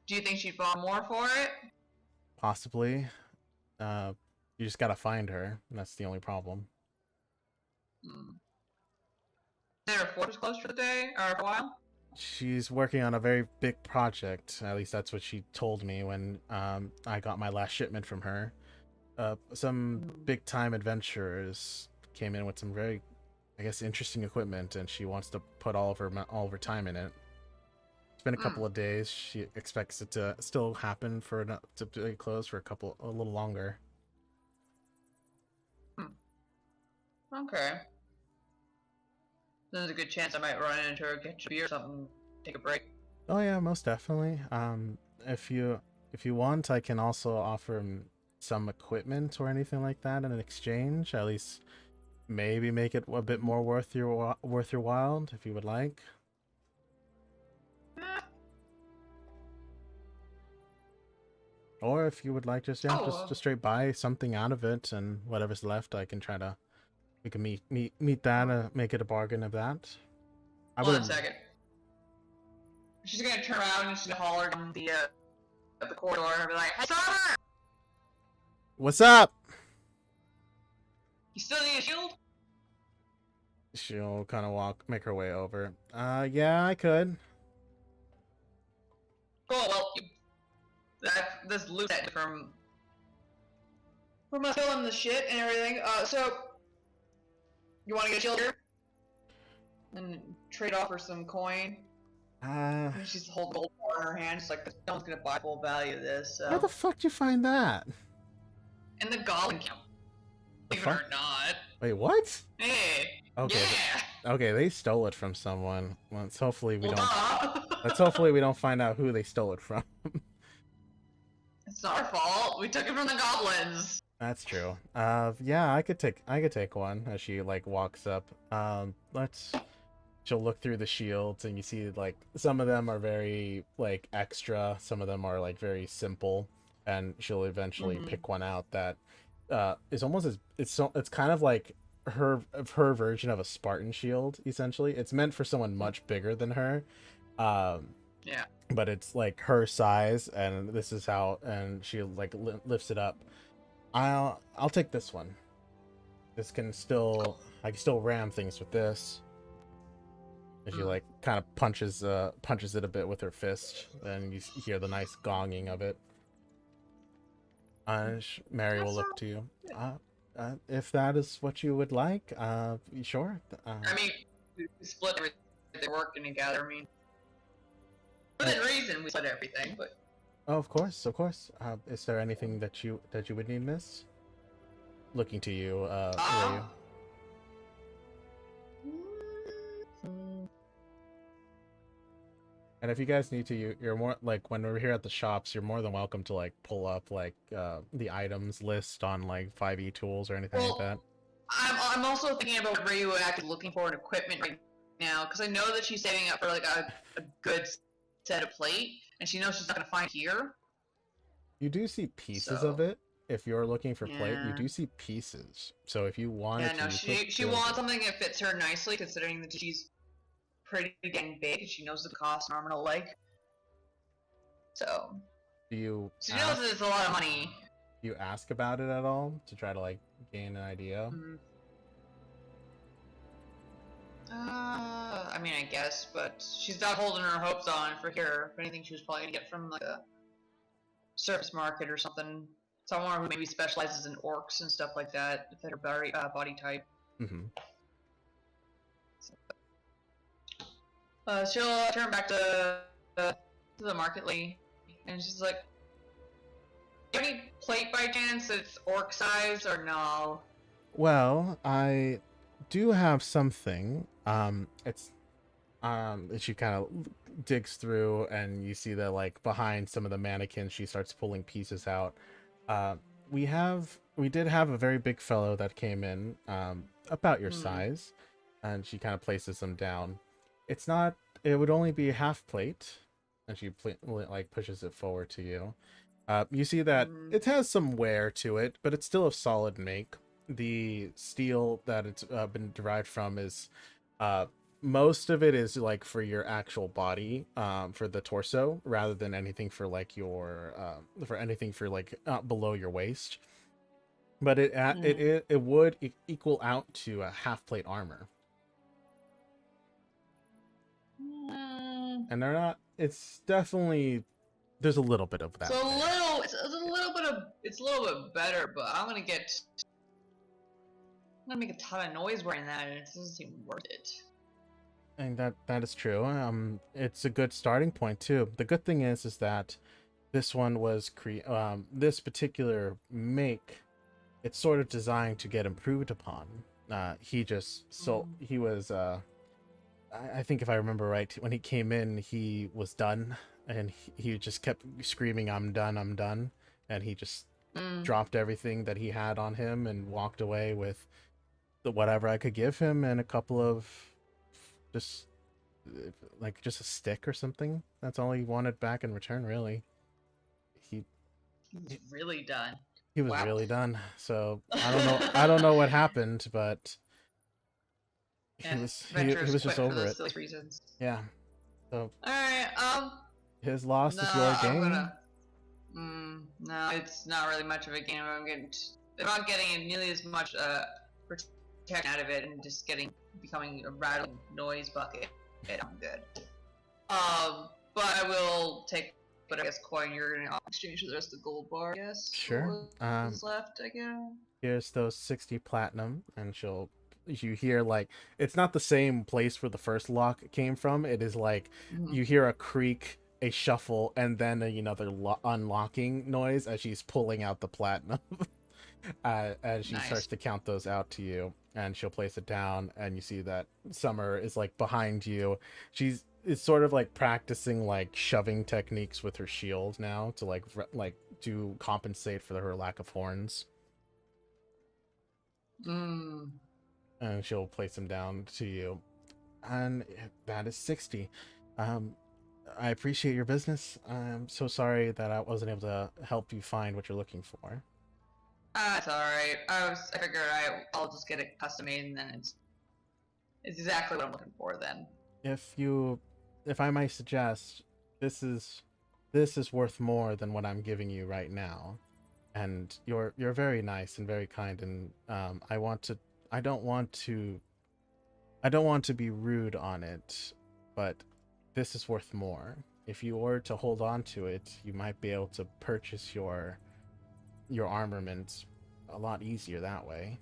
Do you think she'd want more for it? Possibly. You just gotta find her. And that's the only problem. Hmm. Is there a fortress closed for the day or for a while? She's working on a very big project. At least that's what she told me when I got my last shipment from her. Some big time adventurers came in with some very, I guess, interesting equipment, and she wants to put all of her time in it. It's been a couple of days. She expects it to still happen to be closed for a little longer. Okay. There's a good chance I might run into her, get a beer or something, take a break. Oh yeah, most definitely. If you want, I can also offer some equipment or anything like that in an exchange. At least maybe make it a bit more worth your while, if you would like. Or if you would like, just straight buy something out of it, and whatever's left, we can meet that, make it a bargain of that. Hold on a second. She's gonna turn around and she's gonna holler down the corridor and be like, "Hey, Summer! What's up?" You still need a shield?" She'll kind of make her way over. Yeah, I could. Cool. Well, this loot set from us filling the shit and everything. So you want to get a shield here and trade off for some coin? And she's holding gold bar in her hand. She's like, no one's gonna buy full value of this. So. Where the fuck did you find that? In the Goblin Camp. Believe it or not. Wait, what? Hey. Okay. Yeah. Okay, they stole it from someone. Let's hopefully we don't find out who they stole it from. It's not our fault. We took it from the goblins. That's true. Yeah, I could take one as she walks up. She'll look through the shields, and you see some of them are very extra, some of them are very simple, and she'll eventually pick one out that is almost it's kind of like her version of a Spartan shield. Essentially, it's meant for someone much bigger than her. Yeah. But it's her size, and this is how, and she lifts it up. I'll take this one. I can still ram things with this. And she kind of punches it a bit with her fist, and you hear the nice gonging of it. Mary will look to you. If that is what you would like, sure. I mean, we split everything. They're working together. I mean, within reason, we split everything. But oh, of course. Is there anything that you would need, miss? Looking to you, Ryu. And if you guys need to, you're more when we're here at the shops, you're more than welcome to pull up the items list on 5e tools or anything like that. I'm also thinking about Ryu actually looking for an equipment right now, because I know that she's saving up for a good set of plate, and she knows she's not gonna find here. You do see pieces of it. If you're looking for plate, you do see pieces. So if you wanted to, she wants something that fits her nicely, considering that she's pretty dang big, and she knows the cost an armor will So she knows that it's a lot of money. Do you ask about it at all to try to gain an idea? I mean, I guess, but she's not holding her hopes on for here. If anything, she was probably gonna get from a surface market or something. Someone who maybe specializes in orcs and stuff like that, if they're body type. She'll turn back to the market lady, and she's like, "Do you have any plate by chance that's orc size or no?" Well, I do have something. It's And she kind of digs through, and you see that like behind some of the mannequins, she starts pulling pieces out. Uh, we did have a very big fellow that came in, about your size, and she kind of places them down. It's not. It would only be a half plate, and she like pushes it forward to you. You see that it has some wear to it, but it's still a solid make. The steel that it's been derived from is most of it is like for your actual body, for the torso, rather than anything for like your below your waist. But it would equal out to a half plate armor. And they're not. It's definitely, there's a little bit of that. So it's a little bit better, but I'm gonna make a ton of noise wearing that, and it doesn't seem worth it. And that is true. It's a good starting point too. The good thing is that this one was this particular make, it's sort of designed to get improved upon. He was I think if I remember right, when he came in, he was done, and he just kept screaming, I'm done," and he just dropped everything that he had on him and walked away with whatever I could give him and a couple of just a stick or something. That's all he wanted back in return, really. He's really done. He was really done. So I don't know what happened, but he was just over it. Reasons. Yeah. So all right. his loss is your game. No, it's not really much of a game. I'm not getting nearly as much protection out of it, and just becoming a rattling noise bucket. I'm good. But I will take whatever coin you're gonna exchange for the rest of the gold bar. I guess. Sure. What's left, I guess. Here's those 60 platinum, and you hear like, it's not the same place where the first lock came from. It is like you hear a creak, a shuffle, and then another unlocking noise as she's pulling out the platinum. As she starts to count those out to you, and she'll place it down, and you see that Summer is like behind you. It's sort of like practicing like shoving techniques with her shield now to to compensate for her lack of horns. And she'll place them down to you, and that is 60. I appreciate your business. I'm so sorry that I wasn't able to help you find what you're looking for. It's alright. I figured I'll just get it custom made, and then it's exactly what I'm looking for then. If I might suggest, this is worth more than what I'm giving you right now. And you're very nice and very kind, and I don't want to be rude on it, but this is worth more. If you were to hold on to it, you might be able to purchase your armament a lot easier that way.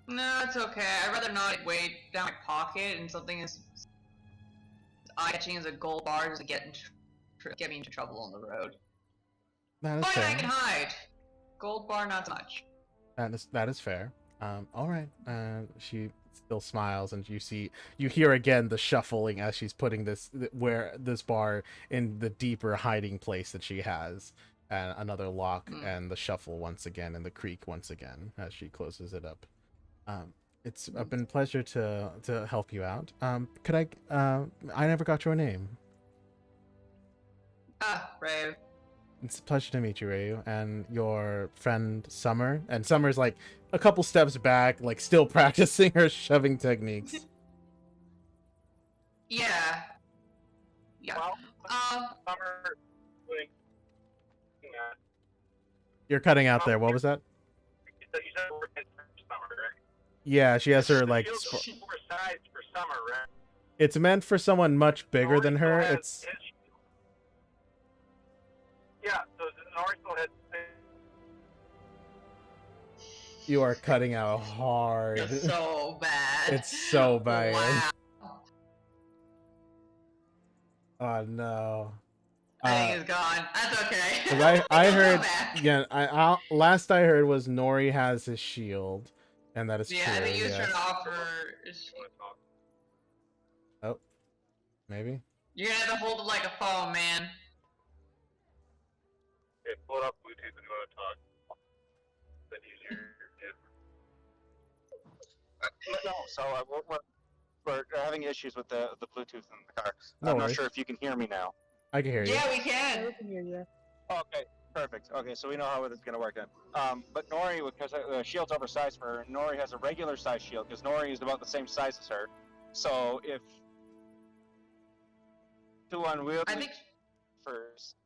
No, it's okay. I'd rather not weigh down my pocket and something as eye-catching as a gold bar just to get me into trouble on the road. That is Fine, fair. I can hide. Gold bar, not so much. That is fair. All right. She still smiles, and you hear again the shuffling as she's putting this bar in the deeper hiding place that she has, and another lock, and the shuffle once again, and the creak once again as she closes it up. It's been a pleasure to help you out. Could I never got your name. Ray. It's a pleasure to meet you, Ryu, and your friend Summer. And Summer's like a couple steps back, like still practicing her shoving techniques. Yeah. Well, Summer doing. You're cutting out there. What was that? You said we're in Summer, right? Yeah, she has her like. Four sides for Summer, right? It's meant for someone much bigger than her. It's. Yeah, so Nori still has. You are cutting out hard. It's so bad. It's so bad. Wow. Oh no. I think it's gone. That's okay. 'Cause I heard, Back. yeah. Last I heard was Nori has his shield, and that is true. Yeah, I think he was yes. trying to offer. maybe. You're gonna have to hold it like a phone, man. Okay, pull it up Bluetooth and go to talk. Then use your. No, so we're having issues with the Bluetooth in the car. No I'm not worries. sure if you can hear me now. I can hear you. Yeah, we Yeah, can. we can hear you. Okay, perfect. Okay, so we know how it's gonna work then. But Nori, because the shield's oversized for her, Nori has a regular size shield because Nori is about the same size as her. So if too unwieldy I think first,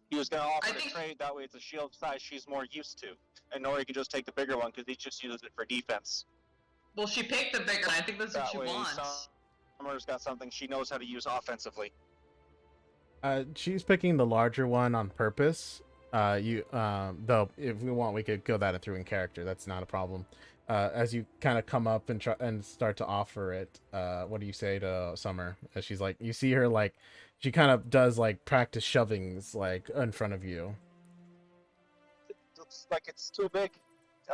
he was gonna offer I to think- trade. That way, it's a shield size she's more used to, and Nori can just take the bigger one because he just uses it for defense. well, she picked the bigger one. I think that's what That she way, wants. Summer's got something she knows how to use offensively. She's picking the larger one on purpose. Though if we want, we could go that through in character. That's not a problem. As you kind of come up and try and start to offer it, what do you say to Summer? As she's like, you see her like, she kind of does like practice shovings like in front of you. It looks like it's too big,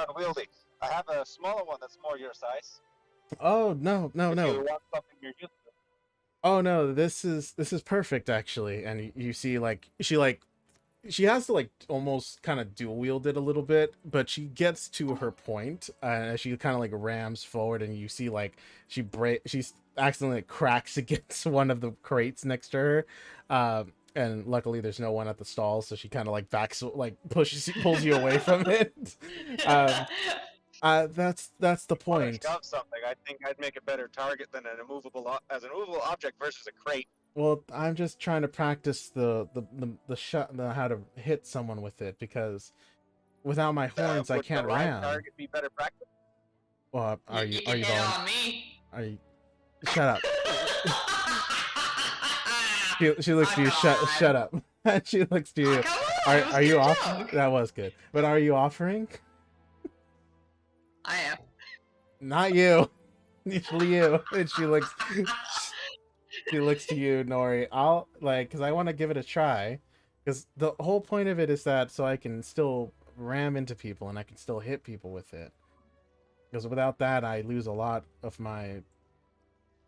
unwieldy. I have a smaller one that's more your size. Oh no, no, If no. you want something you're used to. Oh no, this is perfect actually. And you see like she has to like almost kind of dual wield it a little bit, but she gets to her point and she kind of like rams forward, and you see like she's accidentally cracks against one of the crates next to her. And luckily there's no one at the stall, so she kind of like pulls you away from it. That's the Or point. shove something. I think I'd make a better target than an immovable object versus a crate. Well, I'm just trying to practice the shot, how to hit someone with it, because without my horns I Would can't the live ram. target be better practice? Well, are you can hit going? on me? Are you? Shut up. She looks to you. Shut up. She looks to you. Come on, it was Are a you good offering? joke. That was good. But are you offering? I am. Not you. Usually you. And she looks to you, Nori. I'll because I want to give it a try. Because the whole point of it is that so I can still ram into people and I can still hit people with it. Because without that, I lose a lot of my,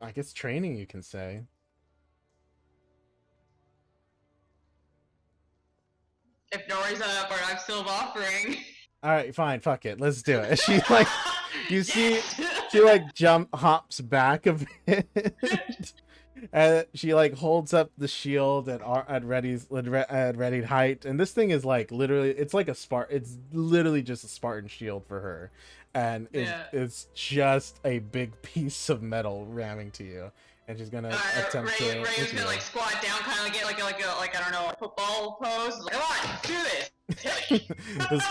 I guess, training, you can say. If Nori's not up, I'm still offering. All right, fine, fuck it, let's do it. She like, you see, she like hops back a bit, and she like holds up the shield at ready height, and this thing is like literally, it's like it's literally just a Spartan shield for her, and it's just a big piece of metal ramming to you, and she's gonna attempt to. Ray's gonna like squat down, kind of like get like I don't know, a football pose. Like, come on, do this.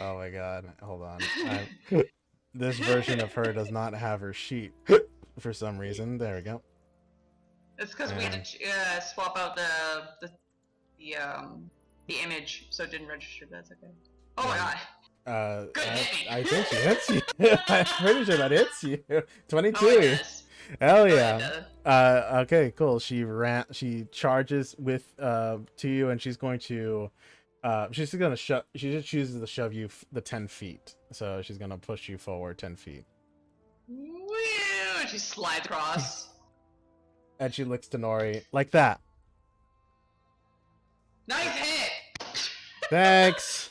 Oh my god, hold on. This version of her does not have her sheet for some reason. There we go. It's because we had to swap out the image, so it didn't register. That's okay. Oh my god. Good hit me. I think she hits you. I'm pretty sure that hits you. 22. Oh, it does. Hell Oh, it yeah. does. Okay, cool. She charges with to you, and she's going to she's gonna shove. She just chooses to shove you the 10 feet. So she's gonna push you forward 10 feet. Woo! She slides across. And she looks to Nori like that. Nice hit. Thanks.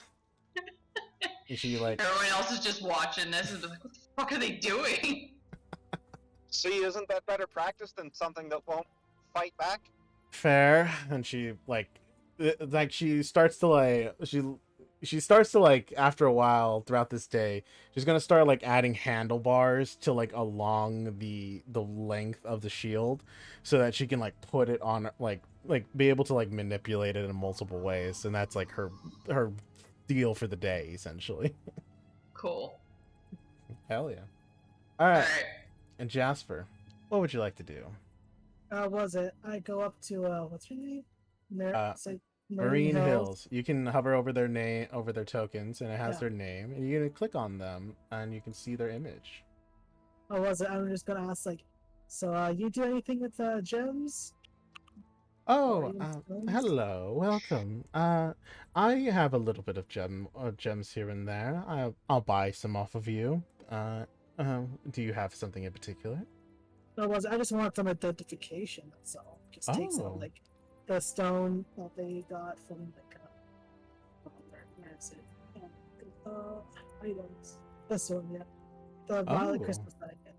And she like, Everyone else is just watching this and like, what the fuck are they doing? See, isn't that better practice than something that won't fight back? fair. And she she starts to like after a while throughout this day, she's gonna start like adding handlebars to like along the length of the shield, so that she can like put it on like be able to like manipulate it in multiple ways, and that's like her deal for the day essentially. Cool. Hell yeah. All right. Alright. And Jasper, what would you like to do? Was it? I go up to what's her name? Say Marine Hills. You can hover over their name, over their tokens, and it has their name, and you're gonna click on them, and you can see their image. Oh, was it? I'm just gonna ask, like, so you do anything with gems? Oh, Stones? hello, welcome. I have a little bit of gems here and there. I'll buy some off of you. Do you have something in particular? I just want some identification. That's all. Just take some Oh. like the stone that they got from like where is it? Items. This one, yeah. The violet Oh. crystals that I get.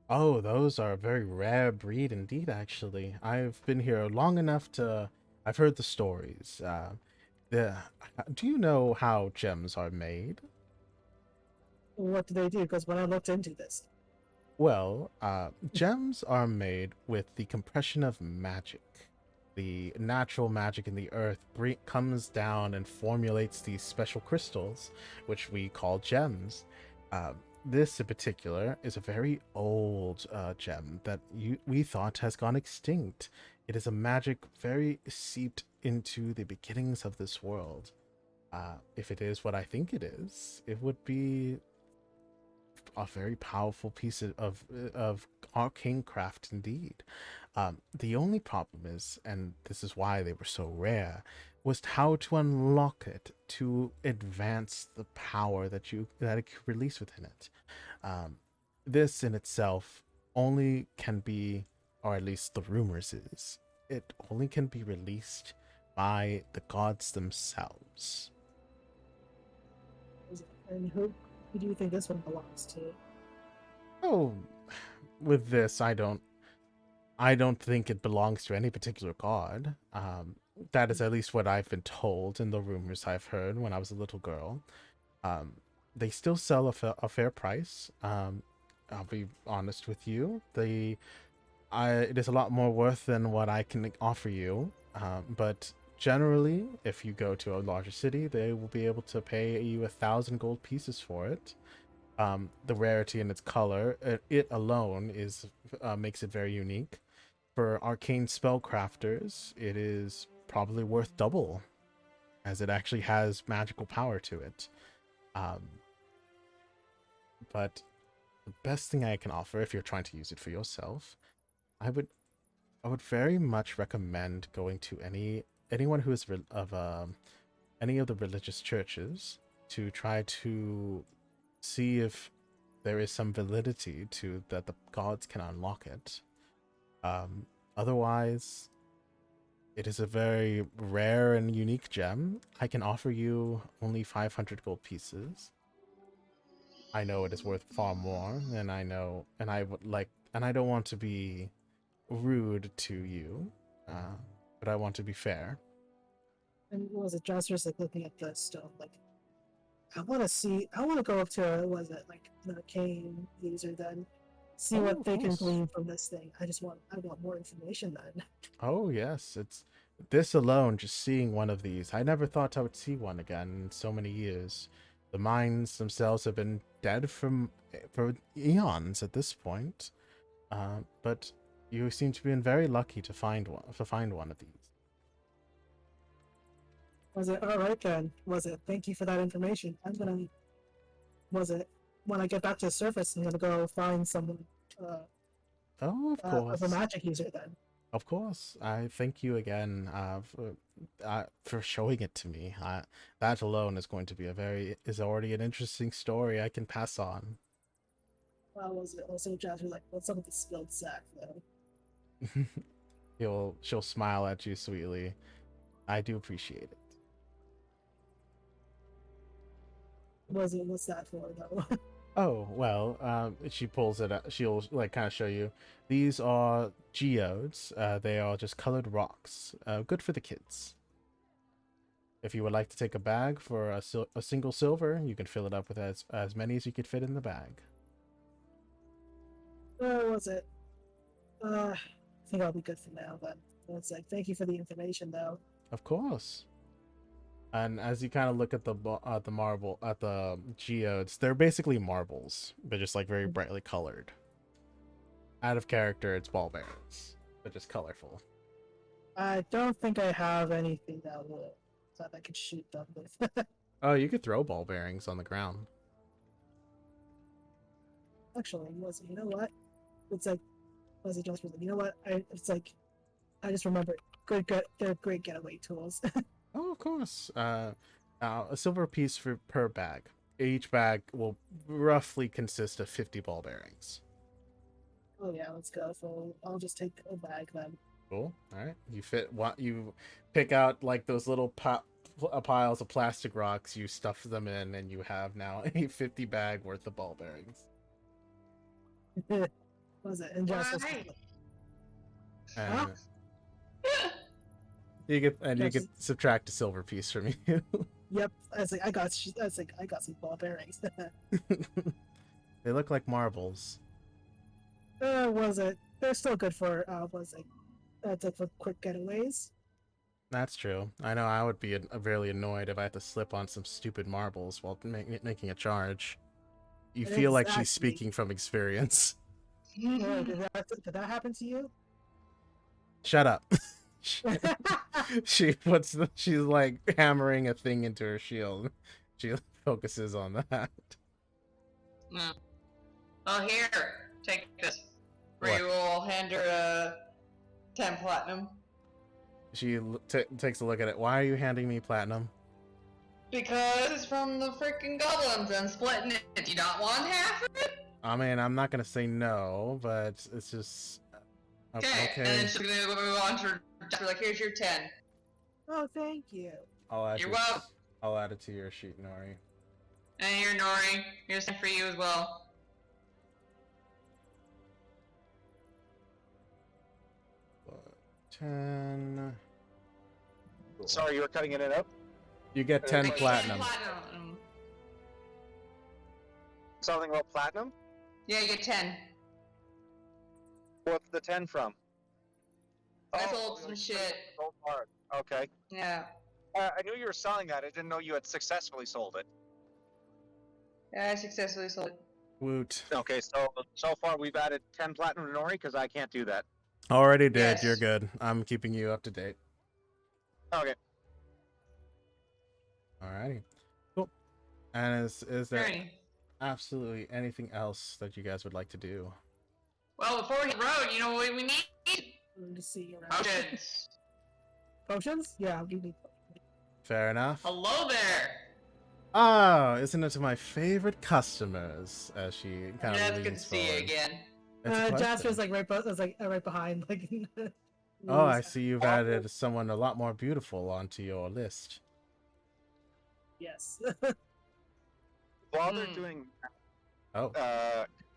Oh, those are a very rare breed indeed, actually. I've been here long enough to... I've heard the stories. Do you know how gems are made? What do they do? Because when I looked into this, Well, gems are made with the compression of magic. The natural magic in the earth comes down and formulates these special crystals, which we call gems. This in particular is a very old gem that we thought has gone extinct. It is a magic very seeped into the beginnings of this world. If it is what I think it is, it would be a very powerful piece of arcane craft indeed. The only problem is, and this is why they were so rare, was how to unlock it to advance the power that it could release within it. This in itself only can be, or at least the rumors is, it only can be released by the gods themselves. and who do you think this one belongs to? Oh, with this, I don't think it belongs to any particular god. That is at least what I've been told in the rumors I've heard when I was a little girl. They still sell a fair price. I'll be honest with you. It is a lot more worth than what I can offer you. But generally, if you go to a larger city, they will be able to pay you 1,000 gold pieces for it. The rarity in its color, it alone makes it very unique. For arcane spellcrafters, it is probably worth double, as it actually has magical power to it. But the best thing I can offer, if you're trying to use it for yourself, I would very much recommend going to anyone who is of any of the religious churches to try to see if there is some validity to that the gods can unlock it. Otherwise, it is a very rare and unique gem. I can offer you only 500 gold pieces. I know it is worth far more, and I don't want to be rude to you, but I want to be fair. And what was it? Jasper's like looking at the stone, like I want to go up to like an arcane user then, see Oh, what of they can course. glean from this thing. I want more information then. Oh yes, it's this alone, just seeing one of these. I never thought I would see one again in so many years. The mines themselves have been dead for eons at this point. But you seem to be very lucky to find one of these. Was it all right then? Was it? Thank you for that information. When I get back to the surface, I'm gonna go find someone Oh, of course. of a magic user then. Of course. I thank you again for showing it to me. That alone is going to be is already an interesting story I can pass on. Was it also Jasper like, what's up with the spilled sack though? She'll smile at you sweetly. I do appreciate it. What's that for though? Oh, well, she pulls it out. She'll like kind of show you. These are geodes. They are just colored rocks. Good for the kids. If you would like to take a bag for a single silver, you can fill it up with as many as you could fit in the bag. Was it? I think I'll be good for now, but it's like, thank you for the information though. Of course. And as you kind of look at the geodes, they're basically marbles, but just like very brightly colored. Out of character, it's ball bearings, but just colorful. I don't think I have anything that I could shoot them with. Oh, you could throw ball bearings on the ground. Actually, you know what? It's like, Jasper? You know what? I just remembered. They're great getaway tools. Oh, of course. A silver piece per bag. Each bag will roughly consist of 50 ball bearings. Oh yeah, let's go. So I'll just take a bag then. Cool. All right. You fit what you pick out like those little piles of plastic rocks. You stuff them in, and you have now a 50 bag worth of ball bearings. What was it? And Jasper's Right. And Huh? you Yes. get subtract a silver piece from you. Yep. I was like, I got some ball bearings. They look like marbles. Was it? They're still good for was it? That's like for quick getaways. That's true. I know I would be really annoyed if I had to slip on some stupid marbles while making a charge. You feel like she's Exactly. speaking from experience. Oh, did that happen to you? Shut up. She's like hammering a thing into her shield. She focuses on that. No. Oh, here. Take this. What? We will hand her 10 platinum. She takes a look at it. Why are you handing me platinum? Because it's from the freaking goblins and splitting it. Do you not want half of it? I mean, I'm not gonna say no, but it's just Okay. And then she's gonna move on to her, like, here's your 10. Oh, thank you. You're welcome. I'll add it to your sheet, Nori. And here, Nori. Here's 10 for you as well. But 10. Cool. Sorry, you were cutting it up. You get 10 Like, platinum. 10 platinum. Something about platinum? Yeah, you get 10. What's the 10 from? I sold some shit. Sold hard. Okay. Yeah. I knew you were selling that. I didn't know you had successfully sold it. Yeah, I successfully sold it. Woot. Okay, so far we've added 10 platinum to Nori because I can't do that. Already did. Yes. You're good. I'm keeping you up to date. Okay. Alrighty. Cool. And is there Alrighty. absolutely anything else that you guys would like to do? Well, before we hit the road, you know what we need? Let me see around. Potions. Potions? Yeah, we need. Fair enough. Hello there. Oh, isn't it my favorite customers? As she kind Yeah, of it's good to leans see you forward. again. It's a Jasper's pleasure. right behind. Like. Oh, I see you've added someone a lot more beautiful onto your list. Yes. While they're doing, Oh.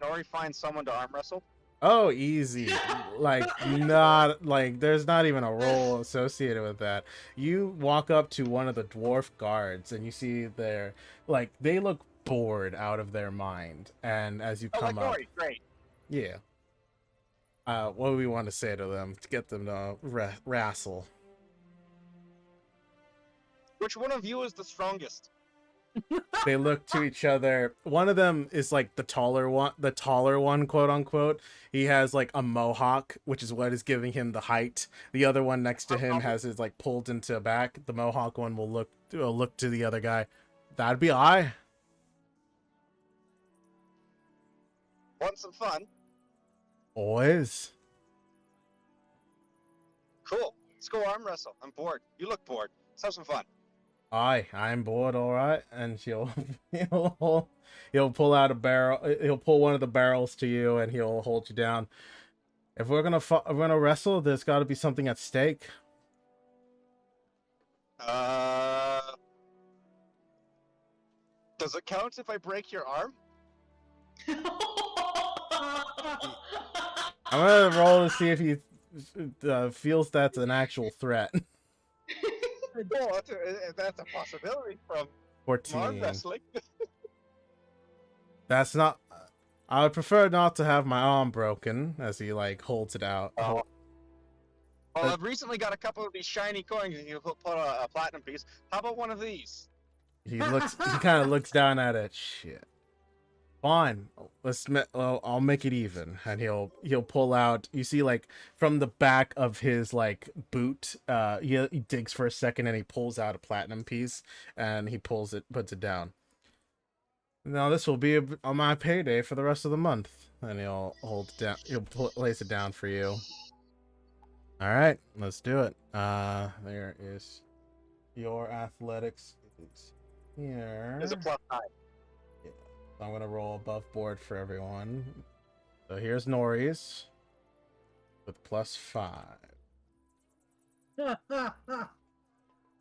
Nori finds someone to arm wrestle. Oh, easy. Like, not, like, there's not even a role associated with that. You walk up to one of the dwarf guards and you see their, like, they look bored out of their mind. And as you Oh, come like up, Nori, great. yeah. What do we want to say to them to get them to wrestle? Which one of you is the strongest? They look to each other. One of them is like the taller one, quote unquote. He has like a mohawk, which is what is giving him the height. The other one next to him has his like pulled into back. The mohawk one will look to the other guy. That'd be I. Want some fun? Always. Cool. Let's go arm wrestle. I'm bored. You look bored. Let's have some fun. I'm bored, all right. And he'll pull out a barrel. He'll pull one of the barrels to you, and he'll hold you down. If we're gonna wrestle, there's got to be something at stake. Does it count if I break your arm? I'm gonna roll to see if he feels that's an actual threat. Well, that's a possibility from 14. arm wrestling. That's not. I would prefer not to have my arm broken, as he like holds it out. Well, I've recently got a couple of these shiny coins, and you put a platinum piece. How about one of these? He kind of looks down at it. Shit. Fine. I'll make it even, and he'll pull out. You see, like from the back of his like boot, he digs for a second, and he pulls out a platinum piece, and he puts it down. Now this will be on my payday for the rest of the month, and he'll hold it down. He'll place it down for you. All right, let's do it. There is your athletics. It's here. There's a +9. I'm gonna roll above board for everyone. So here's Nori's with +5.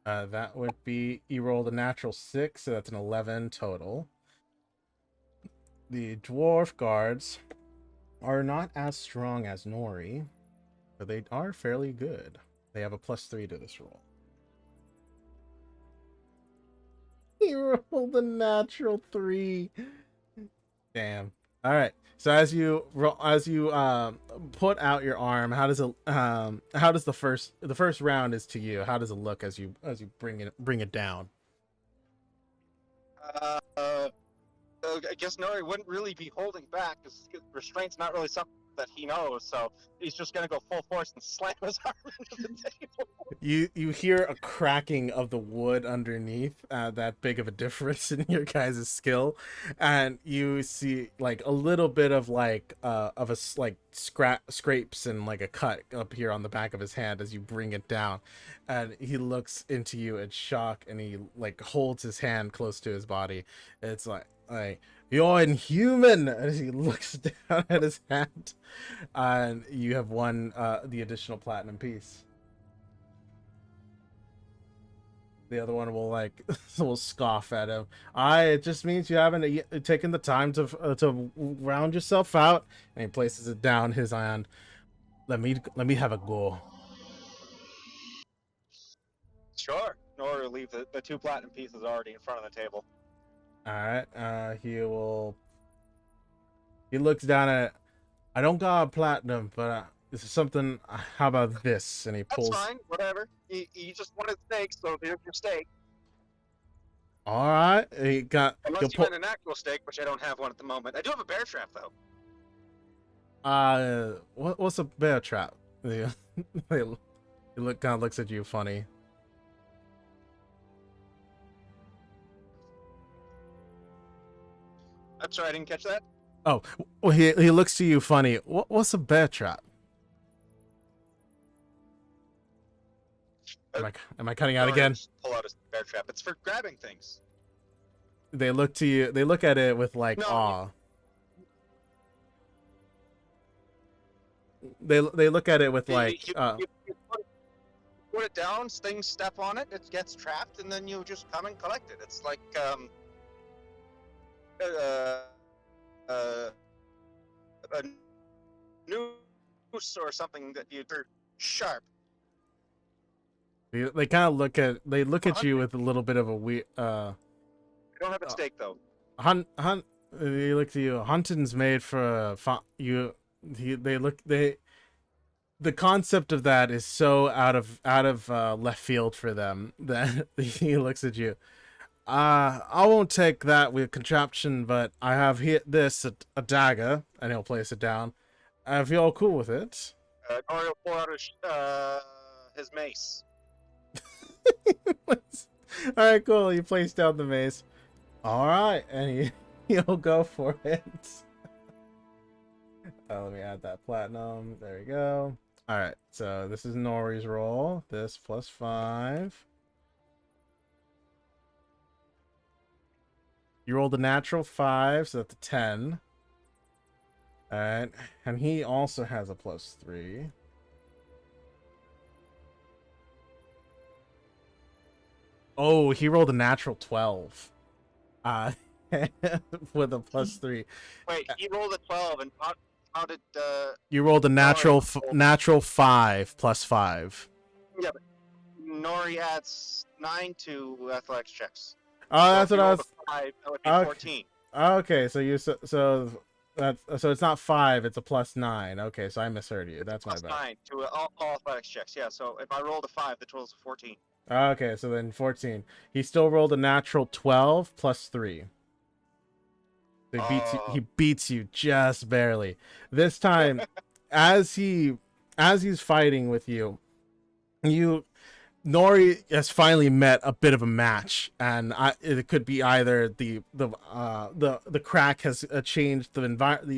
That would be, you rolled a natural 6, so that's an 11 total. The dwarf guards are not as strong as Nori, but they are fairly good. They have a +3 to this roll. He rolled a natural 3. Damn. All right. So as you put out your arm, how does the first round is to you? How does it look as you bring it down? I guess Nori wouldn't really be holding back because restraint's not really something that he knows, so he's just gonna go full force and slam his arm into the table. You hear a cracking of the wood underneath, that big of a difference in your guys' skill, and you see like a little bit of scrapes and like a cut up here on the back of his hand as you bring it down, and he looks into you in shock, and he like holds his hand close to his body. It's like you're inhuman, as he looks down at his hand, and you have won the additional platinum piece. The other one will scoff at him. It just means you haven't taken the time to round yourself out. And he places it down his hand. Let me have a go. Sure. Nori will leave the 2 platinum pieces already in front of the table. All right. He looks down at it. I don't got a platinum, but this is something. How about this? And he pulls. That's fine. Whatever. You just wanted steak, so here's your steak. All right. Unless you want an actual steak, which I don't have one at the moment. I do have a bear trap, though. What's a bear trap? He kind of looks at you funny. I'm sorry, I didn't catch that. Oh, well, he looks to you funny. What's a bear trap? Am I cutting out again? Pull out a bear trap. It's for grabbing things. They look to you. They look at it with like No, awe. They look at it with like. You put it down, things step on it, it gets trapped, and then you just come and collect it. It's like a noose or something that you're sharp. They kind of look at you with a little bit of a weird. I don't have a steak though. They look to you. Hunting's made for you. The concept of that is so out of left field for them that he looks at you. I won't take that with contraption, but I have hit this a dagger, and he'll place it down. If you're all cool with it. Nori will pull out his mace. All right, cool. You place down the mace. All right, and he'll go for it. Let me add that platinum. There we go. All right, so this is Nori's roll. This +5. You rolled a natural 5, so that's a 10. All right, and he also has a +3. Oh, he rolled a natural 12. With a +3. Wait, he rolled a 12, and how did You rolled a natural 5 +5. Yeah, but Nori adds 9 to athletics checks. Oh, So that's if what you I rolled was. a 5, that would be Okay. 14. Okay, so it's not 5, it's a +9. Okay, so I misheard you. That's my Plus bad. 9 to all athletics checks. Yeah, so if I rolled a 5, the total's a 14. Okay, so then 14. He still rolled a natural 12 +3. So he beats you just barely. This time, as he's fighting with you, Nori has finally met a bit of a match, and it could be either the crack has changed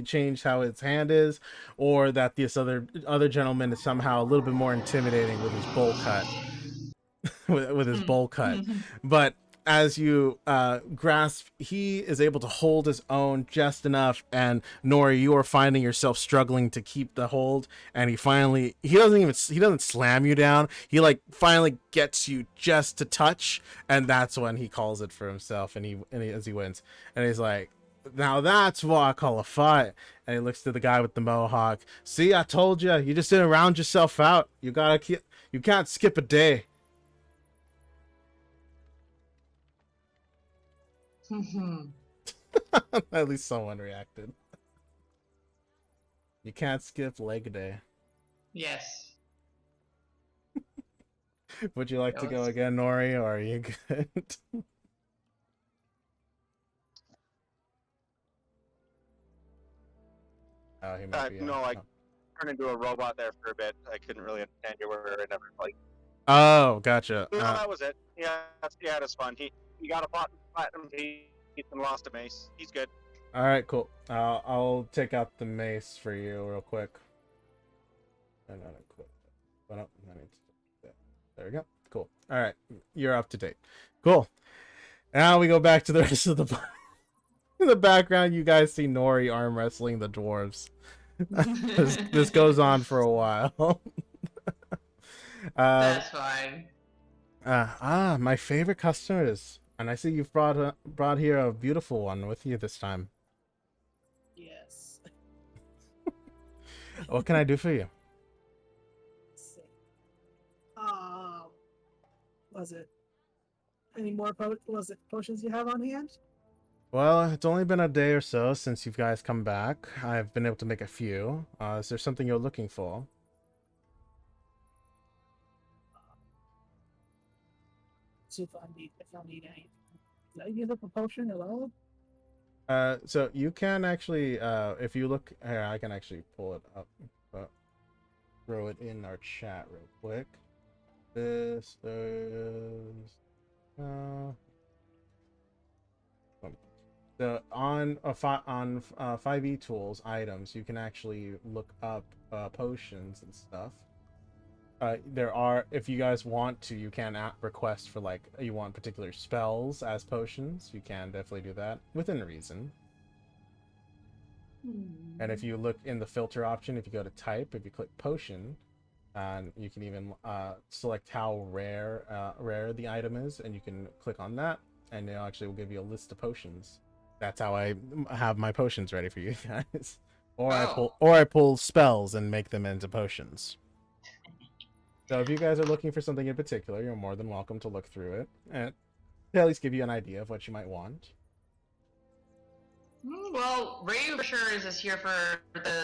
changed how its hand is, or that this other gentleman is somehow a little bit more intimidating with his bowl cut, with his bowl cut. But as you grasp, he is able to hold his own just enough, and Nori, you are finding yourself struggling to keep the hold, and he doesn't slam you down. He like finally gets you just to touch, and that's when he calls it for himself, and as he wins, and he's like, now that's what I call a fight. And he looks to the guy with the mohawk. See, I told you, you just didn't round yourself out. You can't skip a day. At least someone reacted. You can't skip leg day. Yes. Would you like That to go was- again, Nori, or are you good? Oh, he might be. No, I turned into a robot there for a bit. I couldn't really understand you were in every fight. Oh, gotcha. No, that was it. Yeah, that's fun. He got a platinum piece and lost a mace. He's good. All right, cool. I'll take out the mace for you real quick. And then equip. Well, no, I need to. There we go. Cool. All right, you're up to date. Cool. Now we go back to the rest of the. In the background, you guys see Nori arm wrestling the dwarves. This goes on for a while. That's fine. My favorite customers, and I see you've brought here a beautiful one with you this time. Yes. What can I do for you? Let's see. Was it any more potions you have on hand? Well, it's only been a day or so since you guys come back. I've been able to make a few. Is there something you're looking for? See if I need anything. Did I give up a potion at all? So you can actually, if you look here, I can actually pull it up, throw it in our chat real quick. This is, so on 5e tools items, you can actually look up potions and stuff. There are, if you guys want to, you can request for like you want particular spells as potions. You can definitely do that within reason. And if you look in the filter option, if you go to type, if you click potion, and you can even select how rare the item is, and you can click on that, and it actually will give you a list of potions. That's how I have my potions ready for you guys. Or I pull spells and make them into potions. So if you guys are looking for something in particular, you're more than welcome to look through it and at least give you an idea of what you might want. Well, Ray for sure is just here for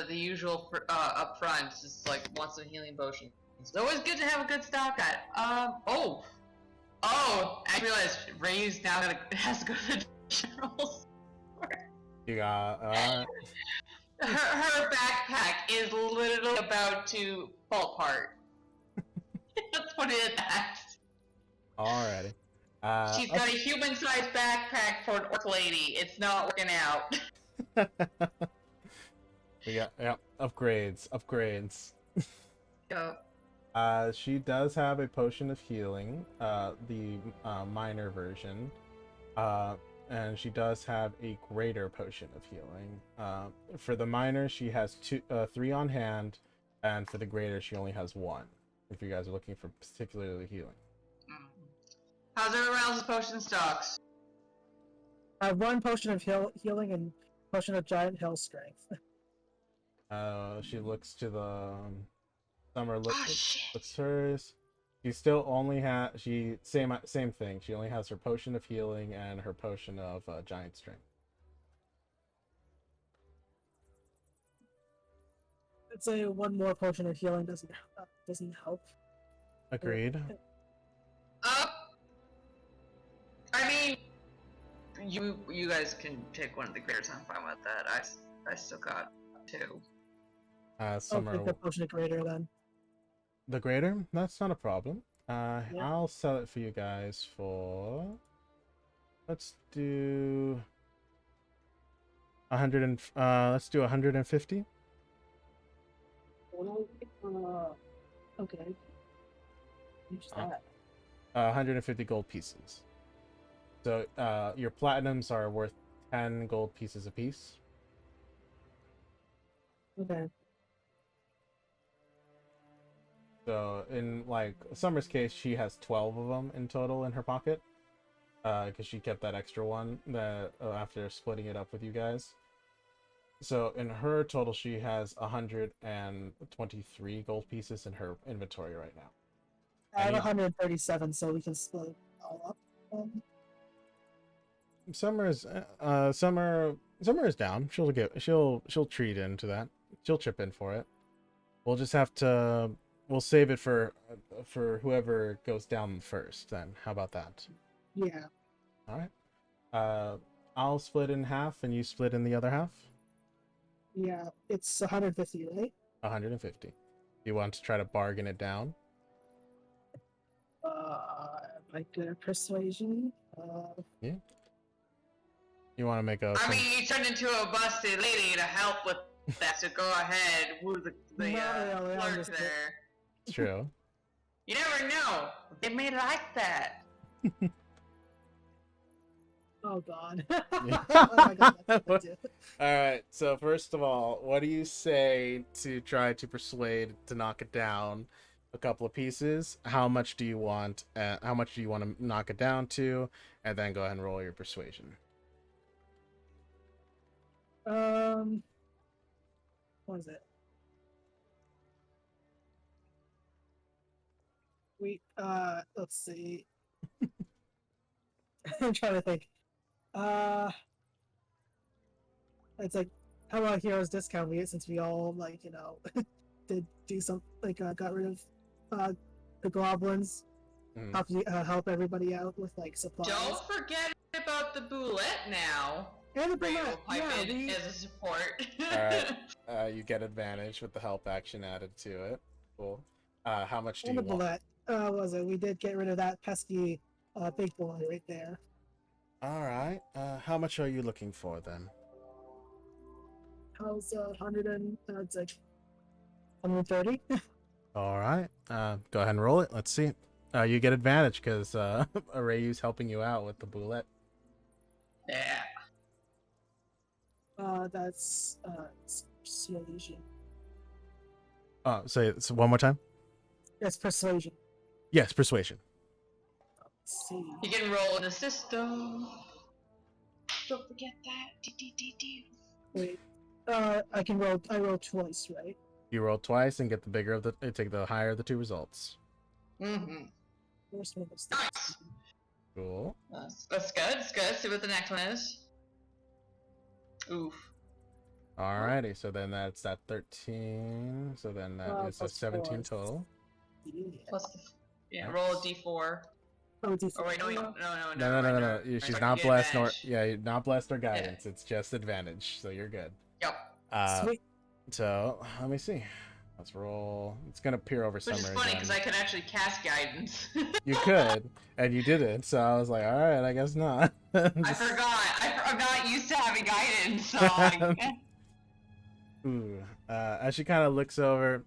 the usual up front. Just like wants some healing potion. It's always good to have a good stock at. Oh, I realized Ray's now has to go to the general's. You got her backpack is literally about to fall apart. Let's put it at that. alrighty. She's got a human-sized backpack for an orc lady. It's not working out. Yeah, upgrades. Go. She does have a potion of healing, the minor version, and she does have a greater potion of healing. For the minor, she has 3 on hand, and for the greater, she only has 1. If you guys are looking for particularly healing. How's everyone else's potion stocks? I have 1 potion of healing and potion of giant hill strength. She looks to the Summer Shit. looks hers. She still only has same thing. She only has her potion of healing and her potion of giant strength. I'd say 1 more potion of healing doesn't help. Agreed. I mean, you guys can take one of the graders. I'm fine with that. I still got 2. Summer. I'll take the potion of greater then. The greater? That's not a problem. I'll sell it for you guys for. Let's do 100 and let's do 150. Okay. Use that. 150 gold pieces. So your platinums are worth 10 gold pieces apiece. Okay. So in like Summer's case, she has 12 of them in total in her pocket, because she kept that extra one that after splitting it up with you guys. So in her total, she has 123 gold pieces in her inventory right now. I have And 137, so we can split it all up. Summer is down. She'll treat into that. She'll chip in for it. We'll just have to. We'll save it for whoever goes down first. Then how about that? Yeah. All right. I'll split in half, and you split in the other half. Yeah, it's 150, right? 150. You want to try to bargain it down? Like persuasion. Yeah. You want to make a. I mean, you turned into a busted lady to help with that, so go ahead, woo the Not really, I'm clerk just there. True. You never know. They may like that. Oh god. Yeah. Oh my god, that's what I do. All right. So first of all, what do you say to try to persuade to knock it down a couple of pieces? How much do you want? How much do you want to knock it down to? And then go ahead and roll your persuasion. What is it? Let's see. I'm trying to think. It's like, how about Heroes discount we since we all did do some got rid of the goblins, help everybody out with like supplies. Don't forget about the boulette now. And the Ray will boulette, pipe yeah, in as a support. All right. You get advantage with the help action added to it. Cool. How much do and you the want? boulette. Was it? We did get rid of that pesky big boy right there. All right. How much are you looking for then? How's 100 and it's like 130? All right. Go ahead and roll it. Let's see. You get advantage because Arayu's helping you out with the boulette. Yeah. That's persuasion. Say it one more time. That's persuasion. Yes, persuasion. Let's see. You can roll in the system. Don't forget that. Wait. I can roll. I roll twice, right? You roll twice and get the bigger of the. Take the higher of the two results. Mm-hmm. First one was Nice. Cool. That's good. That's good. See what the next one is. Oof. Alrighty. So then that's that 13. So then that is a Plus 17 4. total. Yeah. Plus the roll a d4. Oh, D4. Oh wait, no. No. She's Sorry, not you get blessed nor advantage. you're not blessed or guidance. It's just advantage. So you're good. Yep. Sweet. So let me see. Let's roll. It's gonna peer over Which summer is funny again. because I could actually cast guidance. You could, and you didn't. So I was like, all right, I guess not. I forgot. I'm not used to having guidance, so I... Ooh. As she kind of looks over,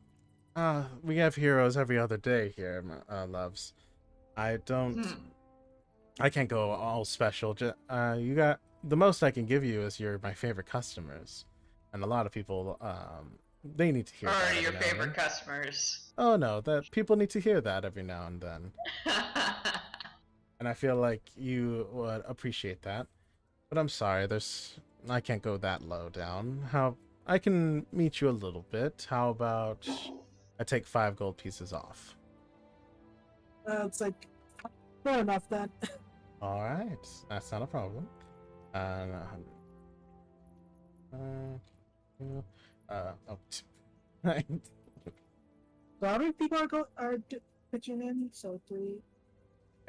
we have heroes every other day here, loves. I can't go all special. You got the most I can give you is you're my favorite customers, and a lot of people, they need to hear that. Or every your now and favorite then. customers. Oh no, that people need to hear that every now and then, and I feel like you would appreciate that. But I'm sorry, I can't go that low down. I can meet you a little bit. How about I take 5 gold pieces off? It's like fair enough then. All right, that's not a problem. And right. So how many people are pitching in? So 3.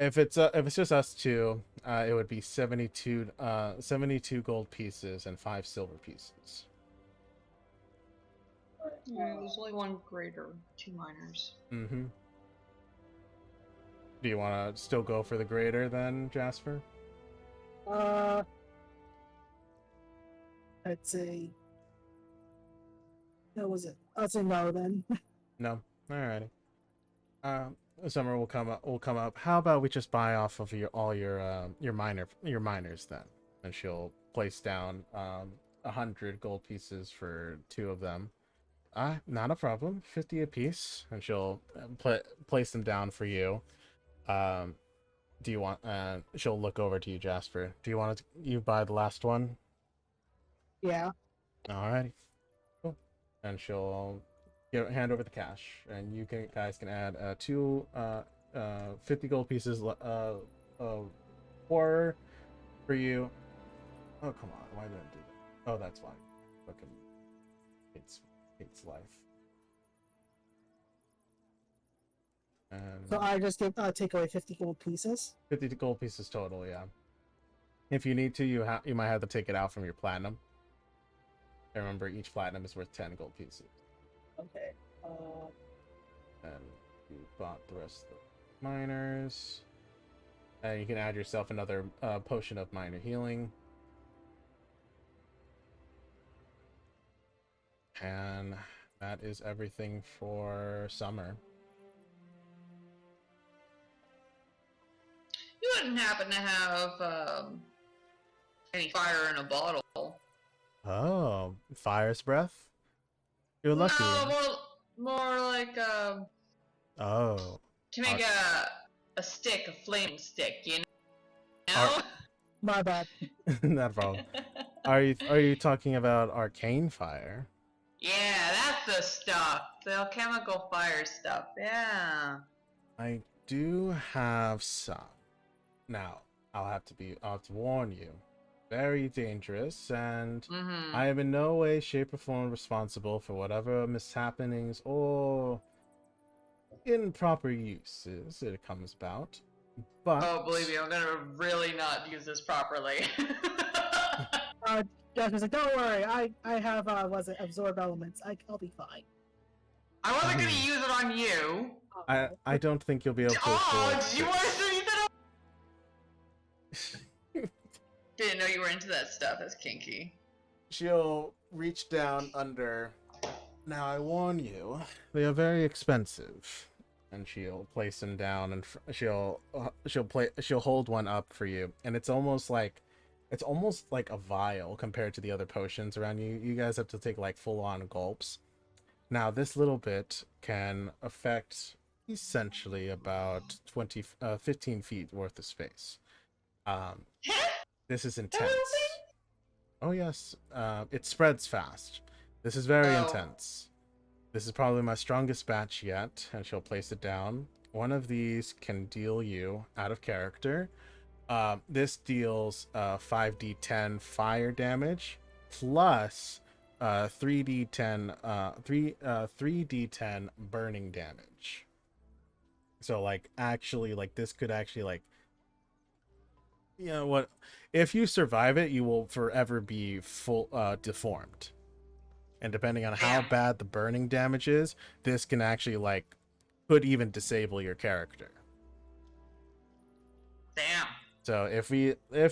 If it's just us two, it would be 72 gold pieces and 5 silver pieces. Yeah, there's only one greater, 2 minors. Mm-hmm. Do you want to still go for the greater then, Jasper? I'd say. What was it? I'd say no then. No. Alrighty. Summer will come up. Will come up. How about we just buy off of all your miners then? And she'll place down 100 gold pieces for 2 of them. Not a problem. 50 apiece, and she'll place them down for you. Do you want? She'll look over to you, Jasper. Do you want you buy the last one? Yeah. Alrighty. Cool. And she'll hand over the cash, and you guys can add 50 gold pieces. For you. Oh come on! Why did I do that? Oh, that's fine. Fucking hates life. So I just take away 50 gold pieces. 50 gold pieces total, yeah. If you need to, you might have to take it out from your platinum. I remember each platinum is worth 10 gold pieces. Okay. And you bought the rest of the miners. And you can add yourself another potion of minor healing. And that is everything for summer. You wouldn't happen to have any fire in a bottle? Oh, fire's breath? You're lucky. No, more like Oh. to make a stick, a flaming stick, you know? My bad. Not a problem. Are you talking about arcane fire? Yeah, that's the stuff. The alchemical fire stuff. Yeah. I do have some. Now, I'll have to warn you. Very dangerous, and I am in no way, shape, or form responsible for whatever mishappenings or improper uses it comes about. But Oh, believe me, I'm gonna really not use this properly. Jasper's like, don't worry, I have absorb elements. I'll be fine. I wasn't gonna use it on you. I don't think you'll be able to Oh, afford did you want to use it? Didn't know you were into that stuff. That's kinky. She'll reach down under. Now I warn you, they are very expensive. And she'll place them down, and she'll hold one up for you, and it's almost like a vial compared to the other potions around you. You guys have to take like full-on gulps. Now this little bit can affect essentially about 15 feet worth of space. This is intense. Oh yes, it spreads fast. This is very intense. This is probably my strongest batch yet, and she'll place it down. One of these can deal you out of character. This deals 5d10 fire damage plus 3d10 burning damage. So like actually like this could actually like, you know what, if you survive it, you will forever be deformed. And depending on how bad the burning damage is, this can actually like could even disable your character. Damn. So if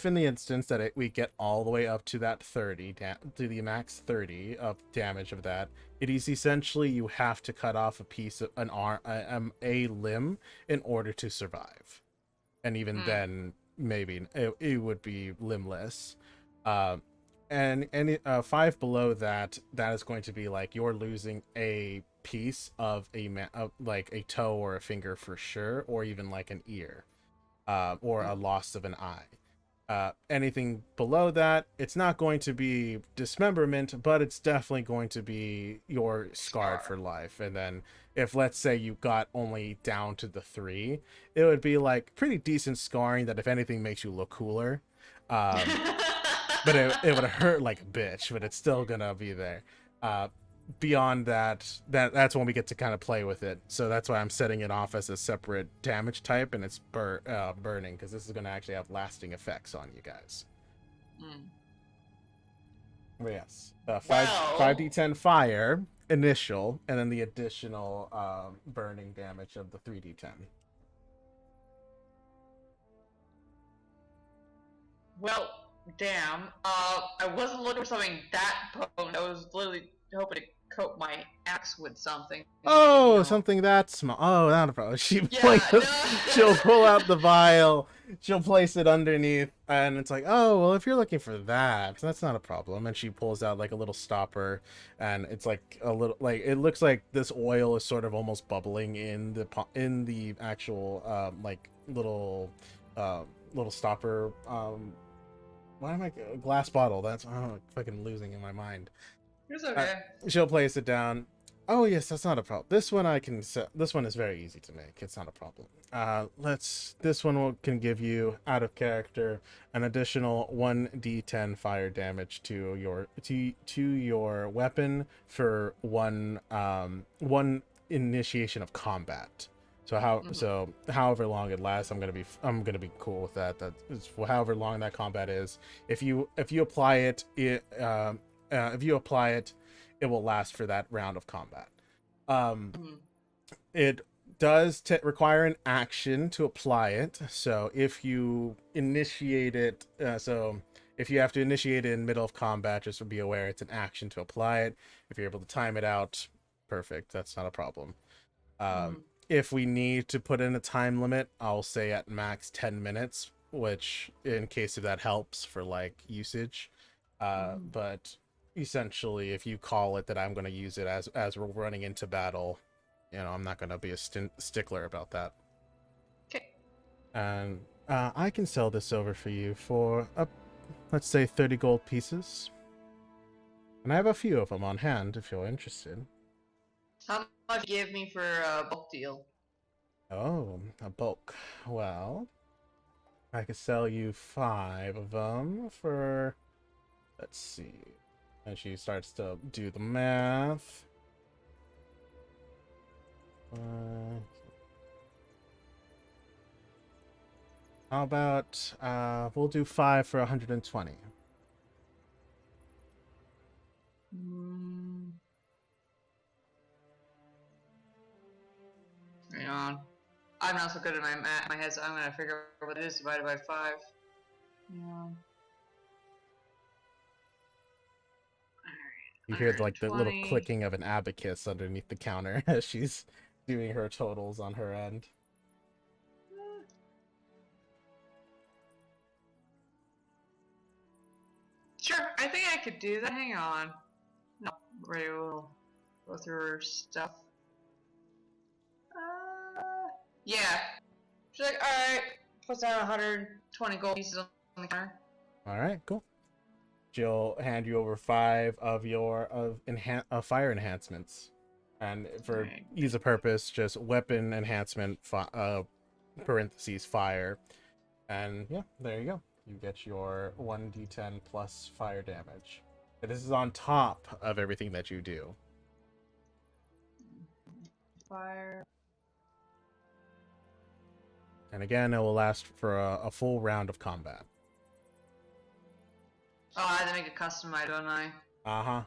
in the instance that we get all the way up to that 30 to the max 30 of damage of that, it is essentially you have to cut off a piece of an arm, a limb in order to survive, and even then maybe it would be limbless. And 5 below that is going to be like you're losing a piece of like a toe or a finger for sure, or even like an ear, or a loss of an eye. Anything below that, it's not going to be dismemberment, but it's definitely going to be you're scarred for life. And then if let's say you got only down to the 3, it would be like pretty decent scarring that if anything makes you look cooler. But it would hurt like a bitch, but it's still gonna be there. Beyond that's when we get to kind of play with it. So that's why I'm setting it off as a separate damage type, and it's burning, because this is gonna actually have lasting effects on you guys. But yes, 5d10 fire initial, and then the additional burning damage of the 3d10. Well, damn. I wasn't looking for something that potent. I was literally hoping to coat my axe with something. Oh, You know. something that small. Oh, not a problem. Yeah, no. She'll pull out the vial, she'll place it underneath, and it's like, oh, well, if you're looking for that, that's not a problem. And she pulls out like a little stopper, and it's like a little, like it looks like this oil is sort of almost bubbling in the actual like little stopper. Why am I glass bottle? That's fucking losing in my mind. It's okay. She'll place it down. Oh yes, that's not a problem. This one I can sell. This one is very easy to make. It's not a problem. This one can give you out of character an additional 1d10 fire damage to your weapon for one initiation of combat. So however long it lasts, I'm gonna be cool with that. That's however long that combat is. If you apply it, it will last for that round of combat. It does require an action to apply it. So if you initiate it, if you have to initiate it in middle of combat, just be aware it's an action to apply it. If you're able to time it out, perfect. That's not a problem. If we need to put in a time limit, I'll say at max 10 minutes, which in case if that helps for like usage. But essentially, if you call it that I'm going to use it as we're running into battle, you know, I'm not going to be a stickler about that. Okay. And I can sell this over for you for, let's say, 30 gold pieces. And I have a few of them on hand if you're interested. How much you give me for a bulk deal? Oh, a bulk. Well, I could sell you 5 of them for, let's see. And she starts to do the math. How about we'll do 5 for 120. Hang on. I'm not so good at my head, so I'm gonna figure out what it is divided by 5. Yeah. You hear like the little clicking of an abacus underneath the counter as she's doing her totals on her end. Sure, I think I could do that. Hang on. No, Ray will go through her stuff. Yeah. She's like, alright. Puts down 120 gold pieces on the counter. Alright, cool. She'll hand you over 5 of your fire enhancements. And for ease of purpose, just weapon enhancement, parentheses, fire. And yeah, there you go. You get your 1d10 plus fire damage. And this is on top of everything that you do. Fire. And again, it will last for a full round of combat. Oh, I had to make a custom item, don't I? Uh-huh.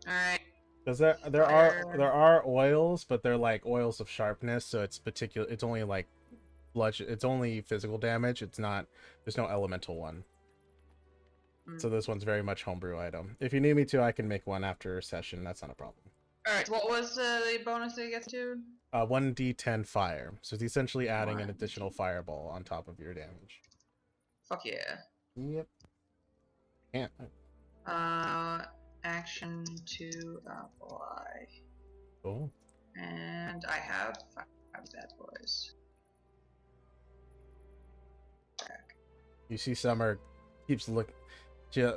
Alright. Because there are oils, but they're like oils of sharpness, so it's only like it's only physical damage. It's not, there's no elemental one. So this one's very much homebrew item. If you need me to, I can make one after a session. That's not a problem. Alright, what was the bonus that you get to? 1d10 fire. So it's essentially adding an additional fireball on top of your damage. Fuck yeah. Yep. Can't. Action to apply. Cool. And I have 5 bad boys. Back. You see Summer keeps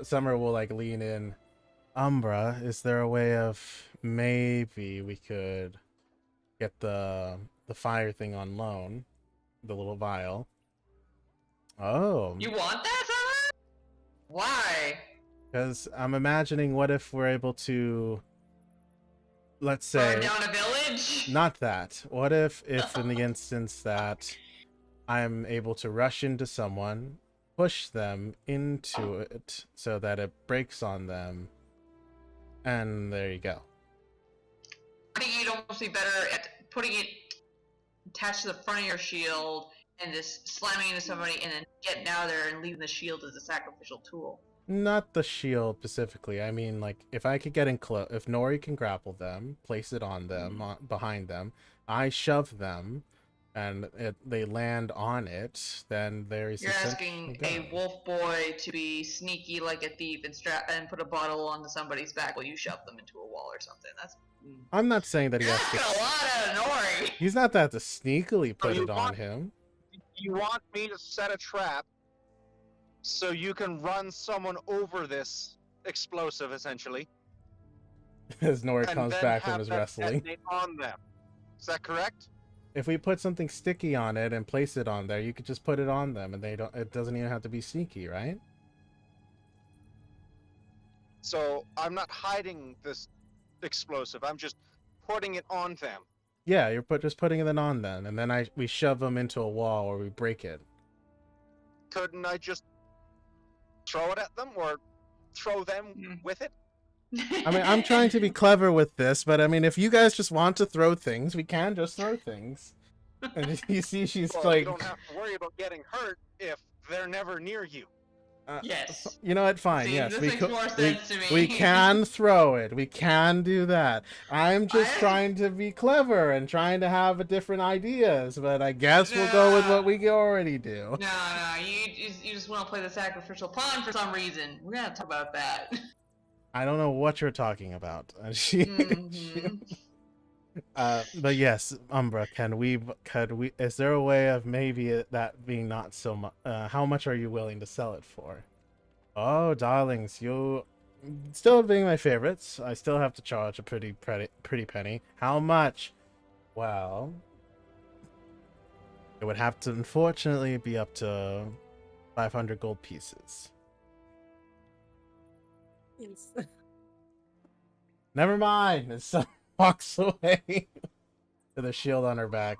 Summer will like lean in. Umbra, is there a way of maybe we could get the fire thing on loan? The little vial. Oh. You want that, Summer? Why? Because I'm imagining, what if we're able to, let's say, burn down a village? Not that. What if in the instance that I'm able to rush into someone, push them into it so that it breaks on them, and there you go. I think you'd almost be better at putting it attached to the front of your shield and just slamming into somebody and then getting out of there and leaving the shield as a sacrificial tool. Not the shield specifically. I mean, like, if I could get in close, if Nori can grapple them, place it on them, behind them, I shove them, and they land on it, then there is. You're asking a wolf boy to be sneaky like a thief and put a bottle onto somebody's back while you shove them into a wall or something. That's. I'm not saying that he You're has to. asking a lot out of Nori. He's not that to sneakily put you it on want- him. You want me to set a trap so you can run someone over this explosive, essentially, As Nori and comes then back from have his that wrestling. detonate on them. Is that correct? If we put something sticky on it and place it on there, you could just put it on them, and they don't. It doesn't even have to be sneaky, right? So I'm not hiding this explosive. I'm just putting it on them. Yeah, you're just putting it on them, and then we shove them into a wall or we break it. Couldn't I just throw it at them or throw them with it? I mean, I'm trying to be clever with this, but I mean, if you guys just want to throw things, we can just throw things. And you see, she's Well, like, you don't have to worry about getting hurt if they're never near you. Yes. You know what? Fine. See, Yes, this we makes could. more sense to me. We can throw it. We can do that. I'm just trying to be clever and trying to have a different ideas, but I guess we'll go with what we already do. No, you just want to play the sacrificial pawn for some reason. We're gonna talk about that. I don't know what you're talking about. Mhm. But yes, Umbra, could we? Is there a way of maybe that being not so much? How much are you willing to sell it for? Oh, darlings, you still being my favorites. I still have to charge a pretty penny. How much? Well, it would have to unfortunately be up to 500 gold pieces. Yes. Never mind. And so walks away with a shield on her back.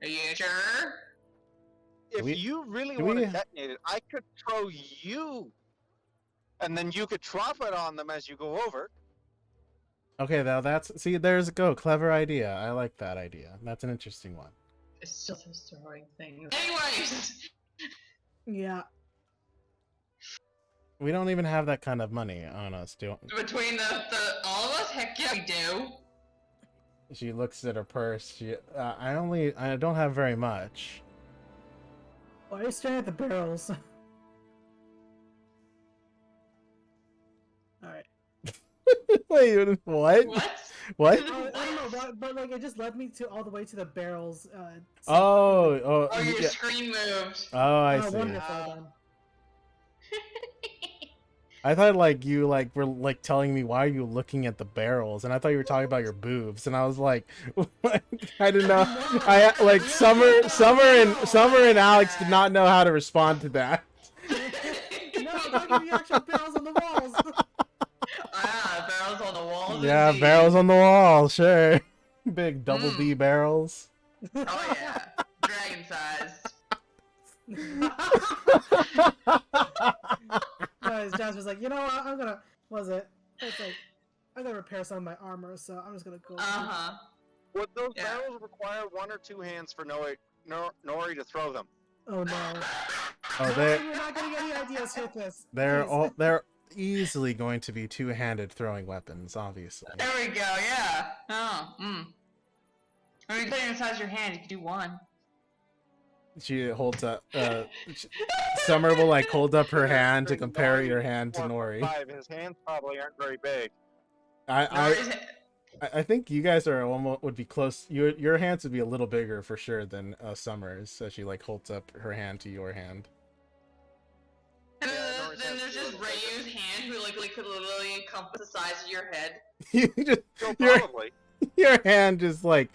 Are you sure? If we- you really do want we- to detonate it, I could throw you, and then you could drop it on them as you go over. Okay, now there's a go. Clever idea. I like that idea. That's an interesting one. It's just a throwing thing. Anyways, Yeah. We don't even have that kind of money on us, do between the all of us, heck yeah, we do. She looks at her purse. I don't have very much. Why are you staring at the barrels? Alright. Wait, what? What? What? I don't know, but like it just led me to all the way to the barrels. Oh, Oh, your yeah. screen moved. Oh, I see. Wonderful then. I thought like you were like telling me why are you looking at the barrels, and I thought you were talking about your boobs, and I was like, what? I didn't know. I like Summer and Alex did not know how to respond to that. No, I'm talking about the actual barrels on the walls. Barrels on the walls. Yeah, indeed. barrels on the wall, sure. Big double D barrels. Oh yeah, dragon sized. Guys, Jazz was like, you know what? I'm gonna. It's like, I'm gonna repair some of my armor, so I'm just gonna go. Would those Yeah. barrels require one or two hands for Nori to throw them? Oh no. Oh, No, they're you're not getting any ideas with this. they're easily going to be two-handed throwing weapons, obviously. There we go. Yeah. Oh. When you put it inside your hand, you can do one. She holds up. Summer will like hold up her hand to compare your hand to Nori. 4.5, his hands probably aren't very big. I think you guys are almost would be close. Your hands would be a little bigger for sure than Summer's. So she like holds up her hand to your hand. And then there's just Ryu's hand, who like could literally encompass the size of your head. You just So your probably. your hand just like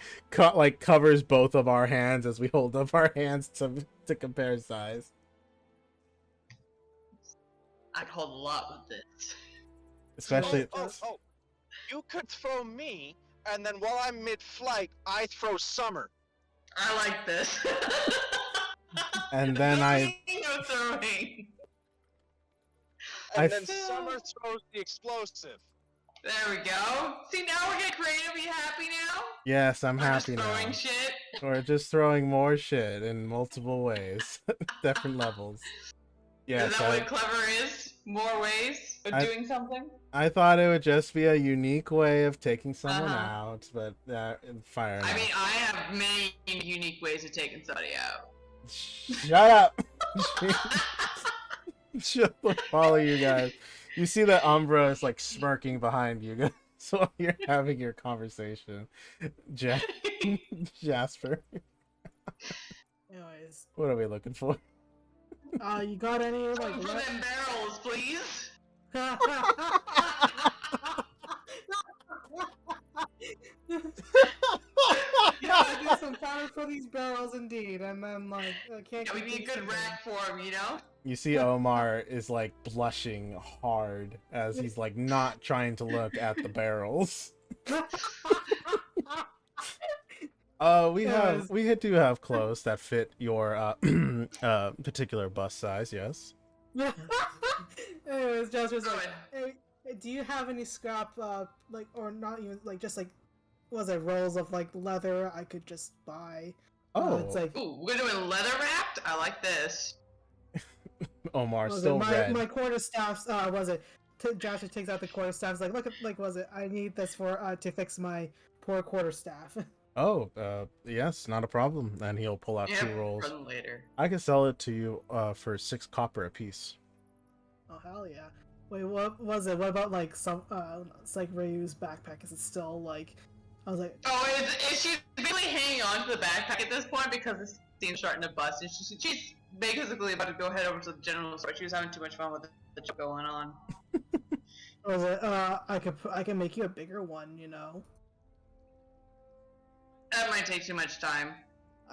covers both of our hands as we hold up our hands to compare size. I'd hold a lot with this. Especially Oh. You could throw me, and then while I'm mid-flight, I throw Summer. I like this. and then No throwing. And then Summer throws the explosive. There we go. See, now we're getting creative. Are you happy now? Yes, I'm We're just happy throwing now. shit. We're just throwing more shit in multiple ways, different levels. Yes, Is that what clever is? More ways of I- doing something? I thought it would just be a unique way of taking someone Uh-huh. out, but fire enough. I mean, I have many unique ways of taking somebody out. Shut up! Shut the follow you guys. You see that Umbra is like smirking behind you guys while you're having your conversation. Jasper, Anyways, what are we looking for? you got any like? Come for them barrels, please. Yeah, I do some powder for these barrels indeed, and then like I can't. Yeah, we'd be a good rack for him, you know? You see Omar is like blushing hard as he's like not trying to look at the barrels. We do have clothes that fit your particular bust size, yes. Anyways, Jasper's like, hey, do you have any scrap, like, or not even, like, just like, was it rolls of like leather I could just buy? Oh, It's like, Ooh, we're doing leather wrapped? I like this. Omar was still it red. my quarterstaffs? Was it? Jasper takes out the quarterstaffs. Like, look at, like, was it? I need this for to fix my poor quarterstaff. Oh, yes, not a problem. And he'll pull out Yeah, 2 rolls. for them later. I can sell it to you for 6 copper apiece. Oh hell yeah! Wait, what was it? What about like some? It's like Ryu's backpack. Is it still like? I was like, Oh, is she really hanging on to the backpack at this point because the scene's starting to bust? And she's basically about to go head over to the general store. She was having too much fun with the joke going on. was it? I can make you a bigger one. You know. That might take too much time.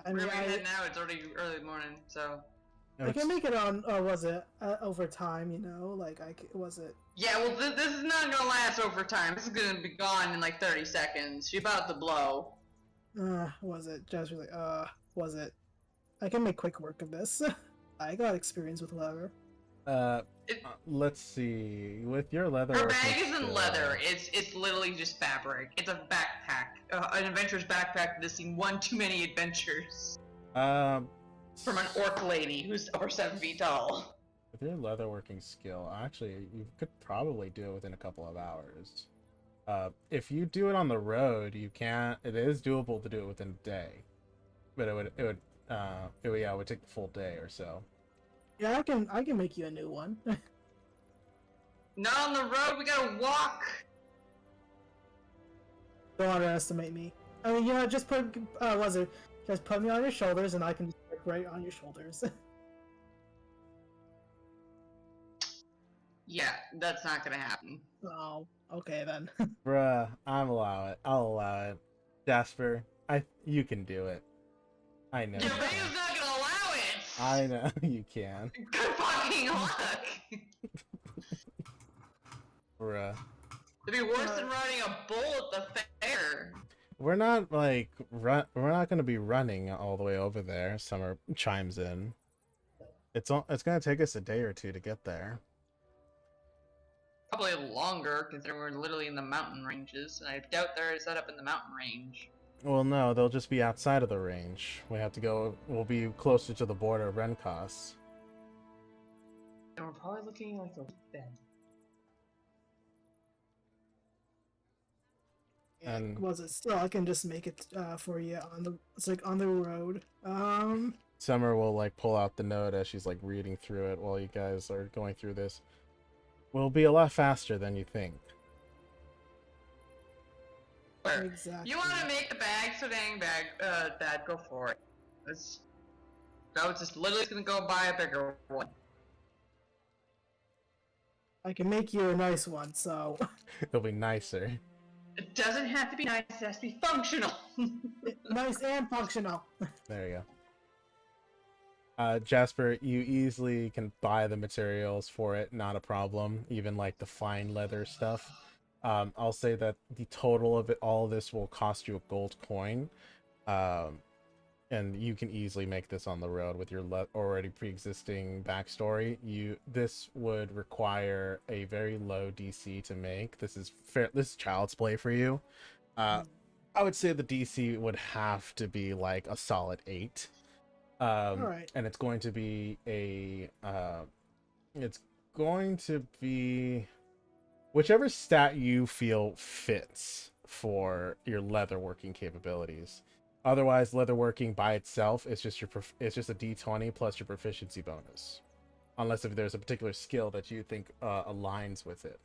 I We're mean, gonna be heading out. It's already early morning, so. I can make it on. Was it over time? You know, like was it? Yeah, well, this is not gonna last over time. This is gonna be gone in like 30 seconds. She's about to blow. Was it? Jasper's like, was it? I can make quick work of this. I got experience with leather. Let's see. With your leather. Her working bag isn't skill- leather. It's literally just fabric. It's a backpack, an adventurer's backpack that's seen one too many adventures from an orc lady who's over 7 feet tall. With your leatherworking skill, actually, you could probably do it within a couple of hours. If you do it on the road, you can't. It is doable to do it within a day, but it would take the full day or so. Yeah, I can make you a new one. Not on the road. We gotta walk. Don't underestimate me. I mean, you know, just put just put me on your shoulders, and I can just work right on your shoulders. Yeah, that's not gonna happen. Oh, okay then. Bruh, I'll allow it. Jasper, you can do it. I know. Your radio's not gonna allow it. I know you can. Good fucking luck. Bruh. It'd be worse than riding a bull at the fair. We're not like we're not gonna be running all the way over there. Summer chimes in. It's gonna take us a day or two to get there. Probably longer, considering we're literally in the mountain ranges, and I doubt they're set up in the mountain range. Well, no, they'll just be outside of the range. We'll be closer to the border of Renkos. And we're probably looking like a bed. And Was it still? I can just make it for you on the. It's like on the road. Summer will like pull out the note as she's like reading through it while you guys are going through this. We'll be a lot faster than you think. Where? Exactly. You want to make the bag so dang bad, go for it. I was just literally gonna go buy a bigger one. I can make you a nice one, so. It'll be nicer. It doesn't have to be nice, it has to be functional. Nice and functional. There you go. Jasper, you easily can buy the materials for it, not a problem. Even like the fine leather stuff. I'll say that the total of all of this will cost you a gold coin. and you can easily make this on the road with your already pre-existing backstory. This would require a very low DC to make. This is fair. This is child's play for you. I would say the DC would have to be like a solid 8. All right. And it's going to be it's going to be whichever stat you feel fits for your leatherworking capabilities. Otherwise, leatherworking by itself is just it's just a D20 plus your proficiency bonus, unless if there's a particular skill that you think aligns with it.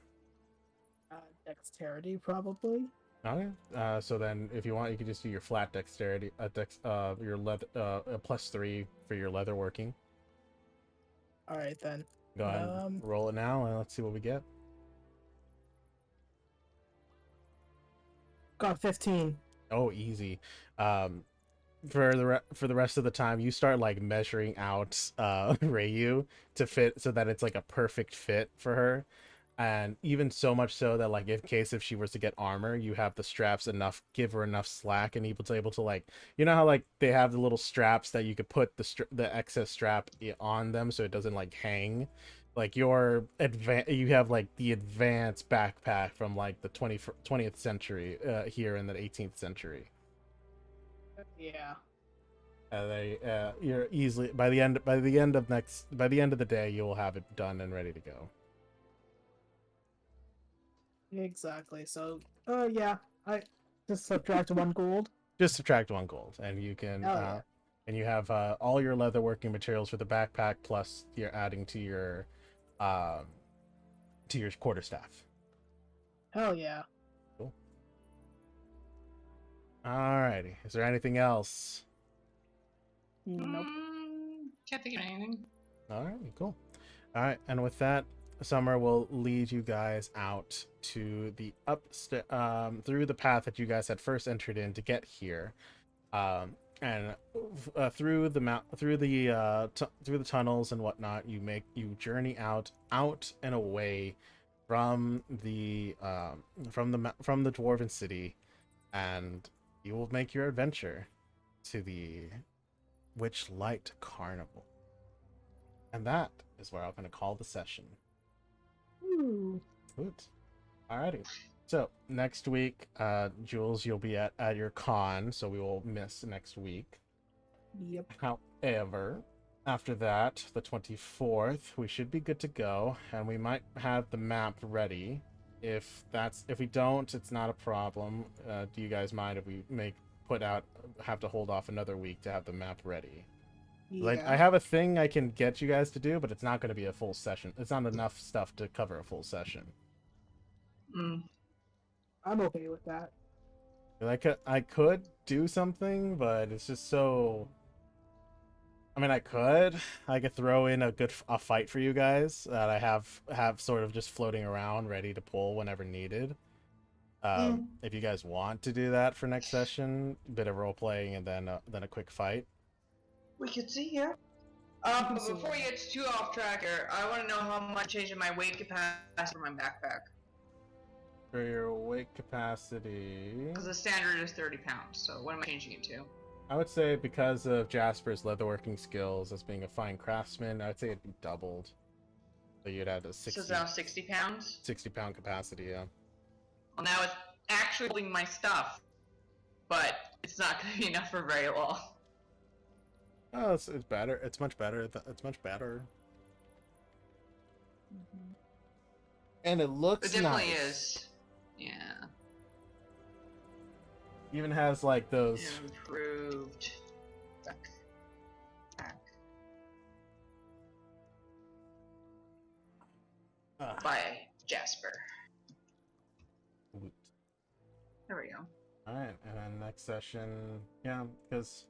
Dexterity, probably. Okay. So then, if you want, you could just do your flat dexterity, your leather, +3 for your leatherworking. All right then. Go ahead, and roll it now, and let's see what we get. Got 15. Oh, easy. For the rest of the time, you start like measuring out Ryu to fit so that it's like a perfect fit for her. And even so much so that like in case if she was to get armor, you have the straps give her enough slack and able to like, you know how like they have the little straps that you could put the excess strap on them so it doesn't like hang. Like you have like the advanced backpack from like the 20th century here in the 18th century. Yeah. You're easily by the end of the day you will have it done and ready to go. Exactly. So, yeah, I just subtract 1 gold. Just subtract 1 gold, and you can, yeah. and you have all your leatherworking materials for the backpack, plus you're adding to your quarterstaff. Hell yeah. Cool. Alrighty. Is there anything else? Nope. Can't think of anything. Alright, cool. Alright, and with that, Summer will lead you guys out to the through the path that you guys had first entered in to get here, and through the tunnels and whatnot. You journey out and away from the dwarven city, and you will make your adventure to the Witchlight Carnival, and that is where I'm going to call the session. Ooh. Good. Alrighty. So next week, Jules, you'll be at your con, so we will miss next week. Yep. However, after that, the 24th, we should be good to go, and we might have the map ready. If we don't, it's not a problem. Do you guys mind if we have to hold off another week to have the map ready? Yeah. Like, I have a thing I can get you guys to do, but it's not going to be a full session. It's not enough stuff to cover a full session. I'm okay with that. Like, I could do something, but it's just so... I mean, I could throw in a fight for you guys that I have sort of just floating around, ready to pull whenever needed. If you guys want to do that for next session, a bit of role playing and then a quick fight. We could see here. But before we get too off track here, I want to know how much changing my weight capacity for my backpack. For your weight capacity... Because the standard is 30 pounds, so what am I changing it to? I would say because of Jasper's leatherworking skills as being a fine craftsman, I would say it'd be doubled. So you'd have a 60... So it's now 60 pounds? 60-pound capacity, yeah. Well, now it's actually holding my stuff, but it's not going to be enough for very long. Oh, it's better. It's much better. It's much better. And it looks It definitely nice. is. Yeah. Even has like those Improved. By Jasper. Woot. There we go. All right, and then next session, yeah, because